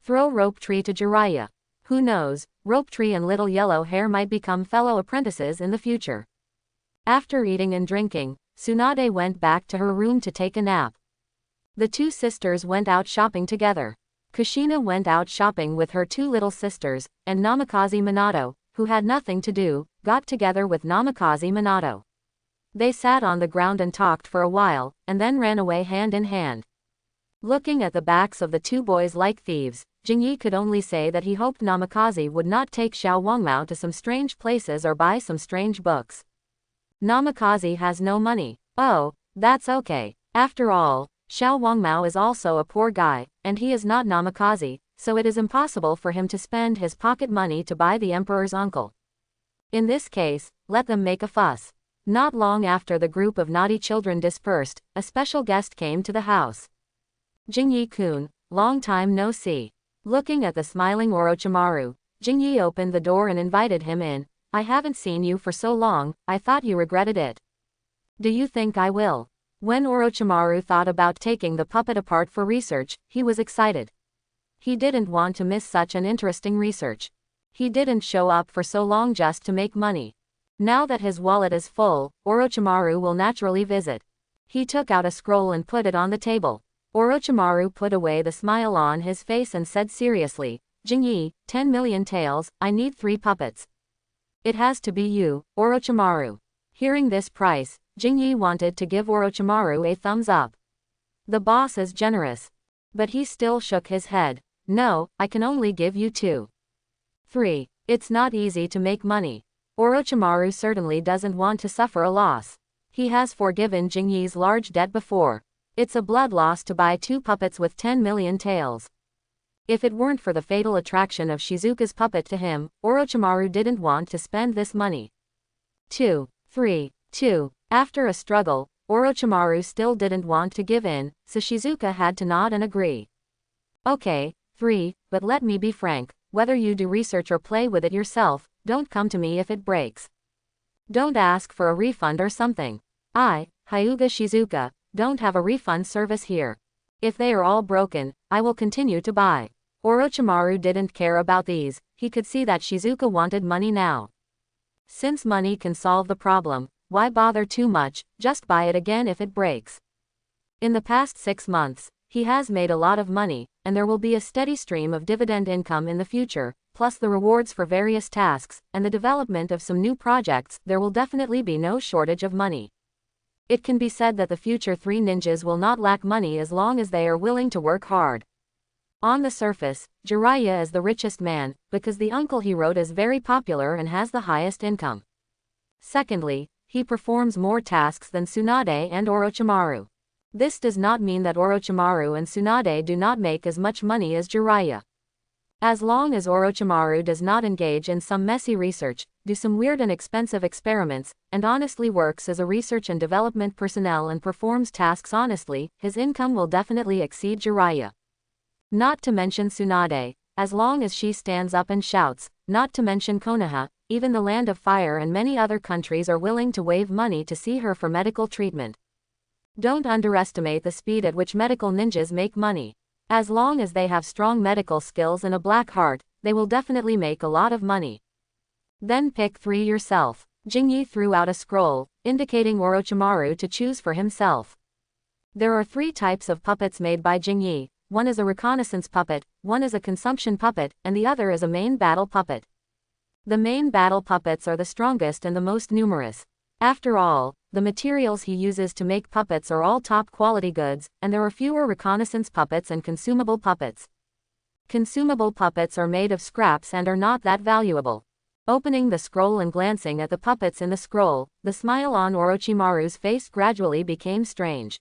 Throw Rope Tree to Jiraiya. Who knows, Rope Tree and Little Yellow Hair might become fellow apprentices in the future. After eating and drinking, Tsunade went back to her room to take a nap. The 2 sisters went out shopping together. Kushina went out shopping with her 2 little sisters, and Namikaze Minato, who had nothing to do, got together with Namikaze Minato. They sat on the ground and talked for a while, and then ran away hand in hand. Looking at the backs of the two boys like thieves, Jingyi could only say that he hoped Namikaze would not take Xiao Wangmao to some strange places or buy some strange books. Namikaze has no money. Oh, that's okay. After all, Xiao Wangmao is also a poor guy, and he is not Namikaze, so it is impossible for him to spend his pocket money to buy the emperor's uncle. In this case, let them make a fuss. Not long after the group of naughty children dispersed, a special guest came to the house. Jingyi-kun, long time no see. Looking at the smiling Orochimaru, Jingyi opened the door and invited him in. I haven't seen you for so long, I thought you regretted it. Do you think I will? When Orochimaru thought about taking the puppet apart for research, he was excited. He didn't want to miss such an interesting research. He didn't show up for so long just to make money. Now that his wallet is full, Orochimaru will naturally visit. He took out a scroll and put it on the table. Orochimaru put away the smile on his face and said seriously, Jingyi, 10 million taels, I need 3 puppets. It has to be you, Orochimaru. Hearing this price, Jingyi wanted to give Orochimaru a thumbs up. The boss is generous. But he still shook his head. No, I can only give you 2. 3. It's not easy to make money. Orochimaru certainly doesn't want to suffer a loss. He has forgiven Jingyi's large debt before. It's a blood loss to buy 2 puppets with 10 million taels. If it weren't for the fatal attraction of Shizuka's puppet to him, Orochimaru didn't want to spend this money. 2. 3. 2. After a struggle, Orochimaru still didn't want to give in, so Shizuka had to nod and agree. Okay, 3, but let me be frank, whether you do research or play with it yourself, don't come to me if it breaks. Don't ask for a refund or something. I, Hyuga Shizuka, don't have a refund service here. If they are all broken, I will continue to buy. Orochimaru didn't care about these, he could see that Shizuka wanted money now. Since money can solve the problem, why bother too much, just buy it again if it breaks. In the past 6 months, he has made a lot of money, and there will be a steady stream of dividend income in the future, plus the rewards for various tasks, and the development of some new projects. There will definitely be no shortage of money. It can be said that the future 3 ninjas will not lack money as long as they are willing to work hard. On the surface, Jiraiya is the richest man, because the uncle he wrote is very popular and has the highest income. Secondly, he performs more tasks than Tsunade and Orochimaru. This does not mean that Orochimaru and Tsunade do not make as much money as Jiraiya. As long as Orochimaru does not engage in some messy research, do some weird and expensive experiments, and honestly works as a research and development personnel and performs tasks honestly, his income will definitely exceed Jiraiya. Not to mention Tsunade, as long as she stands up and shouts, not to mention Konoha, even the Land of Fire and many other countries are willing to waive money to see her for medical treatment. Don't underestimate the speed at which medical ninjas make money. As long as they have strong medical skills and a black heart, they will definitely make a lot of money. Then pick 3 yourself. Jingyi threw out a scroll, indicating Orochimaru to choose for himself. There are 3 types of puppets made by Jingyi. One is a reconnaissance puppet, one is a consumption puppet, and the other is a main battle puppet. The main battle puppets are the strongest and the most numerous. After all, the materials he uses to make puppets are all top quality goods, and there are fewer reconnaissance puppets and consumable puppets. Consumable puppets are made of scraps and are not that valuable. Opening the scroll and glancing at the puppets in the scroll, the smile on Orochimaru's face gradually became strange.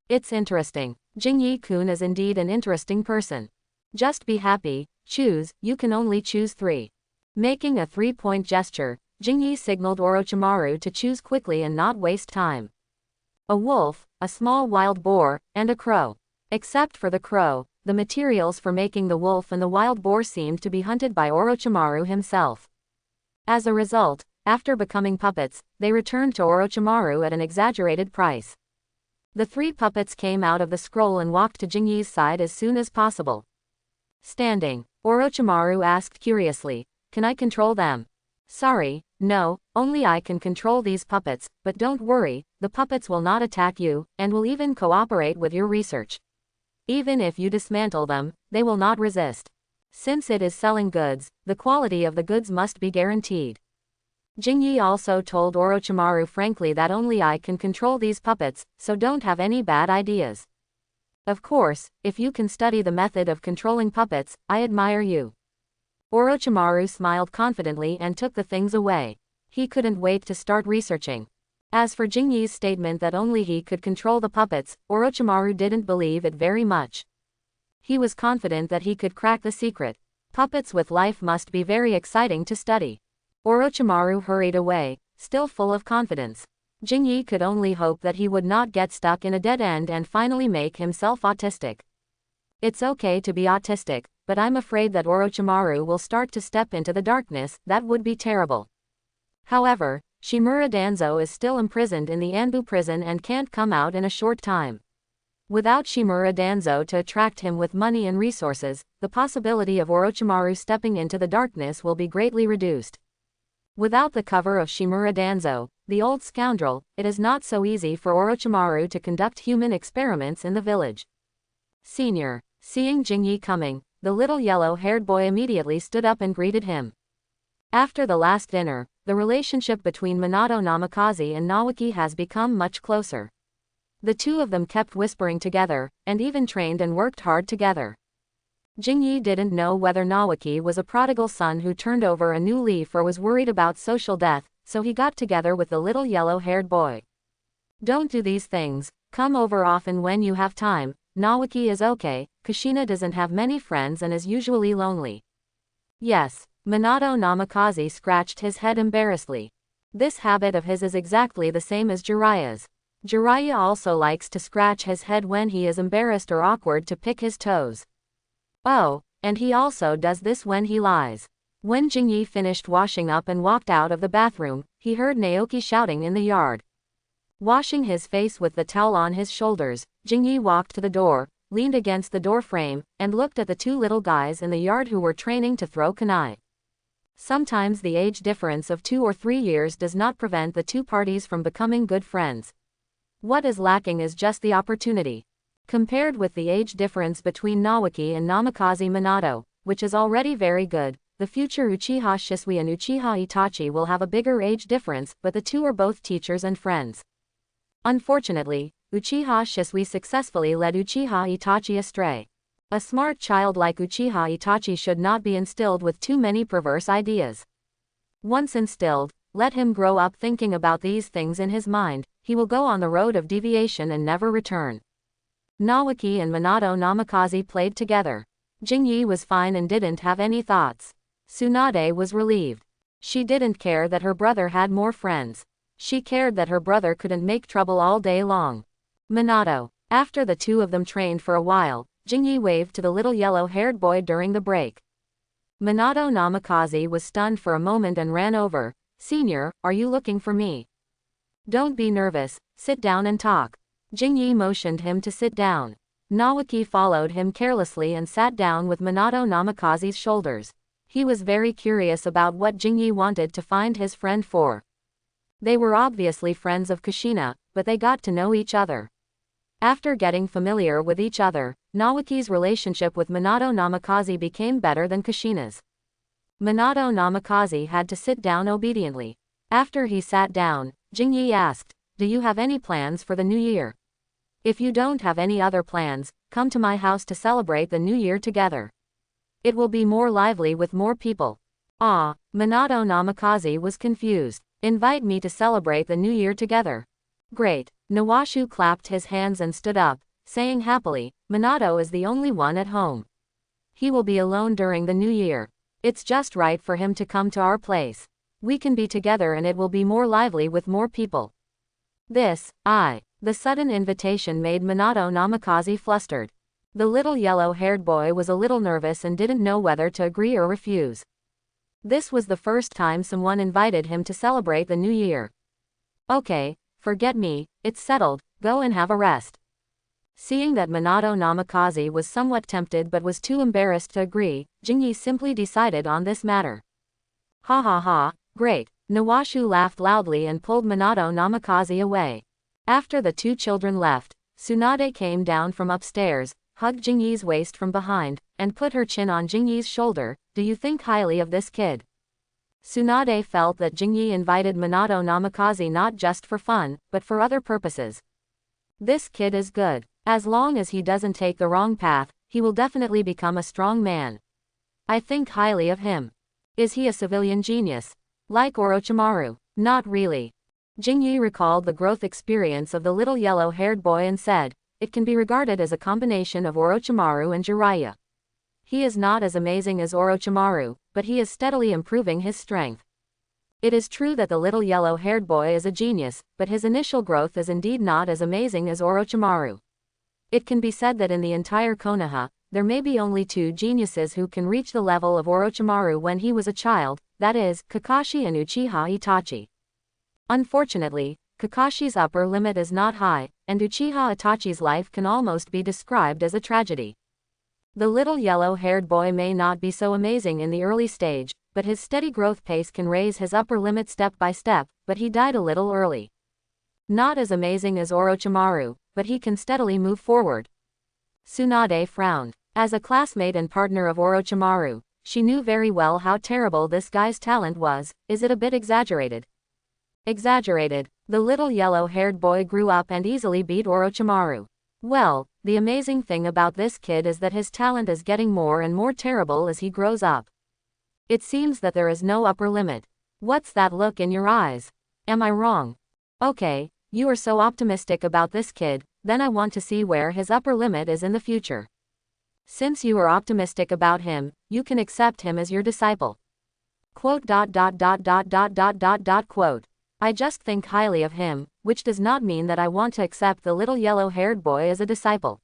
It's interesting. Jingyi-kun is indeed an interesting person. Just be happy, choose, you can only choose 3. Making a 3-point gesture, Jingyi signaled Orochimaru to choose quickly and not waste time. A wolf, a small wild boar, and a crow. Except for the crow, the materials for making the wolf and the wild boar seemed to be hunted by Orochimaru himself. As a result, after becoming puppets, they returned to Orochimaru at an exaggerated price. The 3 puppets came out of the scroll and walked to Jingyi's side as soon as possible. Standing, Orochimaru asked curiously, "Can I control them?" "Sorry, no, only I can control these puppets, but don't worry, the puppets will not attack you, and will even cooperate with your research. Even if you dismantle them, they will not resist. Since it is selling goods, the quality of the goods must be guaranteed." Jingyi also told Orochimaru frankly that only I can control these puppets, so don't have any bad ideas. Of course, if you can study the method of controlling puppets, I admire you. Orochimaru smiled confidently and took the things away. He couldn't wait to start researching. As for Jingyi's statement that only he could control the puppets, Orochimaru didn't believe it very much. He was confident that he could crack the secret. Puppets with life must be very exciting to study. Orochimaru hurried away, still full of confidence. Jingyi could only hope that he would not get stuck in a dead end and finally make himself autistic. It's okay to be autistic, but I'm afraid that Orochimaru will start to step into the darkness. That would be terrible. However, Shimura Danzo is still imprisoned in the Anbu prison and can't come out in a short time. Without Shimura Danzo to attract him with money and resources, the possibility of Orochimaru stepping into the darkness will be greatly reduced. Without the cover of Shimura Danzo, the old scoundrel, it is not so easy for Orochimaru to conduct human experiments in the village. Senior, seeing Jingyi coming, the little yellow-haired boy immediately stood up and greeted him. After the last dinner, the relationship between Minato Namikaze and Naoki has become much closer. The two of them kept whispering together, and even trained and worked hard together. Jingyi didn't know whether Naoki was a prodigal son who turned over a new leaf or was worried about social death, so he got together with the little yellow-haired boy. Don't do these things, come over often when you have time. Naoki is okay, Kushina doesn't have many friends and is usually lonely. Yes, Minato Namikaze scratched his head embarrassedly. This habit of his is exactly the same as Jiraiya's. Jiraiya also likes to scratch his head when he is embarrassed or awkward to pick his toes. Oh, and he also does this when he lies. When Jingyi finished washing up and walked out of the bathroom, he heard Naoki shouting in the yard. Washing his face with the towel on his shoulders, Jingyi walked to the door, leaned against the door frame, and looked at the two little guys in the yard who were training to throw kunai. Sometimes the age difference of 2 or 3 years does not prevent the two parties from becoming good friends. What is lacking is just the opportunity. Compared with the age difference between Naoki and Namikaze Minato, which is already very good, the future Uchiha Shisui and Uchiha Itachi will have a bigger age difference, but the two are both teachers and friends. Unfortunately, Uchiha Shisui successfully led Uchiha Itachi astray. A smart child like Uchiha Itachi should not be instilled with too many perverse ideas. Once instilled, let him grow up thinking about these things in his mind, he will go on the road of deviation and never return. Naoki and Minato Namikaze played together. Jingyi was fine and didn't have any thoughts. Tsunade was relieved. She didn't care that her brother had more friends. She cared that her brother couldn't make trouble all day long. Minato. After the two of them trained for a while, Jingyi waved to the little yellow-haired boy during the break. Minato Namikaze was stunned for a moment and ran over. Senior, are you looking for me? Don't be nervous, sit down and talk. Jingyi motioned him to sit down. Naoki followed him carelessly and sat down with Minato Namikaze's shoulders. He was very curious about what Jingyi wanted to find his friend for. They were obviously friends of Kushina, but they got to know each other. After getting familiar with each other, Naoki's relationship with Minato Namikaze became better than Kushina's. Minato Namikaze had to sit down obediently. After he sat down, Jingyi asked, "Do you have any plans for the new year? If you don't have any other plans, come to my house to celebrate the new year together. It will be more lively with more people." Ah, Minato Namikaze was confused. Invite me to celebrate the new year together. Great. Nawashu clapped his hands and stood up, saying happily, Minato is the only one at home. He will be alone during the new year. It's just right for him to come to our place. We can be together and it will be more lively with more people. The sudden invitation made Minato Namikaze flustered. The little yellow-haired boy was a little nervous and didn't know whether to agree or refuse. This was the first time someone invited him to celebrate the new year. Okay, forget me, it's settled, go and have a rest. Seeing that Minato Namikaze was somewhat tempted but was too embarrassed to agree, Jingyi simply decided on this matter. Ha ha ha, great. Nawashu laughed loudly and pulled Minato Namikaze away. After the two children left, Tsunade came down from upstairs, hugged Jingyi's waist from behind, and put her chin on Jingyi's shoulder. Do you think highly of this kid? Tsunade felt that Jingyi invited Minato Namikaze not just for fun, but for other purposes. This kid is good. As long as he doesn't take the wrong path, he will definitely become a strong man. I think highly of him. Is he a civilian genius? Like Orochimaru? Not really. Jingyi recalled the growth experience of the little yellow-haired boy and said, it can be regarded as a combination of Orochimaru and Jiraiya. He is not as amazing as Orochimaru, but he is steadily improving his strength. It is true that the little yellow-haired boy is a genius, but his initial growth is indeed not as amazing as Orochimaru. It can be said that in the entire Konoha, there may be only 2 geniuses who can reach the level of Orochimaru when he was a child, that is, Kakashi and Uchiha Itachi. Unfortunately, Kakashi's upper limit is not high, and Uchiha Itachi's life can almost be described as a tragedy. The little yellow-haired boy may not be so amazing in the early stage, but his steady growth pace can raise his upper limit step by step, but he died a little early. Not as amazing as Orochimaru, but he can steadily move forward. Tsunade frowned. As a classmate and partner of Orochimaru, she knew very well how terrible this guy's talent was. Is it a bit exaggerated? Exaggerated. The little yellow-haired boy grew up and easily beat Orochimaru. Well, the amazing thing about this kid is that his talent is getting more and more terrible as he grows up. It seems that there is no upper limit. What's that look in your eyes? Am I wrong? Okay, you are so optimistic about this kid, then I want to see where his upper limit is in the future. Since you are optimistic about him, you can accept him as your disciple. Quote. I just think highly of him, which does not mean that I want to accept the little yellow-haired boy as a disciple.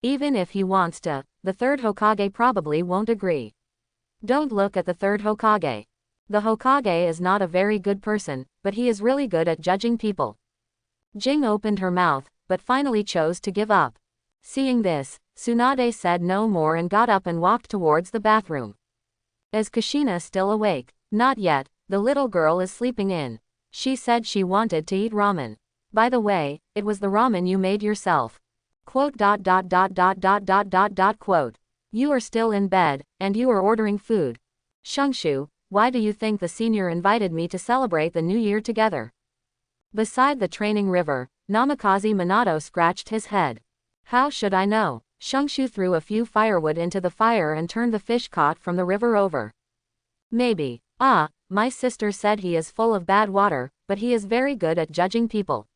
Even if he wants to, the third Hokage probably won't agree. Don't look at the third Hokage. The Hokage is not a very good person, but he is really good at judging people. Jing opened her mouth, but finally chose to give up. Seeing this, Tsunade said no more and got up and walked towards the bathroom. Is Kushina still awake? Not yet, the little girl is sleeping in. She said she wanted to eat ramen. By the way, it was the ramen you made yourself. Quote. You are still in bed, and you are ordering food. Shungshu, why do you think the senior invited me to celebrate the new year together? Beside the training river, Namikaze Minato scratched his head. How should I know? Shungshu threw a few firewood into the fire and turned the fish caught from the river over. Maybe. My sister said he is full of bad water, but he is very good at judging people.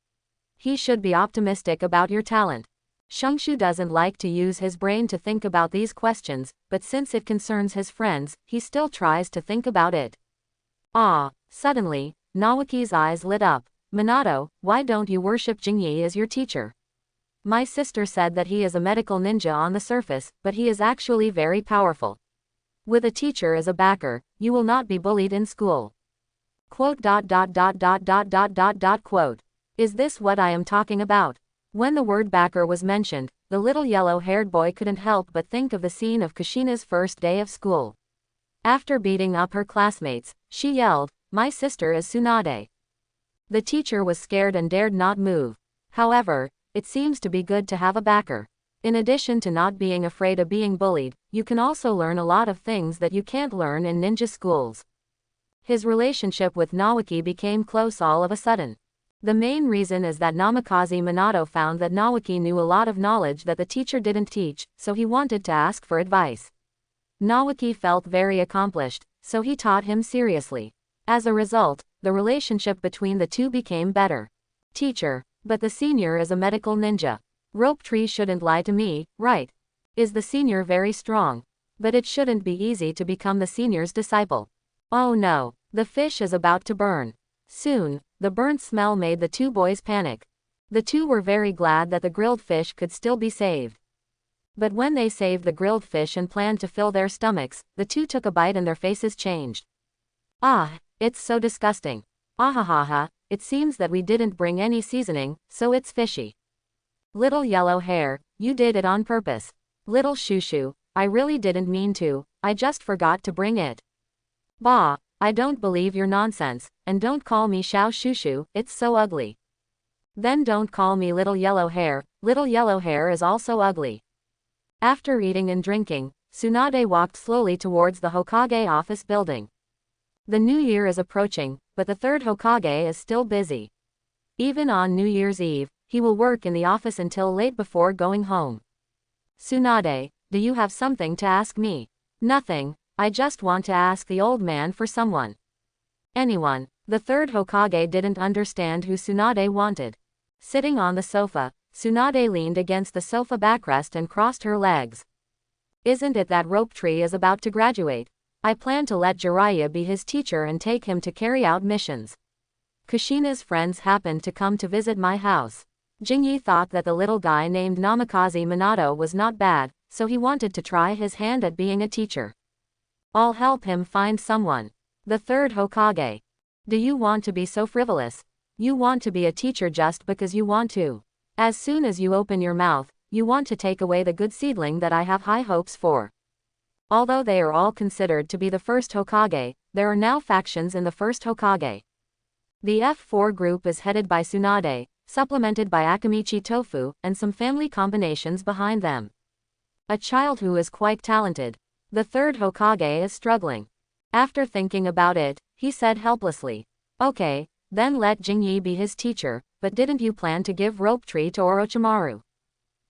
He should be optimistic about your talent. Shungshu doesn't like to use his brain to think about these questions, but since it concerns his friends, he still tries to think about it. Suddenly, Naoki's eyes lit up. Minato, why don't you worship Jingyi as your teacher? My sister said that he is a medical ninja on the surface, but he is actually very powerful. With a teacher as a backer, you will not be bullied in school. Quote. Is this what I am talking about? When the word backer was mentioned, the little yellow-haired boy couldn't help but think of the scene of Kushina's first day of school. After beating up her classmates, she yelled, "My sister is Tsunade." The teacher was scared and dared not move. However, it seems to be good to have a backer. In addition to not being afraid of being bullied, you can also learn a lot of things that you can't learn in ninja schools. His relationship with Naoki became close all of a sudden. The main reason is that Namikaze Minato found that Naoki knew a lot of knowledge that the teacher didn't teach, so he wanted to ask for advice. Naoki felt very accomplished, so he taught him seriously. As a result, the relationship between the two became better. Teacher, but the senior is a medical ninja. Rope tree shouldn't lie to me, right? Is the senior very strong? But it shouldn't be easy to become the senior's disciple. Oh no, the fish is about to burn. Soon, the burnt smell made the two boys panic. The two were very glad that the grilled fish could still be saved. But when they saved the grilled fish and planned to fill their stomachs, the two took a bite and their faces changed. It's so disgusting. Ahahaha, it seems that we didn't bring any seasoning, so it's fishy. Little yellow hair, you did it on purpose. Little Shushu, I really didn't mean to, I just forgot to bring it. Bah, I don't believe your nonsense, and don't call me Xiao Shushu, it's so ugly. Then don't call me little yellow hair is also ugly. After eating and drinking, Tsunade walked slowly towards the Hokage office building. The new year is approaching, but the third Hokage is still busy. Even on New Year's Eve, he will work in the office until late before going home. Tsunade, do you have something to ask me? Nothing, I just want to ask the old man for someone. Anyone. The third Hokage didn't understand who Tsunade wanted. Sitting on the sofa, Tsunade leaned against the sofa backrest and crossed her legs. Isn't it that Rope Tree is about to graduate? I plan to let Jiraiya be his teacher and take him to carry out missions. Kushina's friends happened to come to visit my house. Jingyi thought that the little guy named Namikaze Minato was not bad, so he wanted to try his hand at being a teacher. I'll help him find someone. The third Hokage. Do you want to be so frivolous? You want to be a teacher just because you want to. As soon as you open your mouth, you want to take away the good seedling that I have high hopes for. Although they are all considered to be the first Hokage, there are now factions in the first Hokage. The F4 group is headed by Tsunade, supplemented by Akamichi Tofu, and some family combinations behind them. A child who is quite talented. The third Hokage is struggling. After thinking about it, he said helplessly, "Okay, then let Jingyi be his teacher, but didn't you plan to give Rope Tree to Orochimaru?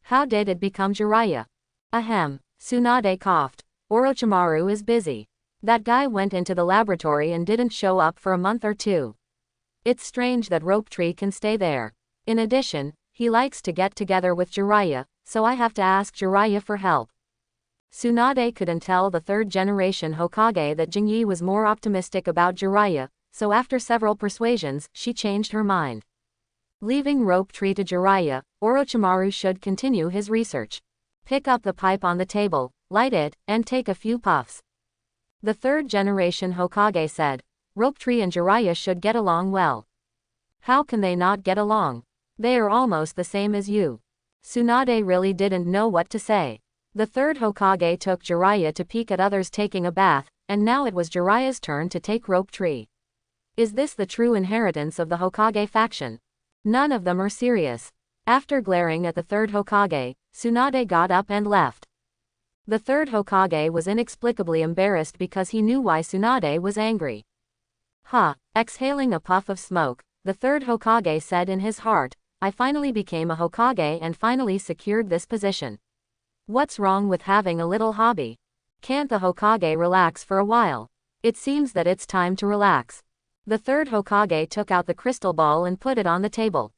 How did it become Jiraiya?" Ahem, Tsunade coughed. Orochimaru is busy. That guy went into the laboratory and didn't show up for a month or two. It's strange that Rope Tree can stay there. In addition, he likes to get together with Jiraiya, so I have to ask Jiraiya for help. Tsunade couldn't tell the third-generation Hokage that Jingyi was more optimistic about Jiraiya, so after several persuasions, she changed her mind. Leaving Rope Tree to Jiraiya, Orochimaru should continue his research. Pick up the pipe on the table, light it, and take a few puffs. The third-generation Hokage said, Rope Tree and Jiraiya should get along well. How can they not get along? They are almost the same as you. Tsunade really didn't know what to say. The third Hokage took Jiraiya to peek at others taking a bath, and now it was Jiraiya's turn to take Rope Tree. Is this the true inheritance of the Hokage faction? None of them are serious. After glaring at the third Hokage, Tsunade got up and left. The third Hokage was inexplicably embarrassed because he knew why Tsunade was angry. Exhaling a puff of smoke, the third Hokage said in his heart, I finally became a Hokage and finally secured this position. What's wrong with having a little hobby? Can't the Hokage relax for a while? It seems that it's time to relax. The third Hokage took out the crystal ball and put it on the table.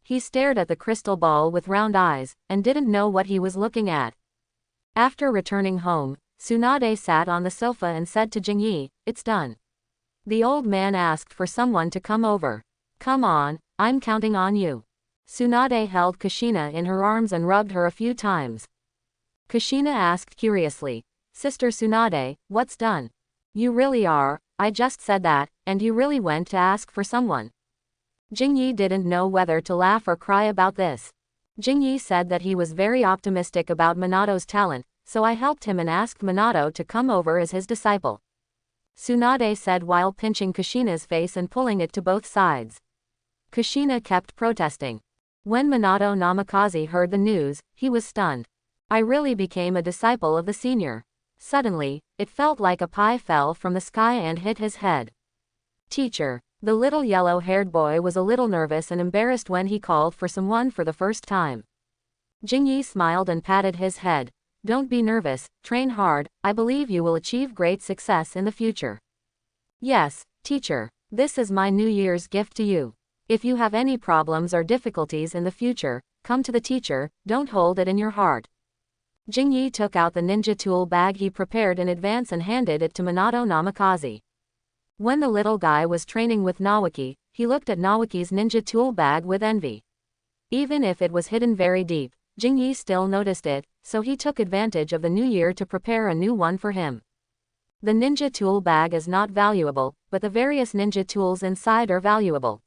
He stared at the crystal ball with round eyes, and didn't know what he was looking at. After returning home, Tsunade sat on the sofa and said to Jingyi, it's done. The old man asked for someone to come over. Come on, I'm counting on you. Tsunade held Kushina in her arms and rubbed her a few times. Kushina asked curiously, Sister Tsunade, what's done? You really are, I just said that, and you really went to ask for someone. Jingyi didn't know whether to laugh or cry about this. Jingyi said that he was very optimistic about Minato's talent, so I helped him and asked Minato to come over as his disciple. Tsunade said while pinching Kushina's face and pulling it to both sides. Kushina kept protesting. When Minato Namikaze heard the news, he was stunned. I really became a disciple of the senior. Suddenly, it felt like a pie fell from the sky and hit his head. Teacher. The little yellow-haired boy was a little nervous and embarrassed when he called for someone for the first time. Jingyi smiled and patted his head. Don't be nervous, train hard, I believe you will achieve great success in the future. Yes, teacher, this is my New Year's gift to you. If you have any problems or difficulties in the future, come to the teacher, don't hold it in your heart. Jingyi took out the ninja tool bag he prepared in advance and handed it to Minato Namikaze. When the little guy was training with Nawaki, he looked at Nawaki's ninja tool bag with envy. Even if it was hidden very deep, Jingyi still noticed it, so he took advantage of the new year to prepare a new one for him. The ninja tool bag is not valuable, but the various ninja tools inside are valuable.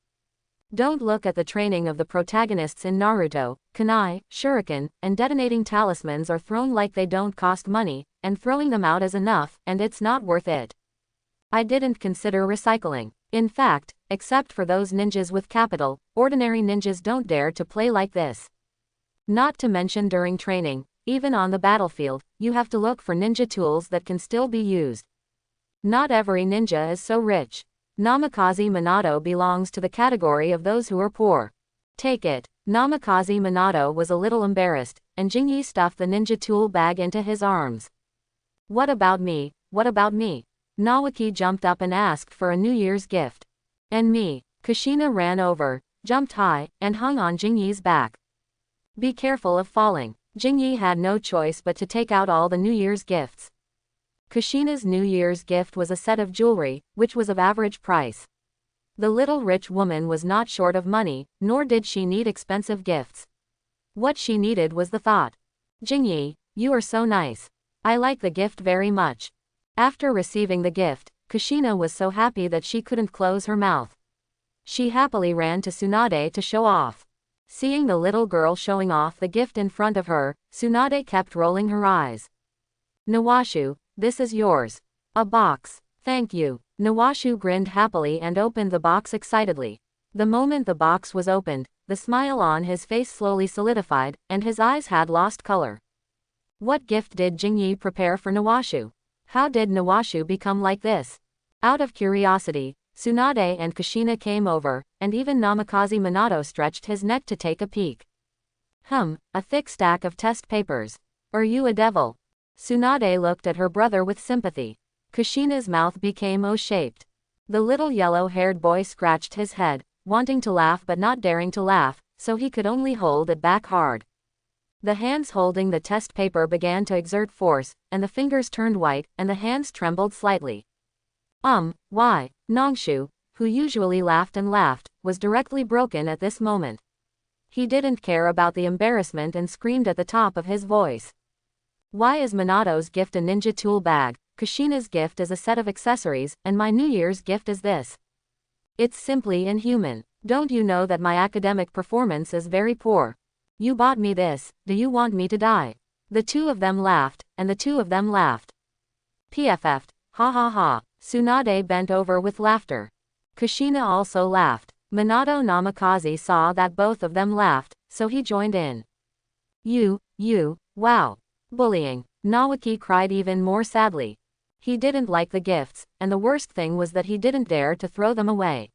Don't look at the training of the protagonists in Naruto. Kunai, shuriken, and detonating talismans are thrown like they don't cost money, and throwing them out is enough, and it's not worth it. I didn't consider recycling. In fact, except for those ninjas with capital, ordinary ninjas don't dare to play like this. Not to mention during training, even on the battlefield, you have to look for ninja tools that can still be used. Not every ninja is so rich. Namikaze Minato belongs to the category of those who are poor. Take it. Namikaze Minato was a little embarrassed, and Jingyi stuffed the ninja tool bag into his arms. What about me? What about me? Nawaki jumped up and asked for a New Year's gift. And me? Kushina ran over, jumped high, and hung on Jingyi's back. Be careful of falling. Jingyi had no choice but to take out all the New Year's gifts. Kushina's New Year's gift was a set of jewelry, which was of average price. The little rich woman was not short of money, nor did she need expensive gifts. What she needed was the thought. Jingyi, you are so nice. I like the gift very much. After receiving the gift, Kushina was so happy that she couldn't close her mouth. She happily ran to Tsunade to show off. Seeing the little girl showing off the gift in front of her, Tsunade kept rolling her eyes. Nawashu, this is yours. A box. Thank you. Nawashu grinned happily and opened the box excitedly. The moment the box was opened, the smile on his face slowly solidified, and his eyes had lost color. What gift did Jingyi prepare for Nawashu? How did Nawashu become like this? Out of curiosity, Tsunade and Kushina came over, and even Namikaze Minato stretched his neck to take a peek. A thick stack of test papers. Are you a devil? Tsunade looked at her brother with sympathy. Kushina's mouth became O-shaped. The little yellow-haired boy scratched his head, wanting to laugh but not daring to laugh, so he could only hold it back hard. The hands holding the test paper began to exert force, and the fingers turned white, and the hands trembled slightly. Why? Nangshu, who usually laughed and laughed, was directly broken at this moment. He didn't care about the embarrassment and screamed at the top of his voice. Why is Minato's gift a ninja tool bag, Kushina's gift is a set of accessories, and my New Year's gift is this? It's simply inhuman. Don't you know that my academic performance is very poor? You bought me this, do you want me to die? The two of them laughed, and the two of them laughed. PFF'd, ha ha ha. Tsunade bent over with laughter. Kushina also laughed. Minato Namikaze saw that both of them laughed, so he joined in. Wow. Bullying. Nawaki cried even more sadly. He didn't like the gifts, and the worst thing was that he didn't dare to throw them away.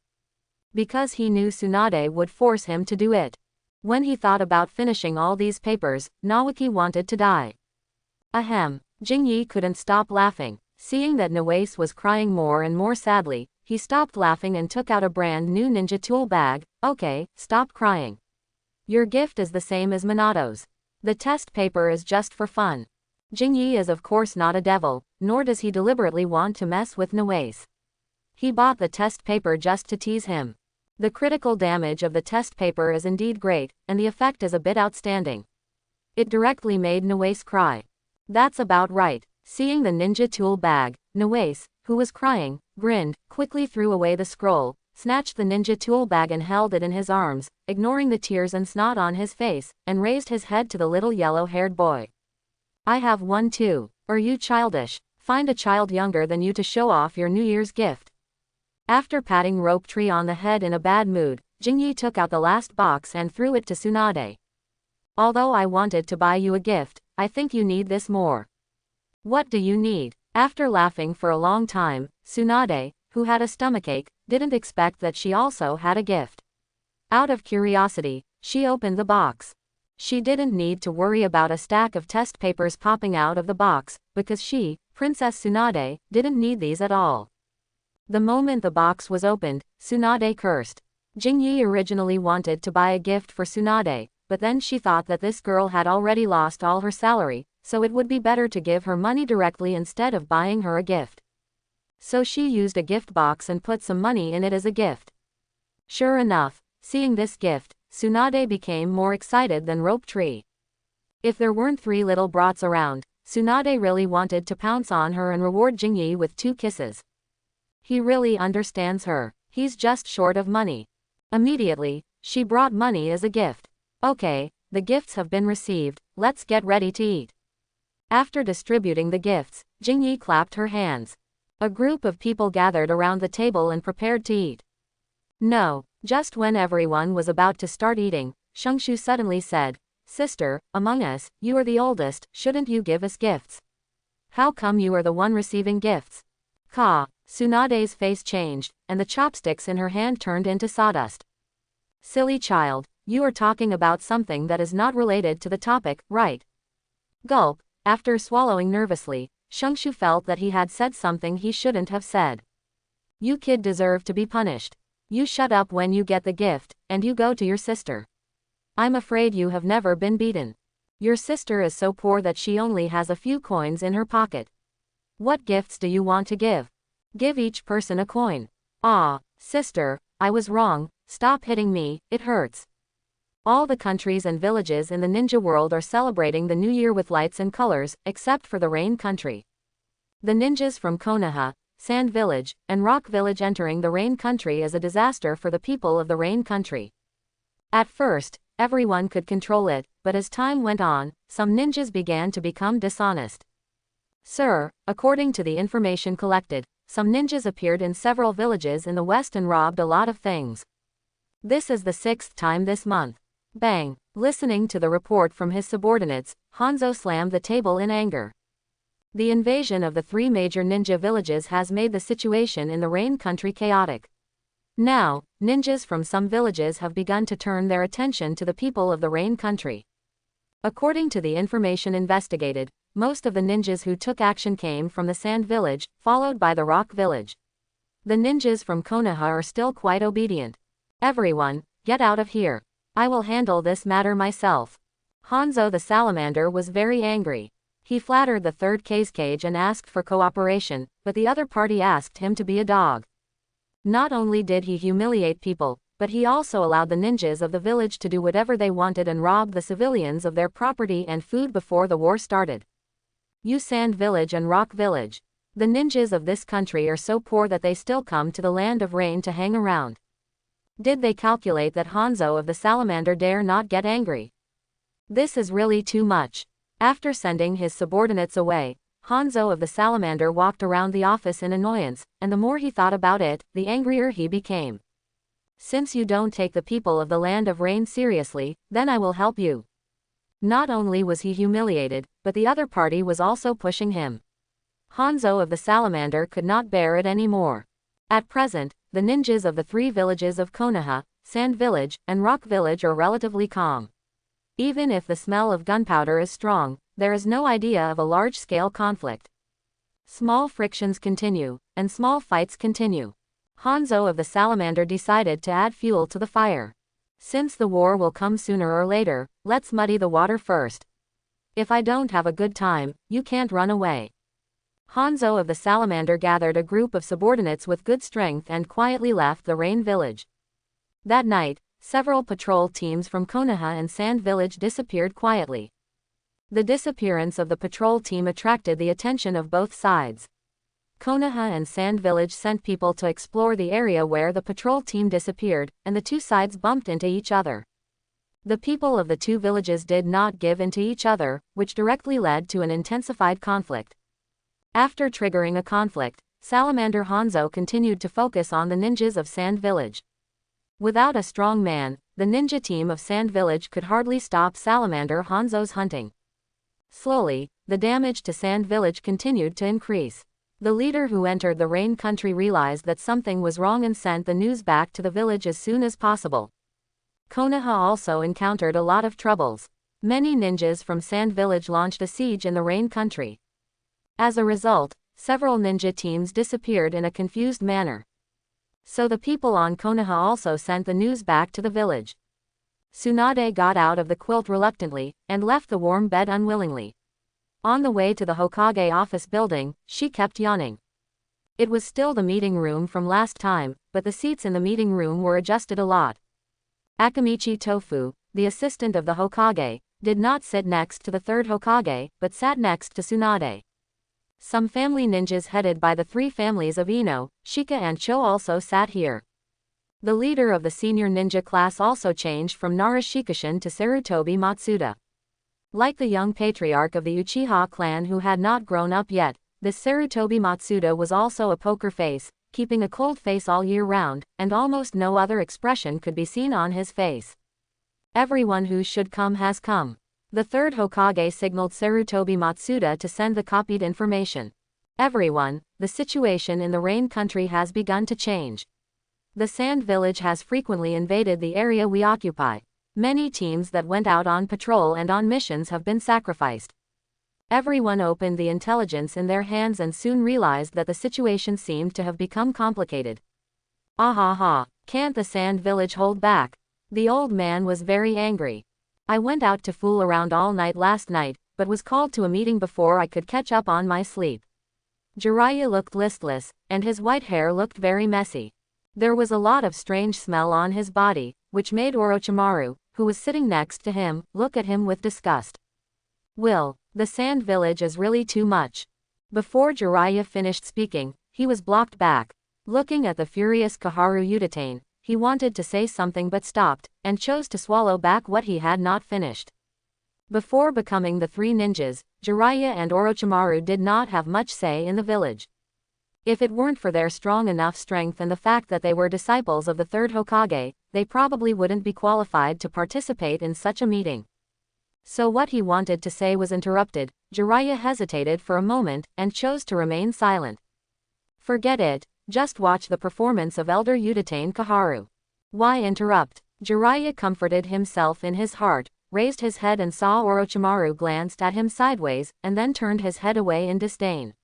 Because he knew Tsunade would force him to do it. When he thought about finishing all these papers, Nawaki wanted to die. Jingyi couldn't stop laughing. Seeing that Nawase was crying more and more sadly, he stopped laughing and took out a brand new ninja tool bag. Okay, stop crying. Your gift is the same as Minato's. The test paper is just for fun. Jingyi is of course not a devil, nor does he deliberately want to mess with Nawase. He bought the test paper just to tease him. The critical damage of the test paper is indeed great, and the effect is a bit outstanding. It directly made Nawase cry. That's about right. Seeing the ninja tool bag, Nawase, who was crying, grinned, quickly threw away the scroll, snatched the ninja tool bag and held it in his arms, ignoring the tears and snot on his face, and raised his head to the little yellow-haired boy. I have one too. Are you childish? Find a child younger than you to show off your New Year's gift. After patting Rope Tree on the head in a bad mood, Jingyi took out the last box and threw it to Tsunade. Although I wanted to buy you a gift, I think you need this more. What do you need? After laughing for a long time, Tsunade, who had a stomachache, didn't expect that she also had a gift. Out of curiosity, she opened the box. She didn't need to worry about a stack of test papers popping out of the box, because she, Princess Tsunade, didn't need these at all. The moment the box was opened, Tsunade cursed. Jingyi originally wanted to buy a gift for Tsunade, but then she thought that this girl had already lost all her salary, so it would be better to give her money directly instead of buying her a gift. So she used a gift box and put some money in it as a gift. Sure enough, seeing this gift, Tsunade became more excited than Rope Tree. If there weren't three little brats around, Tsunade really wanted to pounce on her and reward Jingyi with 2 kisses. He really understands her. He's just short of money. Immediately, she brought money as a gift. Okay, the gifts have been received, let's get ready to eat. After distributing the gifts, Jingyi clapped her hands. A group of people gathered around the table and prepared to eat. No, just when everyone was about to start eating, Shengshu suddenly said, Sister, among us, you are the oldest, shouldn't you give us gifts? How come you are the one receiving gifts? Ka. Tsunade's face changed, and the chopsticks in her hand turned into sawdust. Silly child, you are talking about something that is not related to the topic, right? Gulp. After swallowing nervously, Shungshu felt that he had said something he shouldn't have said. You kid deserve to be punished. You shut up when you get the gift, and you go to your sister. I'm afraid you have never been beaten. Your sister is so poor that she only has a few coins in her pocket. What gifts do you want to give? Give each person a coin. Ah, sister, I was wrong, stop hitting me, it hurts. All the countries and villages in the ninja world are celebrating the new year with lights and colors, except for the Rain Country. The ninjas from Konoha, Sand Village, and Rock Village entering the Rain Country is a disaster for the people of the Rain Country. At first, everyone could control it, but as time went on, some ninjas began to become dishonest. Sir, according to the information collected, some ninjas appeared in several villages in the west and robbed a lot of things. This is the 6th time this month. Bang! Listening to the report from his subordinates, Hanzo slammed the table in anger. The invasion of the 3 major ninja villages has made the situation in the Rain Country chaotic. Now, ninjas from some villages have begun to turn their attention to the people of the Rain Country. According to the information investigated, most of the ninjas who took action came from the Sand Village, followed by the Rock Village. The ninjas from Konoha are still quite obedient. Everyone, get out of here. I will handle this matter myself. Hanzo the salamander was very angry. He flattered the 3rd Kazekage and asked for cooperation, but the other party asked him to be a dog. Not only did he humiliate people, but he also allowed the ninjas of the village to do whatever they wanted and robbed the civilians of their property and food before the war started. You Sand Village and Rock Village. The ninjas of this country are so poor that they still come to the Land of Rain to hang around. Did they calculate that Hanzo of the Salamander dare not get angry? This is really too much. After sending his subordinates away, Hanzo of the Salamander walked around the office in annoyance, and the more he thought about it, the angrier he became. Since you don't take the people of the Land of Rain seriously, then I will help you. Not only was he humiliated, but the other party was also pushing him. Hanzo of the Salamander could not bear it anymore. At present, the ninjas of the 3 villages of Konoha, Sand Village, and Rock Village are relatively calm. Even if the smell of gunpowder is strong, there is no idea of a large-scale conflict. Small frictions continue, and small fights continue. Hanzo of the Salamander decided to add fuel to the fire. Since the war will come sooner or later, let's muddy the water first. If I don't have a good time, you can't run away. Hanzo of the Salamander gathered a group of subordinates with good strength and quietly left the Rain Village. That night, several patrol teams from Konoha and Sand Village disappeared quietly. The disappearance of the patrol team attracted the attention of both sides. Konoha and Sand Village sent people to explore the area where the patrol team disappeared, and the 2 sides bumped into each other. The people of the 2 villages did not give in to each other, which directly led to an intensified conflict. After triggering a conflict, Salamander Hanzo continued to focus on the ninjas of Sand Village. Without a strong man, the ninja team of Sand Village could hardly stop Salamander Hanzo's hunting. Slowly, the damage to Sand Village continued to increase. The leader who entered the Rain Country realized that something was wrong and sent the news back to the village as soon as possible. Konoha also encountered a lot of troubles. Many ninjas from Sand Village launched a siege in the Rain Country. As a result, several ninja teams disappeared in a confused manner. So the people on Konoha also sent the news back to the village. Tsunade got out of the quilt reluctantly, and left the warm bed unwillingly. On the way to the Hokage office building, she kept yawning. It was still the meeting room from last time, but the seats in the meeting room were adjusted a lot. Akamichi Tofu, the assistant of the Hokage, did not sit next to the 3rd Hokage, but sat next to Tsunade. Some family ninjas headed by the 3 families of Ino, Shika and Cho also sat here. The leader of the senior ninja class also changed from Nara Shikishin to Sarutobi Matsuda. Like the young patriarch of the Uchiha clan who had not grown up yet, this Sarutobi Matsuda was also a poker face, keeping a cold face all year round, and almost no other expression could be seen on his face. Everyone who should come has come. The 3rd Hokage signaled Sarutobi Matsuda to send the copied information. Everyone, the situation in the rain country has begun to change. The Sand Village has frequently invaded the area we occupy. Many teams that went out on patrol and on missions have been sacrificed. Everyone opened the intelligence in their hands and soon realized that the situation seemed to have become complicated. Ah ha ha, can't the Sand Village hold back? The old man was very angry. I went out to fool around all night last night, but was called to a meeting before I could catch up on my sleep. Jiraiya looked listless, and his white hair looked very messy. There was a lot of strange smell on his body, which made Orochimaru, who was sitting next to him, look at him with disgust. Will, the Sand Village is really too much. Before Jiraiya finished speaking, he was blocked back. Looking at the furious Koharu Udatane, he wanted to say something but stopped, and chose to swallow back what he had not finished. Before becoming the three ninjas, Jiraiya and Orochimaru did not have much say in the village. If it weren't for their strong enough strength and the fact that they were disciples of the third Hokage, they probably wouldn't be qualified to participate in such a meeting. So what he wanted to say was interrupted. Jiraiya hesitated for a moment, and chose to remain silent. Forget it, just watch the performance of Elder Udatane Koharu. Why interrupt? Jiraiya comforted himself in his heart, raised his head and saw Orochimaru glanced at him sideways, and then turned his head away in disdain.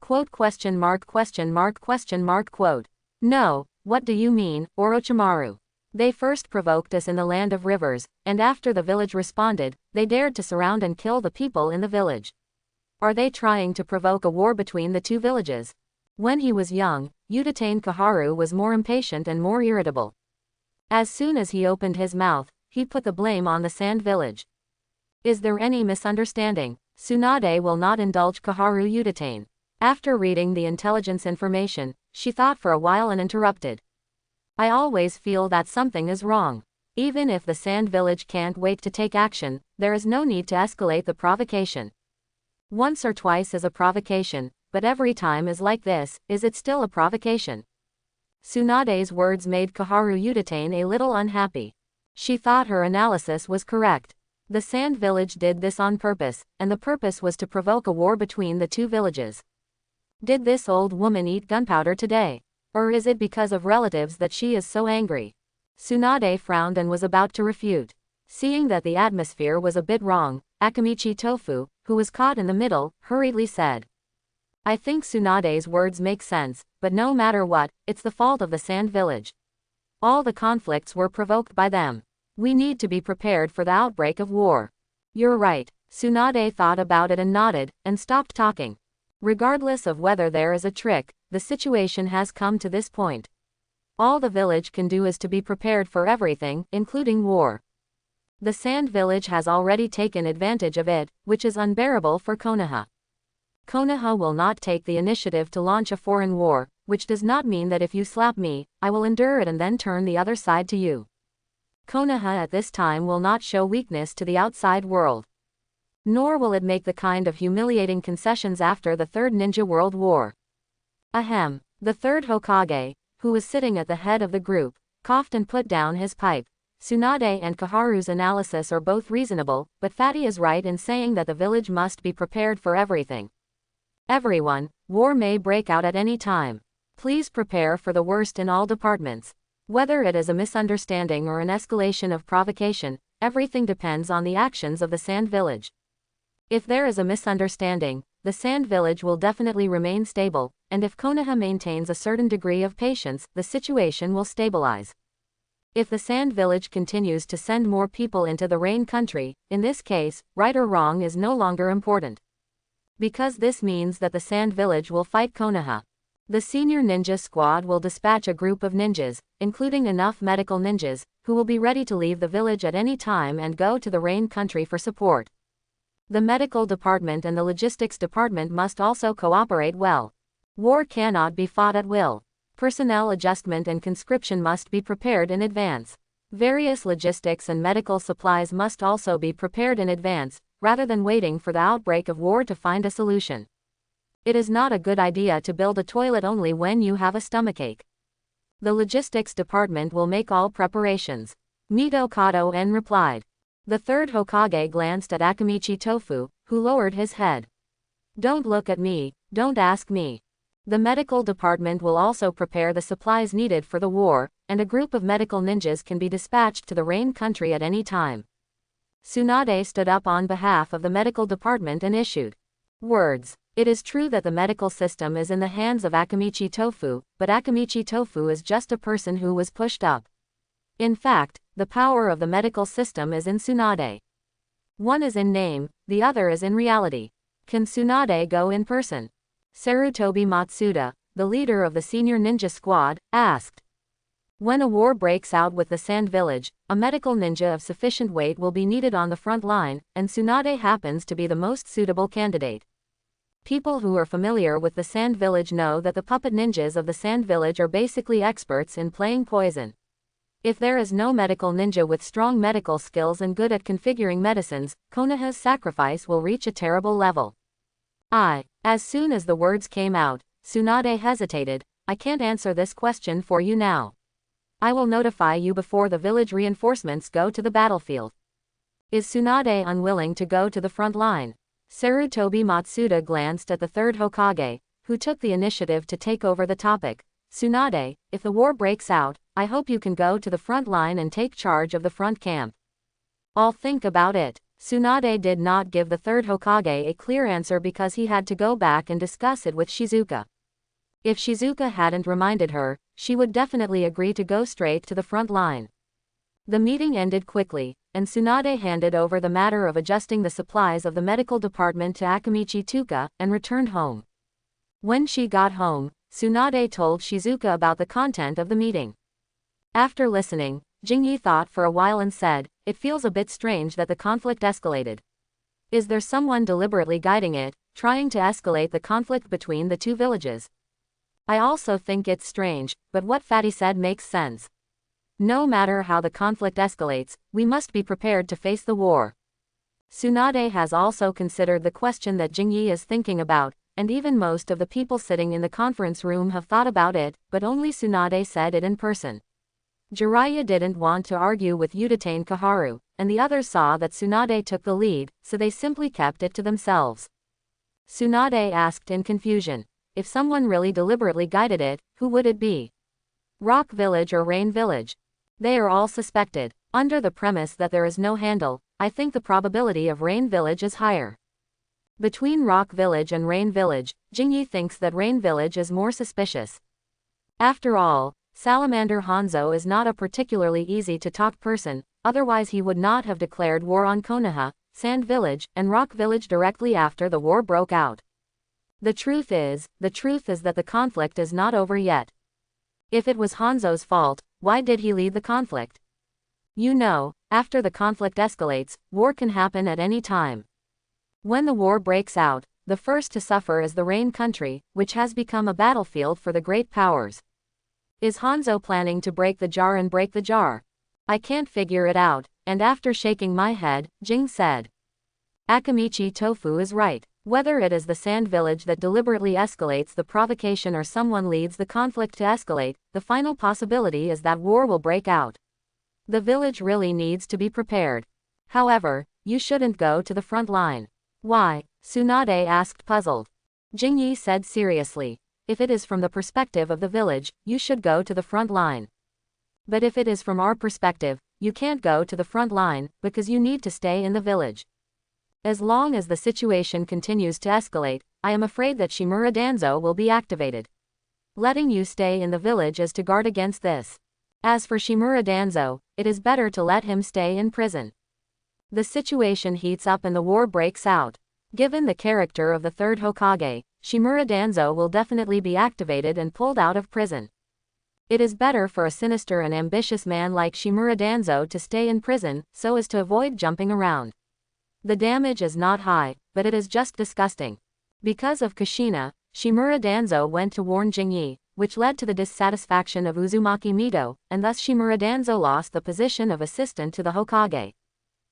Quote question mark question mark question mark quote. No, what do you mean, Orochimaru? They first provoked us in the land of rivers, and after the village responded, they dared to surround and kill the people in the village. Are they trying to provoke a war between the two villages? When he was young, Udatane Koharu was more impatient and more irritable. As soon as he opened his mouth, he put the blame on the Sand Village. Is there any misunderstanding? Tsunade will not indulge Koharu Udatane. After reading the intelligence information, she thought for a while and interrupted. I always feel that something is wrong. Even if the Sand Village can't wait to take action, there is no need to escalate the provocation. Once or twice is a provocation, but every time is like this, is it still a provocation? Tsunade's words made Koharu Udatane a little unhappy. She thought her analysis was correct. The Sand Village did this on purpose, and the purpose was to provoke a war between the two villages. Did this old woman eat gunpowder today? Or is it because of relatives that she is so angry? Tsunade frowned and was about to refute. Seeing that the atmosphere was a bit wrong, Akamichi Tofu, who was caught in the middle, hurriedly said. I think Tsunade's words make sense, but no matter what, it's the fault of the Sand Village. All the conflicts were provoked by them. We need to be prepared for the outbreak of war. You're right. Tsunade thought about it and nodded, and stopped talking. Regardless of whether there is a trick, the situation has come to this point. All the village can do is to be prepared for everything, including war. The Sand Village has already taken advantage of it, which is unbearable for Konoha. Konoha will not take the initiative to launch a foreign war, which does not mean that if you slap me, I will endure it and then turn the other side to you. Konoha at this time will not show weakness to the outside world. Nor will it make the kind of humiliating concessions after the Third Ninja World War. Ahem. The third Hokage, who was sitting at the head of the group, coughed and put down his pipe. Tsunade and Koharu's analysis are both reasonable, but Fatty is right in saying that the village must be prepared for everything. Everyone, war may break out at any time. Please prepare for the worst in all departments. Whether it is a misunderstanding or an escalation of provocation, everything depends on the actions of the Sand Village. If there is a misunderstanding, the Sand Village will definitely remain stable, and if Konoha maintains a certain degree of patience, the situation will stabilize. If the Sand Village continues to send more people into the Rain Country, in this case, right or wrong is no longer important. Because this means that the Sand Village will fight Konoha. The senior ninja squad will dispatch a group of ninjas, including enough medical ninjas, who will be ready to leave the village at any time and go to the Rain Country for support. The medical department and the logistics department must also cooperate well. War cannot be fought at will. Personnel adjustment and conscription must be prepared in advance. Various logistics and medical supplies must also be prepared in advance, rather than waiting for the outbreak of war to find a solution. It is not a good idea to build a toilet only when you have a stomachache. The logistics department will make all preparations. Mito Kato En replied. The third Hokage glanced at Akamichi Tofu, who lowered his head. Don't look at me, don't ask me. The medical department will also prepare the supplies needed for the war, and a group of medical ninjas can be dispatched to the Rain country at any time. Tsunade stood up on behalf of the medical department and issued words. It is true that the medical system is in the hands of Akamichi Tofu, but Akamichi Tofu is just a person who was pushed up. In fact, the power of the medical system is in Tsunade. One is in name, the other is in reality. Can Tsunade go in person? Sarutobi Matsuda, the leader of the senior ninja squad, asked. When a war breaks out with the Sand Village, a medical ninja of sufficient weight will be needed on the front line, and Tsunade happens to be the most suitable candidate. People who are familiar with the Sand Village know that the puppet ninjas of the Sand Village are basically experts in playing poison. If there is no medical ninja with strong medical skills and good at configuring medicines, Konoha's sacrifice will reach a terrible level. As soon as the words came out, Tsunade hesitated. I can't answer this question for you now. I will notify you before the village reinforcements go to the battlefield. Is Tsunade unwilling to go to the front line? Sarutobi Matsuda glanced at the third Hokage, who took the initiative to take over the topic. Tsunade, if the war breaks out, I hope you can go to the front line and take charge of the front camp. I'll think about it. Tsunade did not give the third Hokage a clear answer because he had to go back and discuss it with Shizuka. If Shizuka hadn't reminded her, she would definitely agree to go straight to the front line. The meeting ended quickly, and Tsunade handed over the matter of adjusting the supplies of the medical department to Akamichi Tuka, and returned home. When she got home, Tsunade told Shizuka about the content of the meeting. After listening, Jingyi thought for a while and said, it feels a bit strange that the conflict escalated. Is there someone deliberately guiding it, trying to escalate the conflict between the two villages? I also think it's strange, but what Fatty said makes sense. No matter how the conflict escalates, we must be prepared to face the war. Tsunade has also considered the question that Jingyi is thinking about, and even most of the people sitting in the conference room have thought about it, but only Tsunade said it in person. Jiraiya didn't want to argue with Udatane Kaharu, and the others saw that Tsunade took the lead, so they simply kept it to themselves. Tsunade asked in confusion. If someone really deliberately guided it, who would it be? Rock Village or Rain Village? They are all suspected. Under the premise that there is no handle, I think the probability of Rain Village is higher. Between Rock Village and Rain Village, Jingyi thinks that Rain Village is more suspicious. After all, Salamander Hanzo is not a particularly easy to talk person, otherwise he would not have declared war on Konoha, Sand Village, and Rock Village directly after the war broke out. The truth is that the conflict is not over yet. If it was Hanzo's fault, why did he lead the conflict? You know, after the conflict escalates, war can happen at any time. When the war breaks out, the first to suffer is the Rain country, which has become a battlefield for the great powers. Is Hanzo planning to break the jar and break the jar? I can't figure it out, and after shaking my head, Jing said. Akamichi Tofu is right. Whether it is the Sand Village that deliberately escalates the provocation or someone leads the conflict to escalate, the final possibility is that war will break out. The village really needs to be prepared. However, you shouldn't go to the front line. Why? Tsunade asked puzzled. Jingyi said seriously. If it is from the perspective of the village, you should go to the front line. But if it is from our perspective, you can't go to the front line, because you need to stay in the village. As long as the situation continues to escalate, I am afraid that Shimura Danzo will be activated. Letting you stay in the village is to guard against this. As for Shimura Danzo, it is better to let him stay in prison. The situation heats up and the war breaks out. Given the character of the third Hokage, Shimura Danzo will definitely be activated and pulled out of prison. It is better for a sinister and ambitious man like Shimura Danzo to stay in prison, so as to avoid jumping around. The damage is not high, but it is just disgusting. Because of Kushina, Shimura Danzo went to warn Jingyi, which led to the dissatisfaction of Uzumaki Mito, and thus Shimura Danzo lost the position of assistant to the Hokage.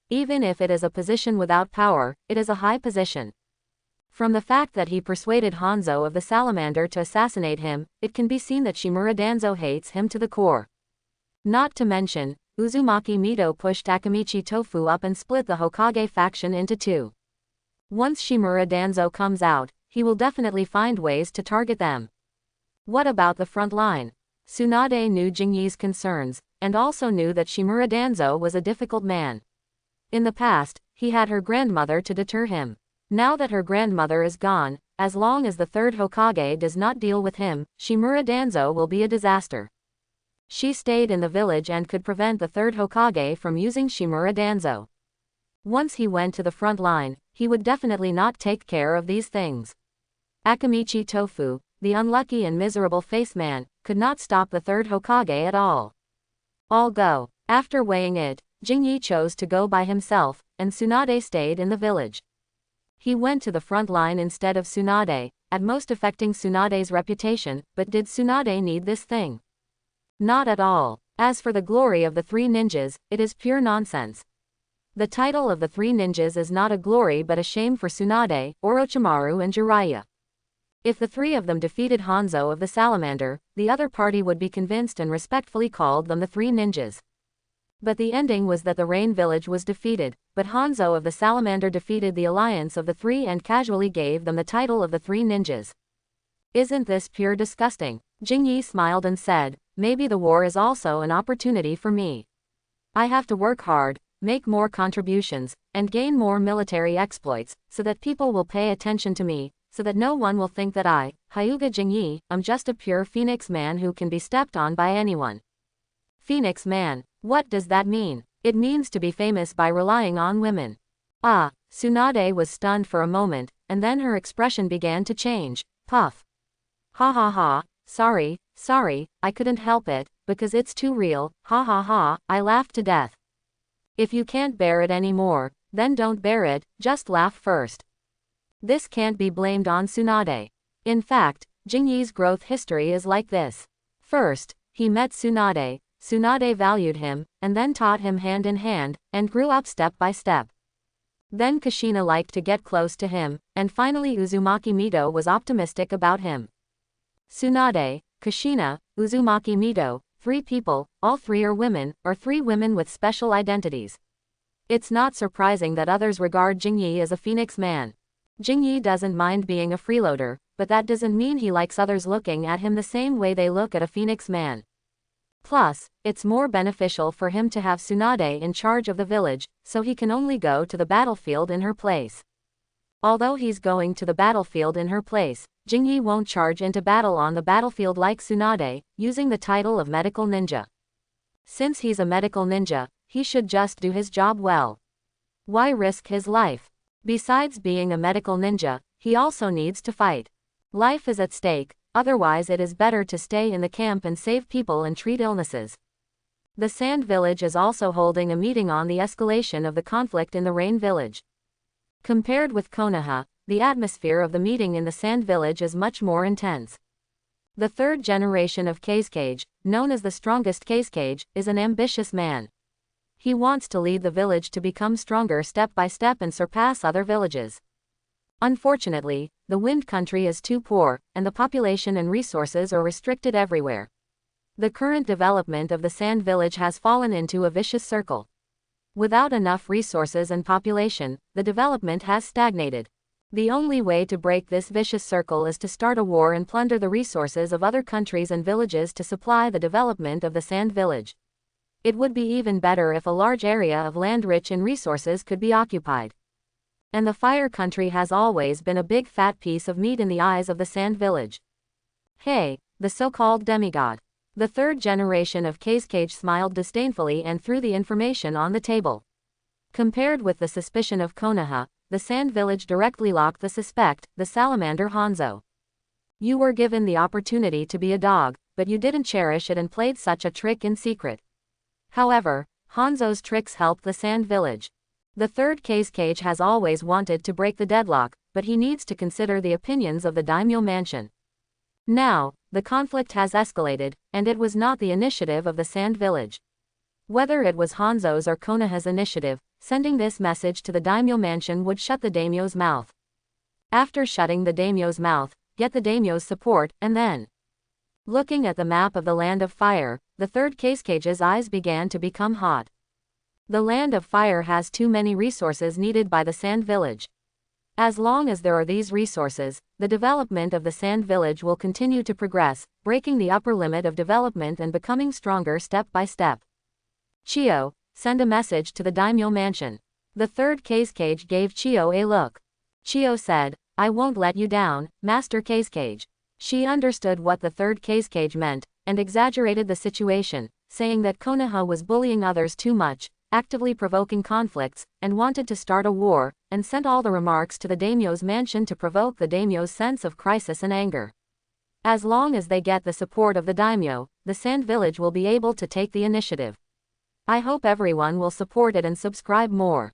Even if it is a position without power, it is a high position. From the fact that he persuaded Hanzo of the Salamander to assassinate him, it can be seen that Shimura Danzo hates him to the core. Not to mention, Uzumaki Mito pushed Akamichi Tofu up and split the Hokage faction into two. Once Shimura Danzo comes out, he will definitely find ways to target them. What about the front line? Tsunade knew Jingyi's concerns, and also knew that Shimura Danzo was a difficult man. In the past, he had her grandmother to deter him. Now that her grandmother is gone, as long as the third Hokage does not deal with him, Shimura Danzo will be a disaster. She stayed in the village and could prevent the third Hokage from using Shimura Danzo. Once he went to the front line, he would definitely not take care of these things. Akamichi Tofu, the unlucky and miserable face man, could not stop the third Hokage at all. I'll go. After weighing it, Jingyi chose to go by himself, and Tsunade stayed in the village. He went to the front line instead of Tsunade, at most affecting Tsunade's reputation, but did Tsunade need this thing? Not at all. As for the glory of the three ninjas, it is pure nonsense. The title of the three ninjas is not a glory but a shame for Tsunade, Orochimaru and Jiraiya. If the three of them defeated Hanzo of the Salamander, the other party would be convinced and respectfully called them the three ninjas. But the ending was that the Rain Village was defeated, but Hanzo of the Salamander defeated the alliance of the three and casually gave them the title of the three ninjas. Isn't this pure disgusting? Jingyi smiled and said, maybe the war is also an opportunity for me. I have to work hard, make more contributions, and gain more military exploits, so that people will pay attention to me, so that no one will think that I, Hyuga Jingyi, am just a pure Phoenix man who can be stepped on by anyone. Phoenix man, what does that mean? It means to be famous by relying on women. Ah, Tsunade was stunned for a moment, and then her expression began to change. Puff. Ha ha ha, sorry, I couldn't help it, because it's too real, ha ha ha, I laughed to death. If you can't bear it anymore, then don't bear it, just laugh first. This can't be blamed on Tsunade. In fact, Jingyi's growth history is like this. First, he met Tsunade, Tsunade valued him, and then taught him hand in hand, and grew up step by step. Then Kushina liked to get close to him, and finally Uzumaki Mito was optimistic about him. Tsunade, Kushina, Uzumaki Mito, three people, all three are women, or three women with special identities. It's not surprising that others regard Jingyi as a Phoenix man. Jingyi doesn't mind being a freeloader, but that doesn't mean he likes others looking at him the same way they look at a Phoenix man. Plus, it's more beneficial for him to have Tsunade in charge of the village, so he can only go to the battlefield in her place. Although he's going to the battlefield in her place, Jingyi won't charge into battle on the battlefield like Tsunade, using the title of medical ninja. Since he's a medical ninja, he should just do his job well. Why risk his life? Besides being a medical ninja, he also needs to fight. Life is at stake, otherwise it is better to stay in the camp and save people and treat illnesses. The Sand Village is also holding a meeting on the escalation of the conflict in the Rain Village. Compared with Konoha, the atmosphere of the meeting in the Sand Village is much more intense. The third generation of Kazekage, known as the strongest Kazekage, is an ambitious man. He wants to lead the village to become stronger step by step and surpass other villages. Unfortunately, the Wind Country is too poor, and the population and resources are restricted everywhere. The current development of the Sand Village has fallen into a vicious circle. Without enough resources and population, the development has stagnated. The only way to break this vicious circle is to start a war and plunder the resources of other countries and villages to supply the development of the Sand Village. It would be even better if a large area of land rich in resources could be occupied. And the Fire Country has always been a big fat piece of meat in the eyes of the Sand Village. Hey, the so-called demigod. The third generation of Kazekage smiled disdainfully and threw the information on the table. Compared with the suspicion of Konoha, the Sand Village directly locked the suspect, the salamander Hanzo. You were given the opportunity to be a dog, but you didn't cherish it and played such a trick in secret. However, Hanzo's tricks helped the Sand Village. The third Kazekage has always wanted to break the deadlock, but he needs to consider the opinions of the daimyo mansion. Now, the conflict has escalated, and it was not the initiative of the Sand Village. Whether it was Hanzo's or Konoha's initiative, sending this message to the daimyo mansion would shut the daimyo's mouth. After shutting the daimyo's mouth, get the daimyo's support, and then. Looking at the map of the Land of Fire, the third Kazekage's eyes began to become hot. The Land of Fire has too many resources needed by the Sand Village. As long as there are these resources, the development of the Sand Village will continue to progress, breaking the upper limit of development and becoming stronger step by step. Chio, send a message to the daimyo mansion. The third Cage gave Chio a look. Chio said, I won't let you down, Master Cage. She understood what the third Cage meant, and exaggerated the situation, saying that Konoha was bullying others too much, actively provoking conflicts, and wanted to start a war, and sent all the remarks to the daimyo's mansion to provoke the daimyo's sense of crisis and anger. As long as they get the support of the daimyo, the Sand Village will be able to take the initiative. I hope everyone will support it and subscribe more.